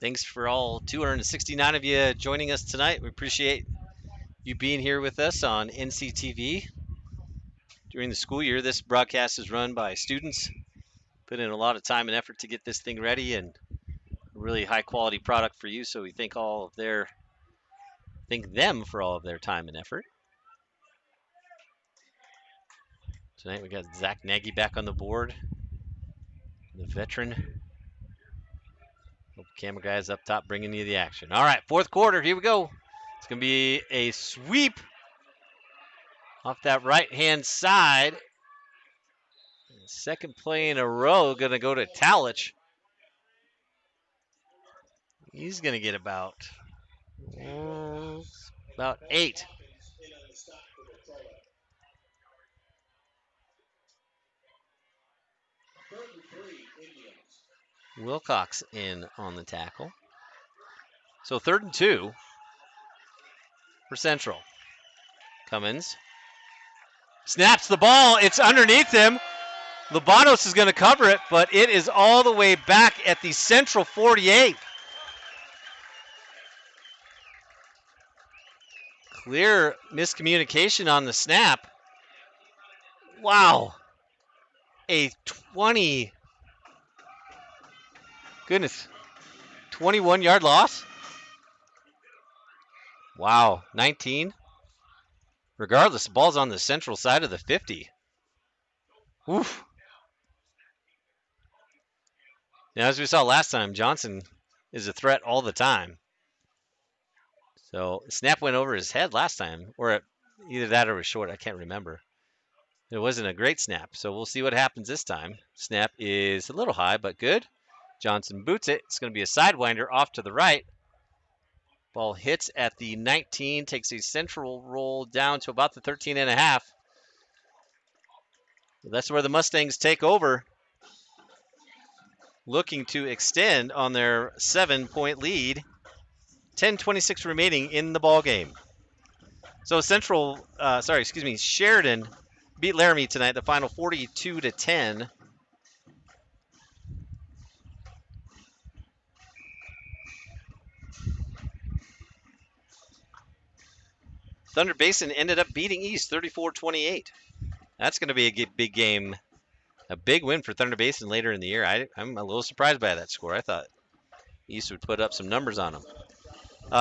[SPEAKER 1] Thanks for all 269 of you joining us tonight. We appreciate you being here with us on NCTV. During the school year, this broadcast is run by students. Put in a lot of time and effort to get this thing ready, and a really high quality product for you. So we thank them for all of their time and effort. Tonight we got Zach Nagy back on the board, the veteran. Camera guys up top bringing you the action. All right, fourth quarter, here we go. It's going to be a sweep off that right-hand side. Second play in a row going to go to Talich. He's going to get about 8. Wilcox in on the tackle. So 3rd and 2 for Central. Cummins snaps the ball. It's underneath him. Lubanos is going to cover it, but it is all the way back at the Central 48. Clear miscommunication on the snap. Wow. A 21-yard loss? Wow, 19. Regardless, the ball's on the Central side of the 50. Oof. Now, as we saw last time, Johnson is a threat all the time. So, snap went over his head last time, or either that or it was short. I can't remember. It wasn't a great snap, so we'll see what happens this time. Snap is a little high, but good. Johnson boots it. It's going to be a sidewinder off to the right. Ball hits at the 19, takes a Central roll down to about the 13.5. That's where the Mustangs take over, looking to extend on their 7-point lead. 10:26 remaining in the ball game. So Sheridan beat Laramie tonight, the final 42-10. Thunder Basin ended up beating East 34-28. That's going to be a big game, a big win for Thunder Basin later in the year. I'm a little surprised by that score. I thought East would put up some numbers on them.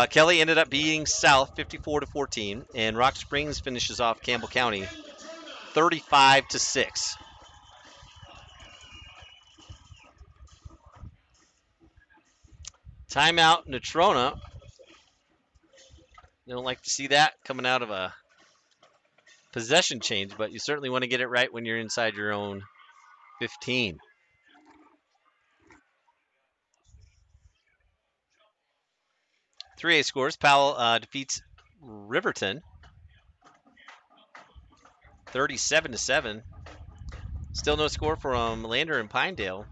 [SPEAKER 1] Kelly ended up beating South 54-14, and Rock Springs finishes off Campbell County 35-6. Timeout, Natrona. You don't like to see that coming out of a possession change, but you certainly want to get it right when you're inside your own 15. Three A scores. Powell defeats Riverton 37-7. Still no score from Lander and Pinedale.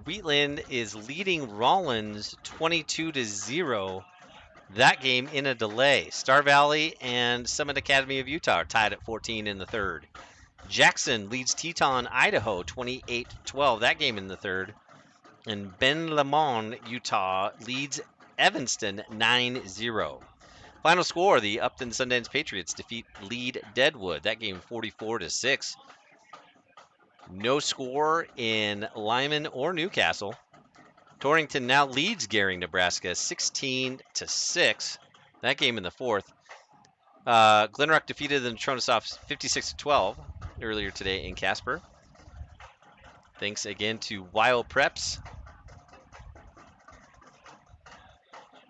[SPEAKER 1] Wheatland is leading Rollins 22-0. That game in a delay. Star Valley and Summit Academy of Utah are tied at 14 in the third. Jackson leads Teton, Idaho 28-12. That game in the third. And Ben Lomond, Utah leads Evanston 9-0. Final score, the Upton Sundance Patriots defeat lead Deadwood. That game 44-6. No score in Lyman or Newcastle. Torrington now leads Gering, Nebraska 16-6. That game in the fourth. Glenrock defeated the Natrona Softs 56-12 earlier today in Casper. Thanks again to Wild Preps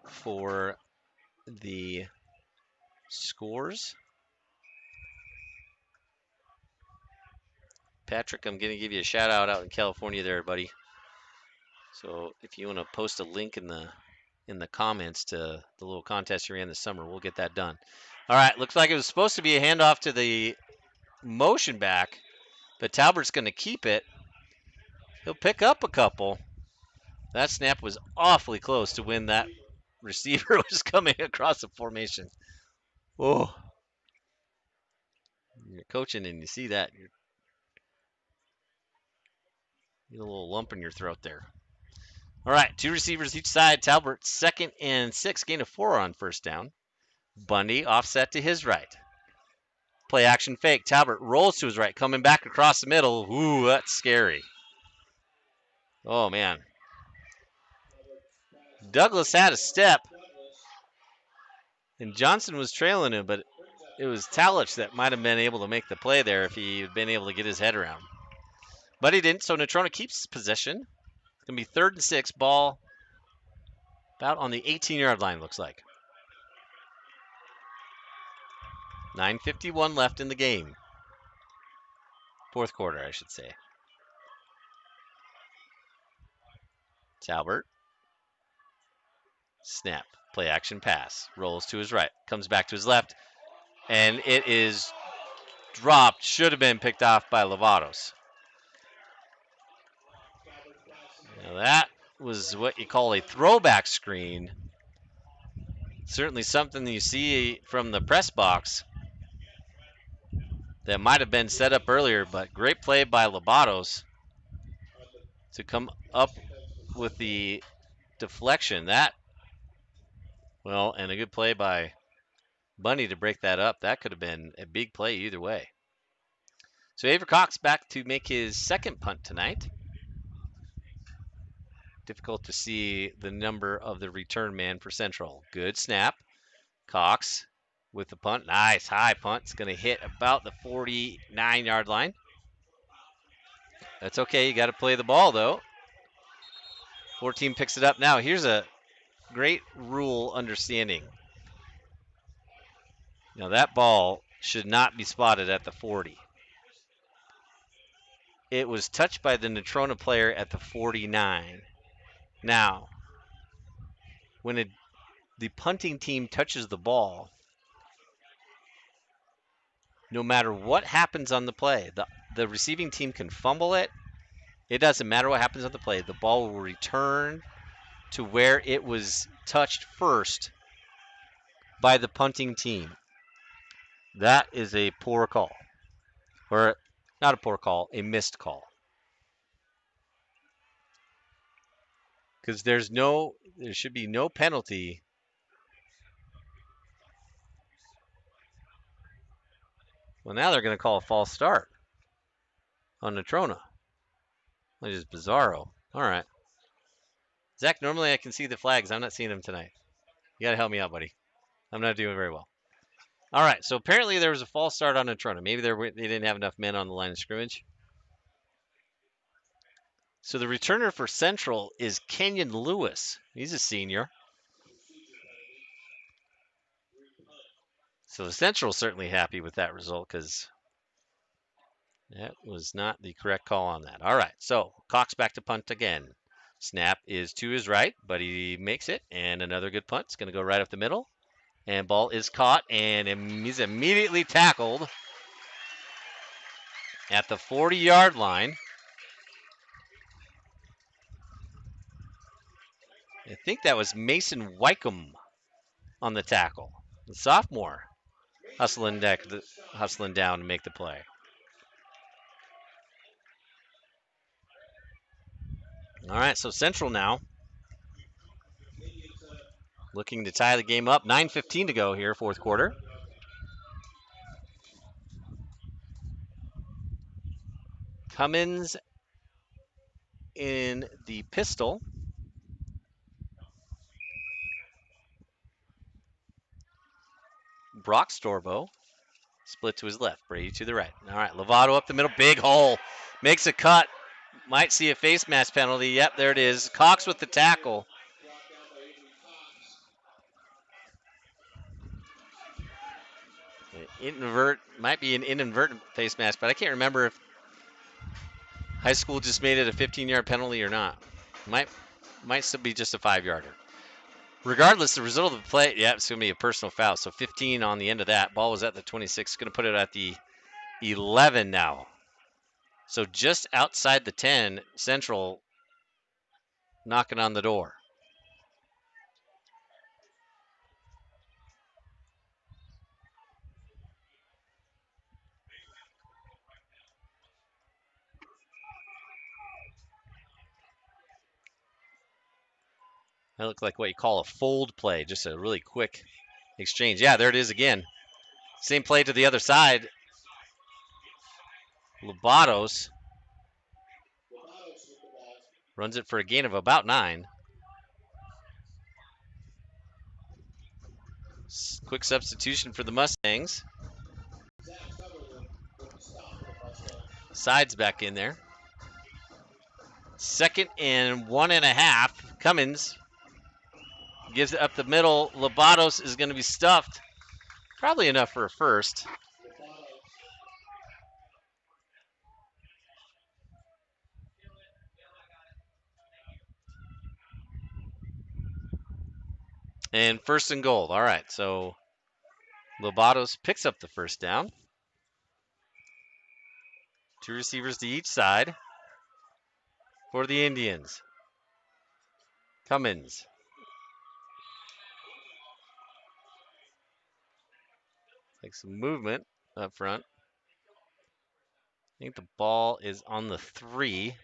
[SPEAKER 1] for the scores. Patrick, I'm going to give you a shout out in California there, buddy. So if you want to post a link in the in the comments to the little contest you ran this summer. We'll get that done. All right, looks like it was supposed to be a handoff to the motion back, but Talbert's going to keep it. He'll pick up a couple. That snap was awfully close to when that receiver was coming across the formation. Oh, you're coaching and you see that. You get a little lump in your throat there. All right, 2 receivers each side. Talbert, 2nd and 6, gain of 4 on first down. Bundy offset to his right. Play action fake. Talbert rolls to his right, coming back across the middle. Ooh, that's scary. Oh, man. Douglas had a step, and Johnson was trailing him, but it was Talich that might have been able to make the play there if he had been able to get his head around. But he didn't, so Natrona keeps possession. It's going to be 3rd and 6, ball about on the 18-yard line, looks like. 9:51 left in the game. 4th quarter, I should say. Talbert. Snap. Play action pass. Rolls to his right. Comes back to his left. And it is dropped. Should have been picked off by Lovatos. Now that was what you call a throwback screen. Certainly something you see from the press box that might have been set up earlier, but great play by Lovatos to come up with the deflection. That, well, and a good play by Bundy to break that up. That could have been a big play either way. So Avery Cox back to make his 2nd punt tonight. Difficult to see the number of the return man for Central. Good snap. Cox with the punt. Nice high punt. It's going to hit about the 49-yard line. That's okay. You got to play the ball, though. 14 picks it up. Now, here's a great rule understanding. Now, that ball should not be spotted at the 40. It was touched by the Natrona player at the 49. Now, when the punting team touches the ball, no matter what happens on the play, the receiving team can fumble it. It doesn't matter what happens on the play. The ball will return to where it was touched first by the punting team. That is a poor call. Or not a poor call, a missed call. Because there should be no penalty. Well, now they're going to call a false start on Natrona. Which is bizarro. All right. Zach, normally I can see the flags. I'm not seeing them tonight. You got to help me out, buddy. I'm not doing very well. All right, so apparently there was a false start on Natrona. Maybe they didn't have enough men on the line of scrimmage. So the returner for Central is Kenyon Lewis. He's a senior. So Central's certainly happy with that result because that was not the correct call on that. All right, so Cox back to punt again. Snap is to his right, but he makes it, and another good punt. It's going to go right up the middle. And ball is caught, and he's immediately tackled at the 40-yard line. I think that was Mason Wycombe on the tackle. The sophomore hustling down to make the play. All right, so Central now looking to tie the game up. 9:15 to go here, 4th quarter. Cummins in the pistol. Brock Storbo split to his left. Brady to the right. All right, Lovato up the middle. Big hole. Makes a cut. Might see a face mask penalty. Yep, there it is. Cox with the tackle. Might be an inadvertent face mask, but I can't remember if high school just made it a 15-yard penalty or not. Might still be just a 5-yarder. Regardless, the result of the play, yeah, it's going to be a personal foul. So 15 on the end of that. Ball was at the 26. Going to put it at the 11 now. So just outside the 10, Central knocking on the door. That looked like what you call a fold play, just a really quick exchange. Yeah, there it is again. Same play to the other side. Lobatos runs it for a gain of about 9. Quick substitution for the Mustangs. Sides back in there. 2nd and 1.5. Cummins gives it up the middle. Lobatos is going to be stuffed. Probably enough for a first. And 1st and goal. All right, so Lobatos picks up the first down. 2 receivers to each side for the Indians. Cummins. Like some movement up front. I think the ball is on the 3.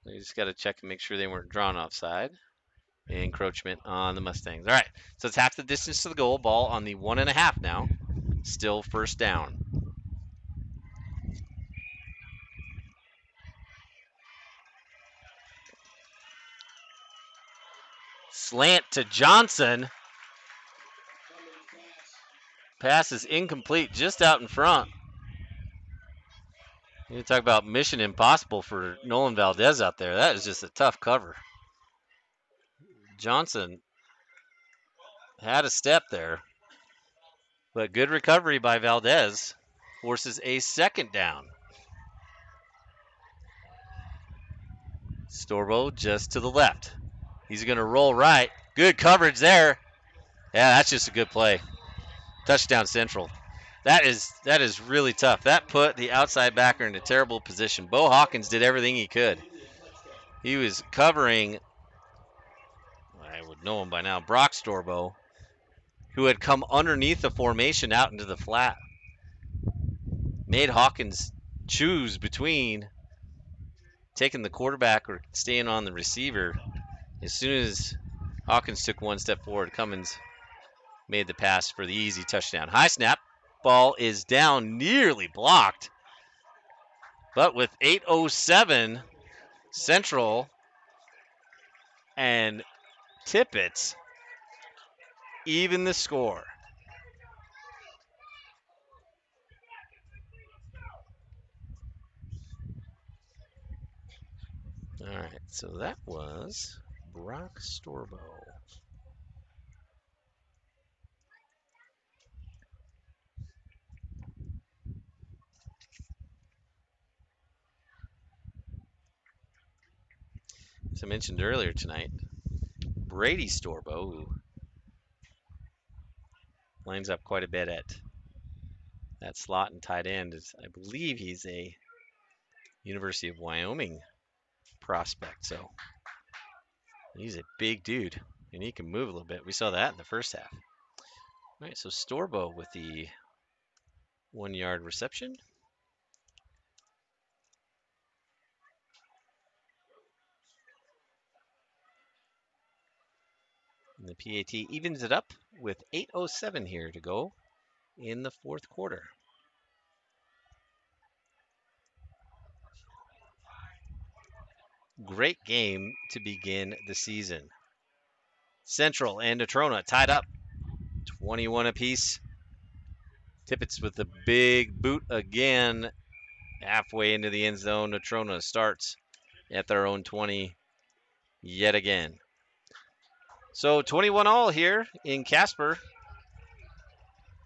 [SPEAKER 1] You just got to check and make sure they weren't drawn offside. Encroachment on the Mustangs. All right, so it's half the distance to the goal. Ball on the 1.5 now. Still 1st down. Slant to Johnson. Pass is incomplete, just out in front. You talk about mission impossible for Nolan Valdez out there. That is just a tough cover. Johnson had a step there, but good recovery by Valdez. Forces a 2nd down. Storbo just to the left. He's going to roll right. Good coverage there. Yeah, that's just a good play. Touchdown Central. That is really tough. That put the outside backer in a terrible position. Bo Hawkins did everything he could. He was covering, I would know him by now, Brock Storbo, who had come underneath the formation out into the flat. Made Hawkins choose between taking the quarterback or staying on the receiver. As soon as Hawkins took one step forward, Cummins made the pass for the easy touchdown. High snap. Ball is down, nearly blocked. But with 8:07, Central and Tippett even the score. All right, so that was Brock Storbo. As I mentioned earlier tonight, Brady Storbo, who lines up quite a bit at that slot and tight end, is, I believe he's a University of Wyoming prospect. So he's a big dude, and he can move a little bit. We saw that in the first half. All right, so Storbo with the 1-yard reception. And the PAT evens it up with 8:07 here to go in the 4th quarter. Great game to begin the season. Central and Natrona tied up 21 apiece. Tippett's with the big boot again. Halfway into the end zone, Natrona starts at their own 20 yet again. So 21-all here in Casper.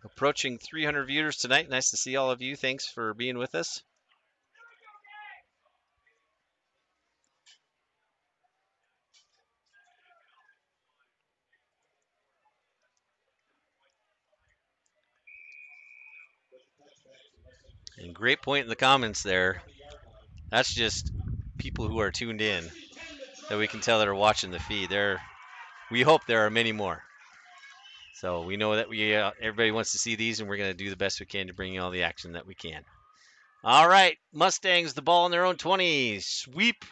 [SPEAKER 1] Approaching 300 viewers tonight. Nice to see all of you. Thanks for being with us. And great point in the comments there. That's just people who are tuned in that we can tell that are watching the feed. We hope there are many more. So we know that everybody wants to see these, and we're going to do the best we can to bring you all the action that we can. All right, Mustangs, the ball in their own 20. Sweep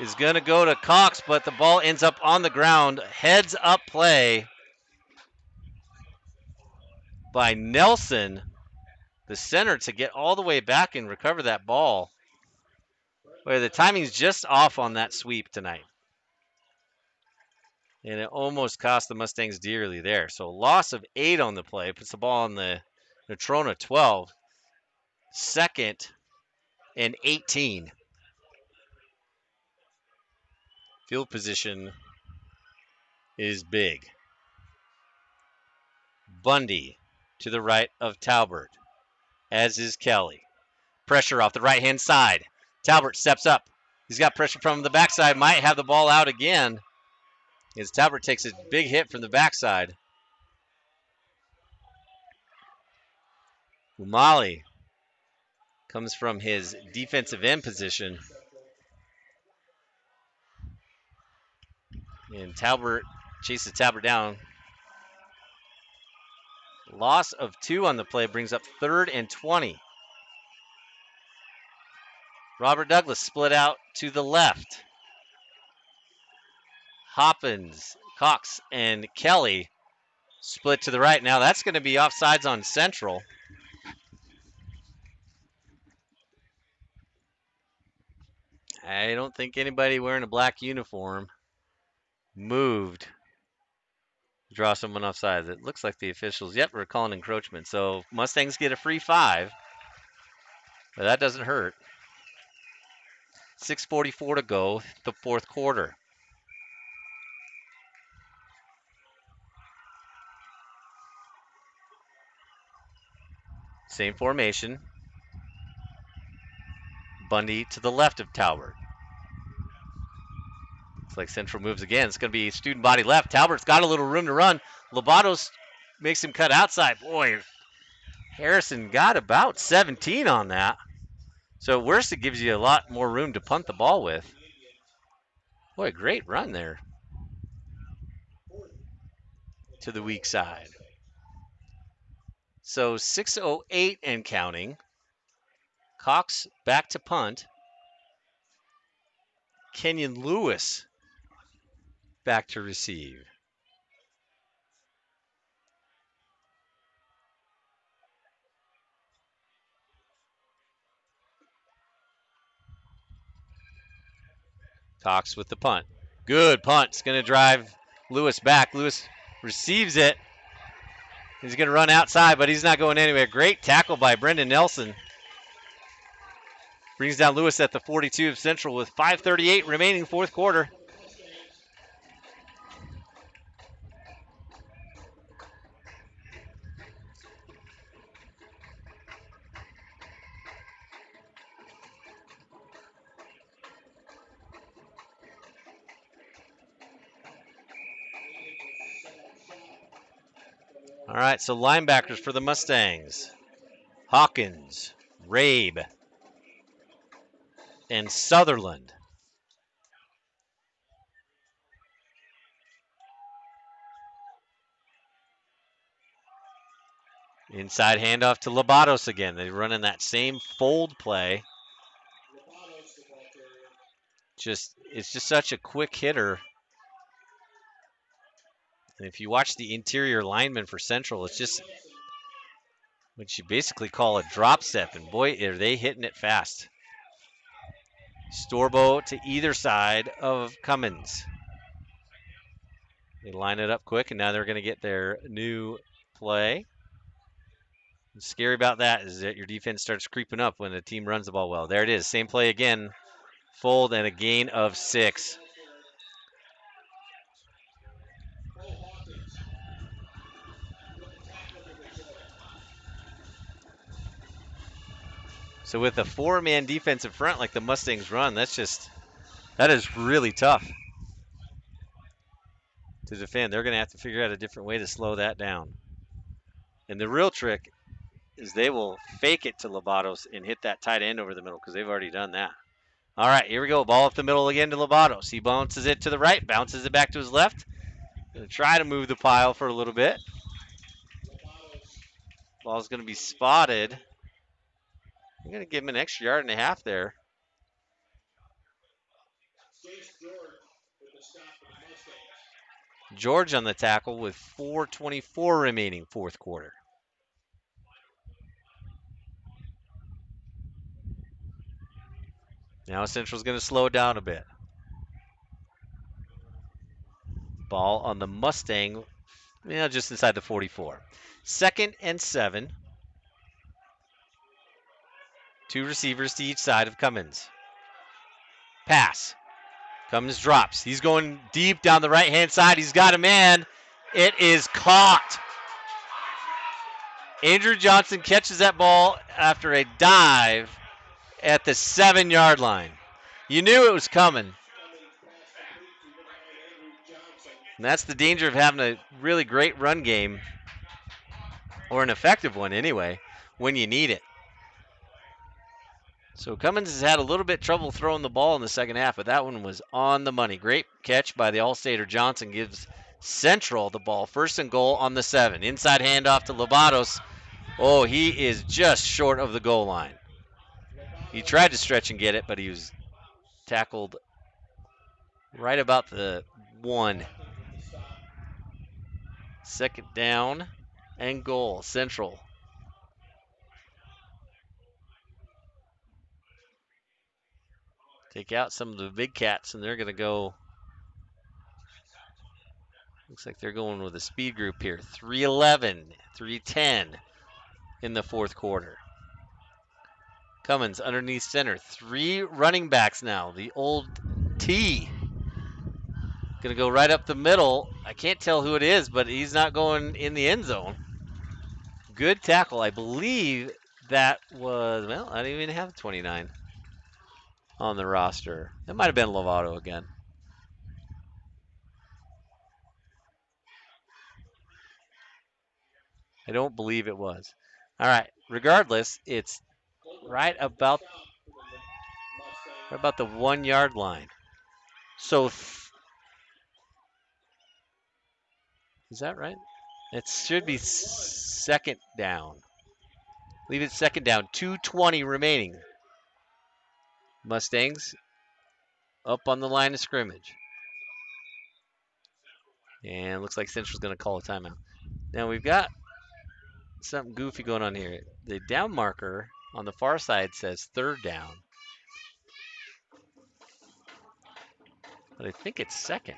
[SPEAKER 1] is going to go to Cox, but the ball ends up on the ground. Heads up play by Nelson, the center, to get all the way back and recover that ball. Boy, the timing's just off on that sweep tonight. And it almost cost the Mustangs dearly there. So loss of 8 on the play puts the ball on the Natrona 12. Second and 18. Field position is big. Bundy to the right of Talbert, as is Kelly. Pressure off the right-hand side. Talbert steps up. He's got pressure from the backside. Might have the ball out again as Talbert takes a big hit from the backside. Umali comes from his defensive end position. And Talbert chases Talbert down. Loss of 2 on the play brings up 3rd and 20. Robert Douglas split out to the left. Hoppins, Cox, and Kelly split to the right. Now that's going to be offsides on Central. I don't think anybody wearing a black uniform moved to draw someone offsides. It looks like the officials, we're calling encroachment. So Mustangs get a free 5, but that doesn't hurt. 6:44 to go, the 4th quarter. Same formation. Bundy to the left of Talbert. Looks like Central moves again. It's going to be student body left. Talbert's got a little room to run. Lobatos makes him cut outside. Boy, Harrison got about 17 on that. So at worst, it gives you a lot more room to punt the ball with. Boy, great run there to the weak side. So 6:08 and counting. Cox back to punt. Kenyon Lewis back to receive. Cox with the punt. Good punt. It's going to drive Lewis back. Lewis receives it. He's going to run outside, but he's not going anywhere. Great tackle by Brendan Nelson. Brings down Lewis at the 42 of Central with 5:38 remaining, 4th quarter. All right, so linebackers for the Mustangs. Hawkins, Rabe, and Sutherland. Inside handoff to Lobatos again. They're running that same fold play. It's just such a quick hitter. And if you watch the interior linemen for Central, it's just what you basically call a drop step. And boy, are they hitting it fast. Storbo to either side of Cummins. They line it up quick, and now they're going to get their new play. What's scary about that is that your defense starts creeping up when the team runs the ball well. There it is. Same play again. Fold and a gain of 6. So with a 4-man defensive front like the Mustangs run, that is really tough to defend. They're going to have to figure out a different way to slow that down. And the real trick is they will fake it to Lobatos and hit that tight end over the middle because they've already done that. All right, here we go. Ball up the middle again to Lobatos. He bounces it to the right, bounces it back to his left. Gonna try to move the pile for a little bit. Ball's gonna be spotted. I'm gonna give him an extra yard and a half there. George on the tackle with 4:24 remaining, fourth quarter. Now Central's going to slow it down a bit. Ball on the Mustang, just inside the 44. 2nd and 7. 2 receivers to each side of Cummins. Pass. Cummins drops. He's going deep down the right-hand side. He's got a man. It is caught. Andrew Johnson catches that ball after a dive at the 7-yard line. You knew it was coming. And that's the danger of having a really great run game, or an effective one anyway, when you need it. So Cummins has had a little bit trouble throwing the ball in the second half, but that one was on the money. Great catch by the All-Stater Johnson. Gives Central the ball. 1st and goal on the 7. Inside handoff to Lobatos. Oh, he is just short of the goal line. He tried to stretch and get it, but he was tackled right about the 1. 2nd down and goal, Central. Take out some of the big cats, and they're going to go. Looks like they're going with a speed group here. 3:11, 3:10 in the fourth quarter. Cummins underneath center. 3 running backs now. The old T. Going to go right up the middle. I can't tell who it is, but he's not going in the end zone. Good tackle. I believe that was, well, I didn't even have 29 on the roster. That might have been Lovato again. I don't believe it was. All right. Regardless, it's right about the 1-yard line. So, is that right? It should be 2nd down. Leave it 2nd down. 2:20 remaining. Mustangs up on the line of scrimmage. And looks like Central's going to call a timeout. Now we've got something goofy going on here. The down marker on the far side says 3rd down. But I think it's 2nd.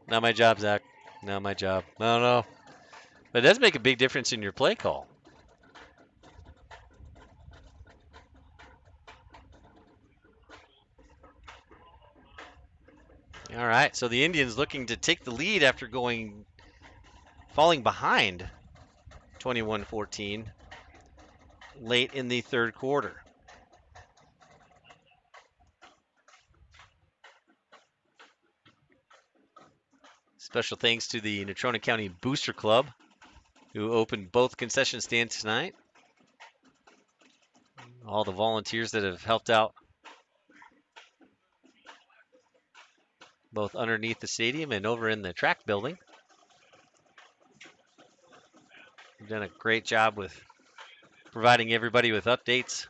[SPEAKER 1] Not my job, Zach. Not my job. No. But it does make a big difference in your play call. All right, so the Indians looking to take the lead after falling behind 21-14 late in the third quarter. Special thanks to the Natrona County Booster Club, who opened both concession stands tonight. All the volunteers that have helped out both underneath the stadium and over in the track building. You've done a great job with providing everybody with updates.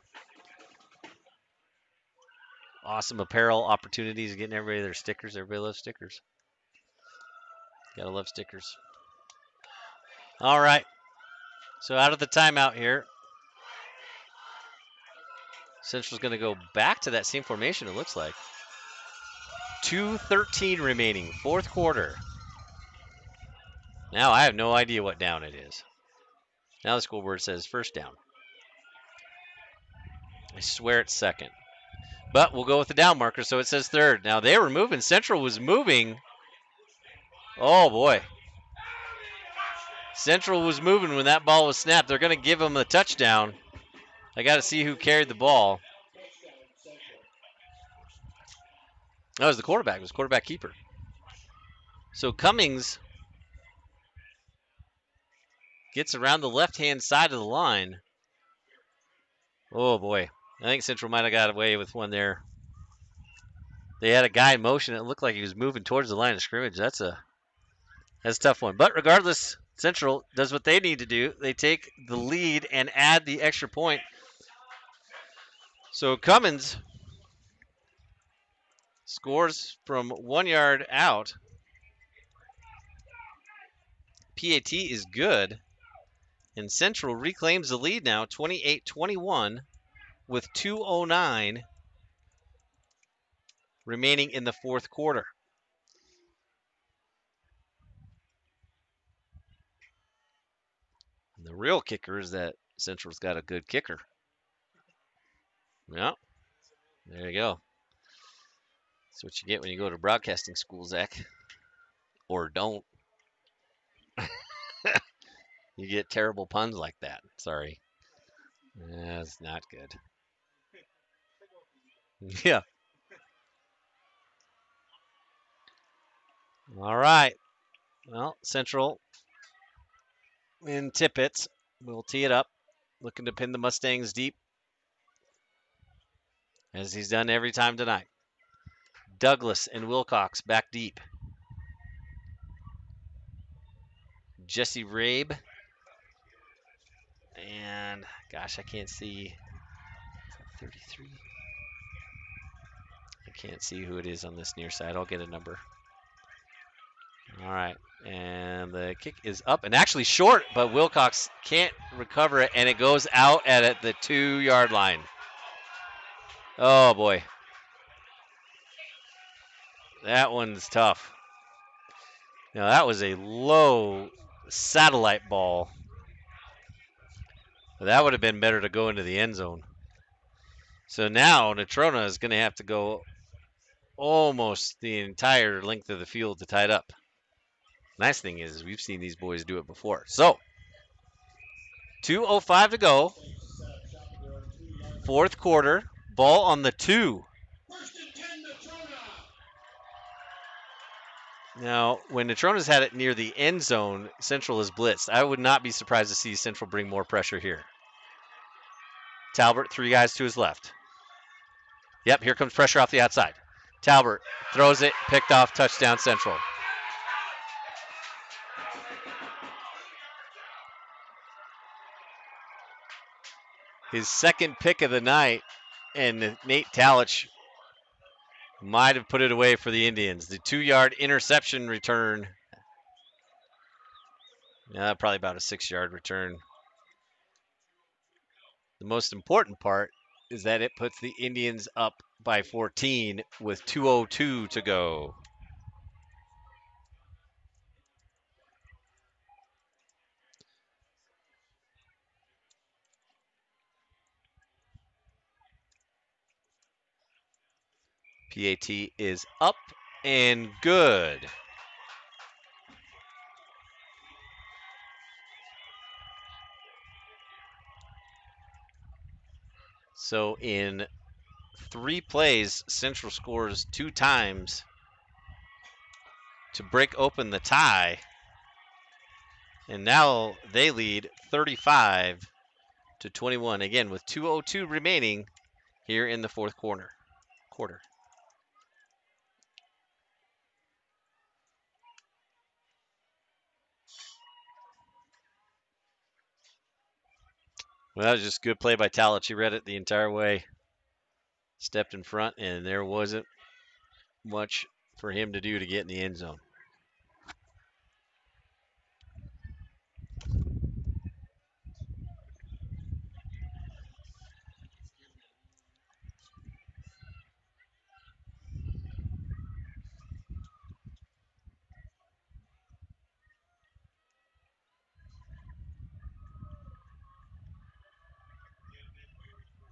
[SPEAKER 1] Awesome apparel opportunities, getting everybody their stickers. Everybody loves stickers. Gotta love stickers. All right. So out of the timeout here, Central's going to go back to that same formation, it looks like. 2:13 remaining, fourth quarter. Now I have no idea what down it is. Now the scoreboard says 1st down. I swear it's 2nd. But we'll go with the down marker, so it says 3rd. Now they were moving. Central was moving. Oh, boy. Central was moving when that ball was snapped. They're going to give them a touchdown. I got to see who carried the ball. That was the quarterback. It was quarterback keeper. So Cummings gets around the left-hand side of the line. Oh, boy. I think Central might have got away with one there. They had a guy in motion. It looked like he was moving towards the line of scrimmage. That's a tough one. But regardless, Central does what they need to do. They take the lead and add the extra point. So Cummins scores from 1 yard out. PAT is good. And Central reclaims the lead now, 28-21, with 2:09 remaining in the fourth quarter. And the real kicker is that Central's got a good kicker. Yeah, there you go. That's what you get when you go to broadcasting school, Zach. Or don't. You get terrible puns like that. Sorry. That's not good. Yeah. All right. Well, Central in Tippett will tee it up, looking to pin the Mustangs deep, as he's done every time tonight. Douglas and Wilcox back deep. Jesse Rabe. And, gosh, I can't see. 33. I can't see who it is on this near side. I'll get a number. All right. And the kick is up and actually short, but Wilcox can't recover it, and it goes out at the 2-yard line. Oh, boy. That one's tough. Now, that was a low satellite ball. That would have been better to go into the end zone. So now Natrona is going to have to go almost the entire length of the field to tie it up. Nice thing is we've seen these boys do it before. So 2:05 to go. Fourth quarter. Ball on the 2. Now, when Natrona's had it near the end zone, Central is blitzed. I would not be surprised to see Central bring more pressure here. Talbert, 3 guys to his left. Yep, here comes pressure off the outside. Talbert throws it, picked off, touchdown Central. His second pick of the night, and Nate Talich might have put it away for the Indians. The 2-yard interception return. Yeah, probably about a 6-yard return. The most important part is that it puts the Indians up by 14 with 2:02 to go. PAT is up and good. So in 3 plays, Central scores 2 times to break open the tie. And now they lead 35-21. Again, with 2:02 remaining here in the fourth quarter. Well, that was just good play by Talich. He read it the entire way. Stepped in front, and there wasn't much for him to do to get in the end zone.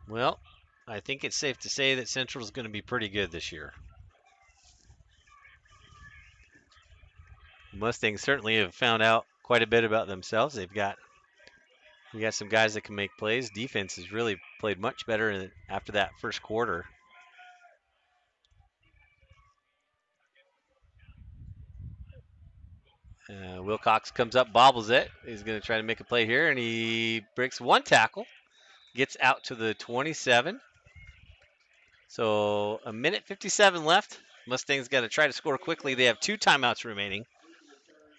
[SPEAKER 1] Well, I think it's safe to say that Central is going to be pretty good this year. The Mustangs certainly have found out quite a bit about themselves. We got some guys that can make plays. Defense has really played much better after that first quarter. Wilcox comes up, bobbles it. He's going to try to make a play here, and he breaks one tackle. Gets out to the 27. So a minute 57 left. Mustangs got to try to score quickly. They have 2 timeouts remaining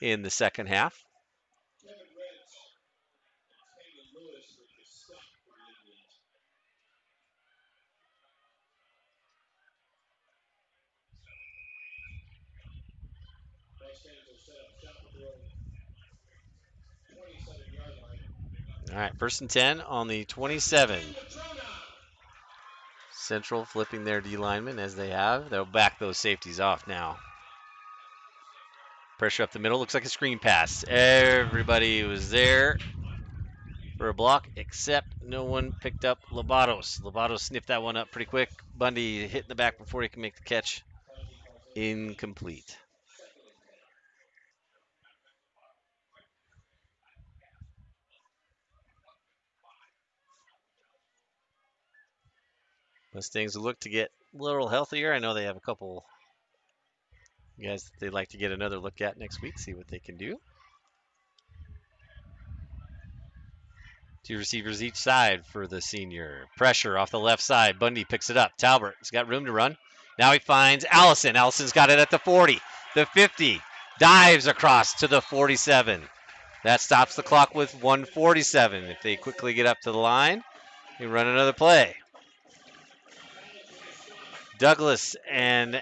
[SPEAKER 1] in the second half. All right, 1st and 10 on the 27. Central flipping their D linemen as they have. They'll back those safeties off now. Pressure up the middle. Looks like a screen pass. Everybody was there for a block except no one picked up Lobatos. Lobatos sniffed that one up pretty quick. Bundy hit in the back before he can make the catch. Incomplete. Mustangs will look to get a little healthier. I know they have a couple guys that they'd like to get another look at next week, see what they can do. 2 receivers each side for the senior. Pressure off the left side. Bundy picks it up. Talbert's got room to run. Now he finds Allison. Allison's got it at the 40, the 50. Dives across to the 47. That stops the clock with 1:47. If they quickly get up to the line, they run another play. Douglas and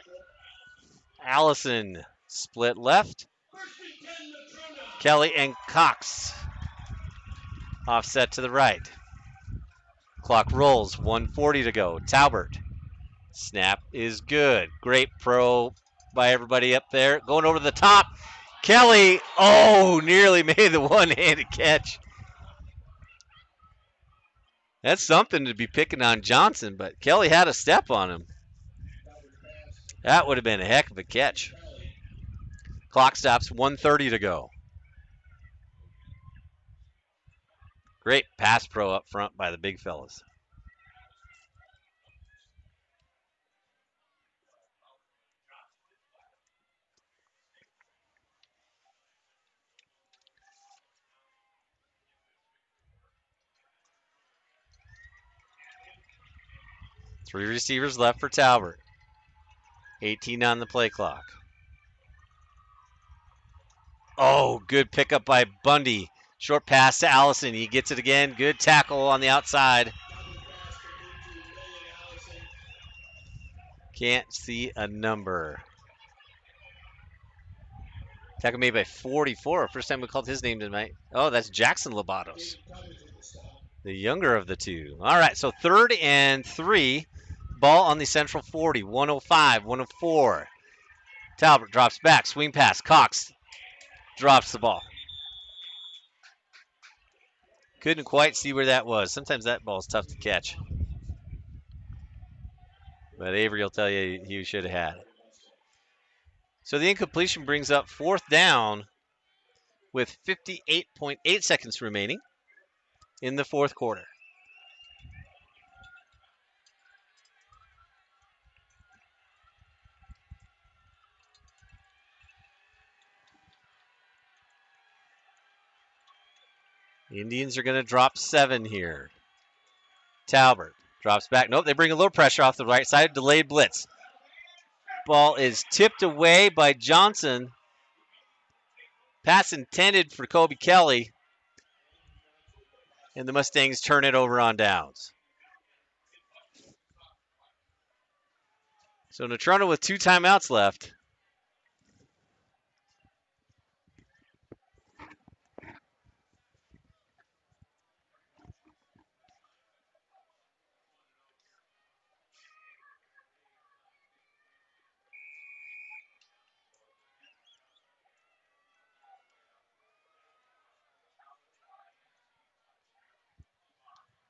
[SPEAKER 1] Allison split left. Kelly and Cox offset to the right. Clock rolls, 1:40 to go. Talbert. Snap is good. Great pro by everybody up there. Going over to the top. Kelly, nearly made the one-handed catch. That's something to be picking on Johnson, but Kelly had a step on him. That would have been a heck of a catch. Clock stops, 1:30 to go. Great pass pro up front by the big fellas. Three receivers left for Talbert. 18 on the play clock. Good pickup by Bundy. Short pass to Allison. He gets it again. Good tackle on the outside. Can't see a number. Tackle made by 44. First time we called his name tonight. That's Jackson Lobatos, the younger of the two. All right, so 3rd and 3. Ball on the central 40. 105, 104. Talbot drops back. Swing pass. Cox drops the ball. Couldn't quite see where that was. Sometimes that ball's tough to catch. But Avery will tell you he should have had it. So the incompletion brings up 4th down with 58.8 seconds remaining in the 4th quarter. The Indians are going to drop 7 here. Talbert drops back. Nope, they bring a little pressure off the right side. Delayed blitz. Ball is tipped away by Johnson. Pass intended for Kobe Kelly. And the Mustangs turn it over on downs. So Natrona with 2 timeouts left.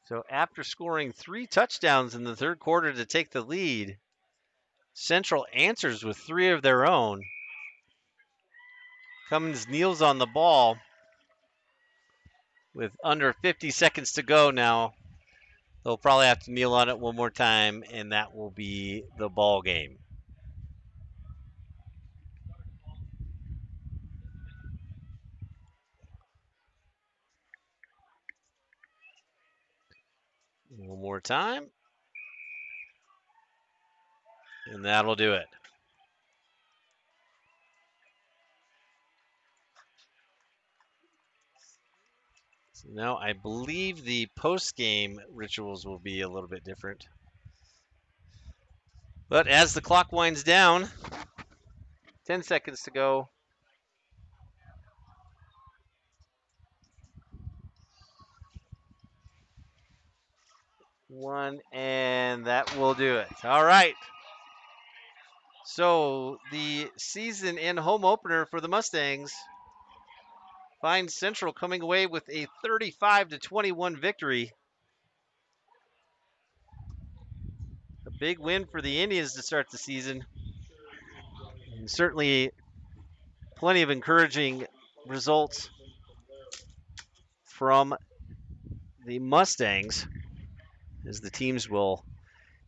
[SPEAKER 1] So after scoring 3 touchdowns in the 3rd quarter to take the lead, Central answers with 3 of their own. Cummins kneels on the ball with under 50 seconds to go now. They'll probably have to kneel on it one more time, and that will be the ball game.
[SPEAKER 3] One more time. And that'll do it. So now I believe the post-game rituals will be a little bit different. But as the clock winds down, 10 seconds to go. One, and that will do it. All right. So the season and home opener for the Mustangs finds Central coming away with a 35-21 victory. A big win for the Indians to start the season. And certainly plenty of encouraging results from the Mustangs as the teams will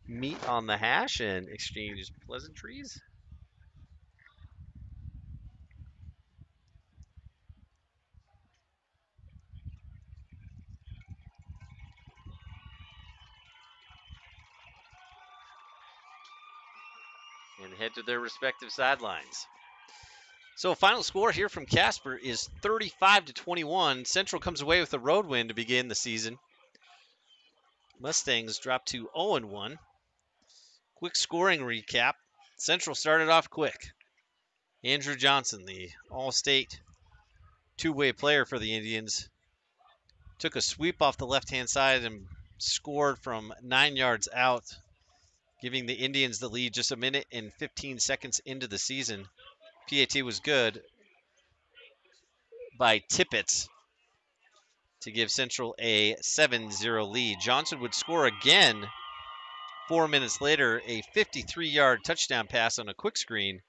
[SPEAKER 3] meet on the hash and exchange pleasantries. And head to their respective sidelines. So final score here from Casper is 35-21. Central comes away with a road win to begin the season. Mustangs drop to 0-1. Quick scoring recap. Central started off quick. Andrew Johnson, the all-state two-way player for the Indians, took a sweep off the left-hand side and scored from 9 yards out, giving the Indians the lead just a minute and 15 seconds into the season. PAT was good by Tippett to give Central a 7-0 lead. Johnson would score again 4 minutes later. A 53-yard touchdown pass on a quick screen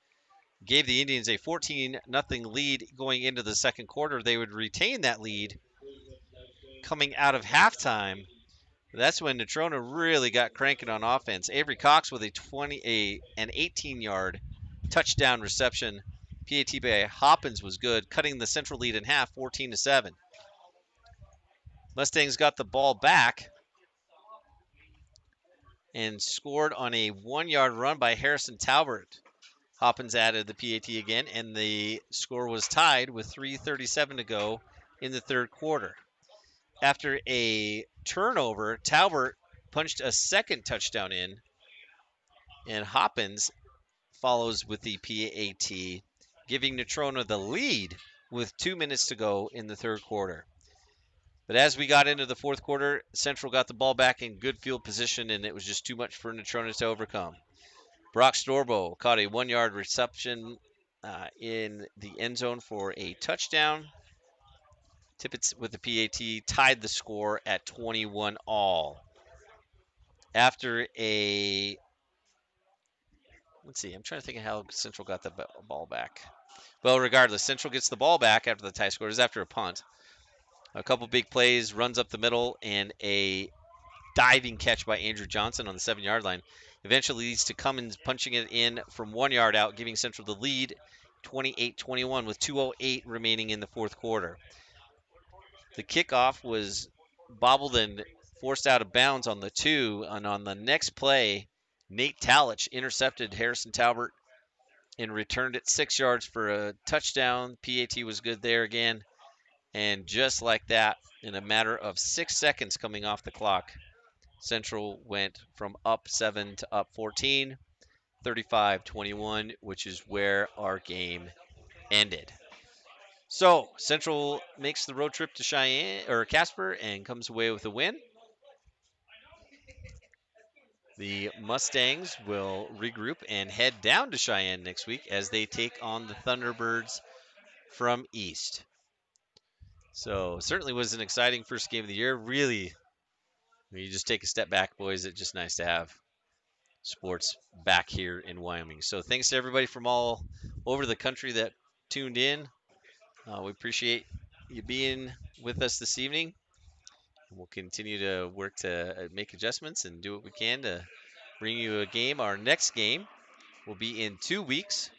[SPEAKER 3] gave the Indians a 14-0 lead going into the second quarter. They would retain that lead coming out of halftime. That's when Natrona really got cranking on offense. Avery Cox with an 18-yard touchdown reception. PAT by Hoppins was good, cutting the Central lead in half, 14-7. Mustangs got the ball back and scored on a 1-yard run by Harrison Talbert. Hoppins added the PAT again, and the score was tied with 3:37 to go in the third quarter. After a turnover, Talbert punched a second touchdown in, and Hoppins follows with the PAT, giving Natrona the lead with 2 minutes to go in the third quarter. But as we got into the fourth quarter, Central got the ball back in good field position, and it was just too much for Natrona to overcome. Brock Storbo caught a 1-yard reception in the end zone for a touchdown. Tippett with the PAT tied the score at 21 all. After a, let's see, I'm trying to think of how Central got the ball back. Well, regardless, Central gets the ball back after the tie score. It was after a punt. A couple big plays, runs up the middle, and a diving catch by Andrew Johnson on the 7-yard line eventually leads to Cummins punching it in from 1 yard out, giving Central the lead 28-21 with 2:08 remaining in the fourth quarter. The kickoff was bobbled and forced out of bounds on the 2, and on the next play, Nate Talich intercepted Harrison Talbert and returned it 6 yards for a touchdown. PAT was good there again. And just like that, in a matter of 6 seconds coming off the clock, Central went from up 7 to up 14, 35-21, which is where our game ended. So Central makes the road trip to Cheyenne or Casper and comes away with a win. The Mustangs will regroup and head down to Cheyenne next week as they take on the Thunderbirds from East. So certainly was an exciting first game of the year. Really, when you just take a step back, boys, it's just nice to have sports back here in Wyoming. So thanks to everybody from all over the country that tuned in. We appreciate you being with us this evening. We'll continue to work to make adjustments and do what we can to bring you a game. Our next game will be in 2 weeks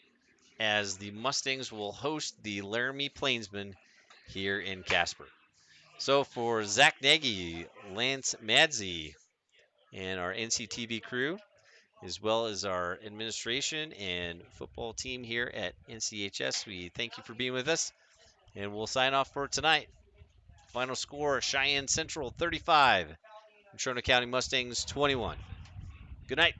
[SPEAKER 3] as the Mustangs will host the Laramie Plainsmen here in Casper. So for Zach Nagy, Lance Madzi,
[SPEAKER 1] and our NCTV crew, as well as our administration and football team here at NCHS. We thank you for being with us, and we'll sign off for tonight. Final score, Cheyenne Central 35, Natrona County Mustangs 21. Good night.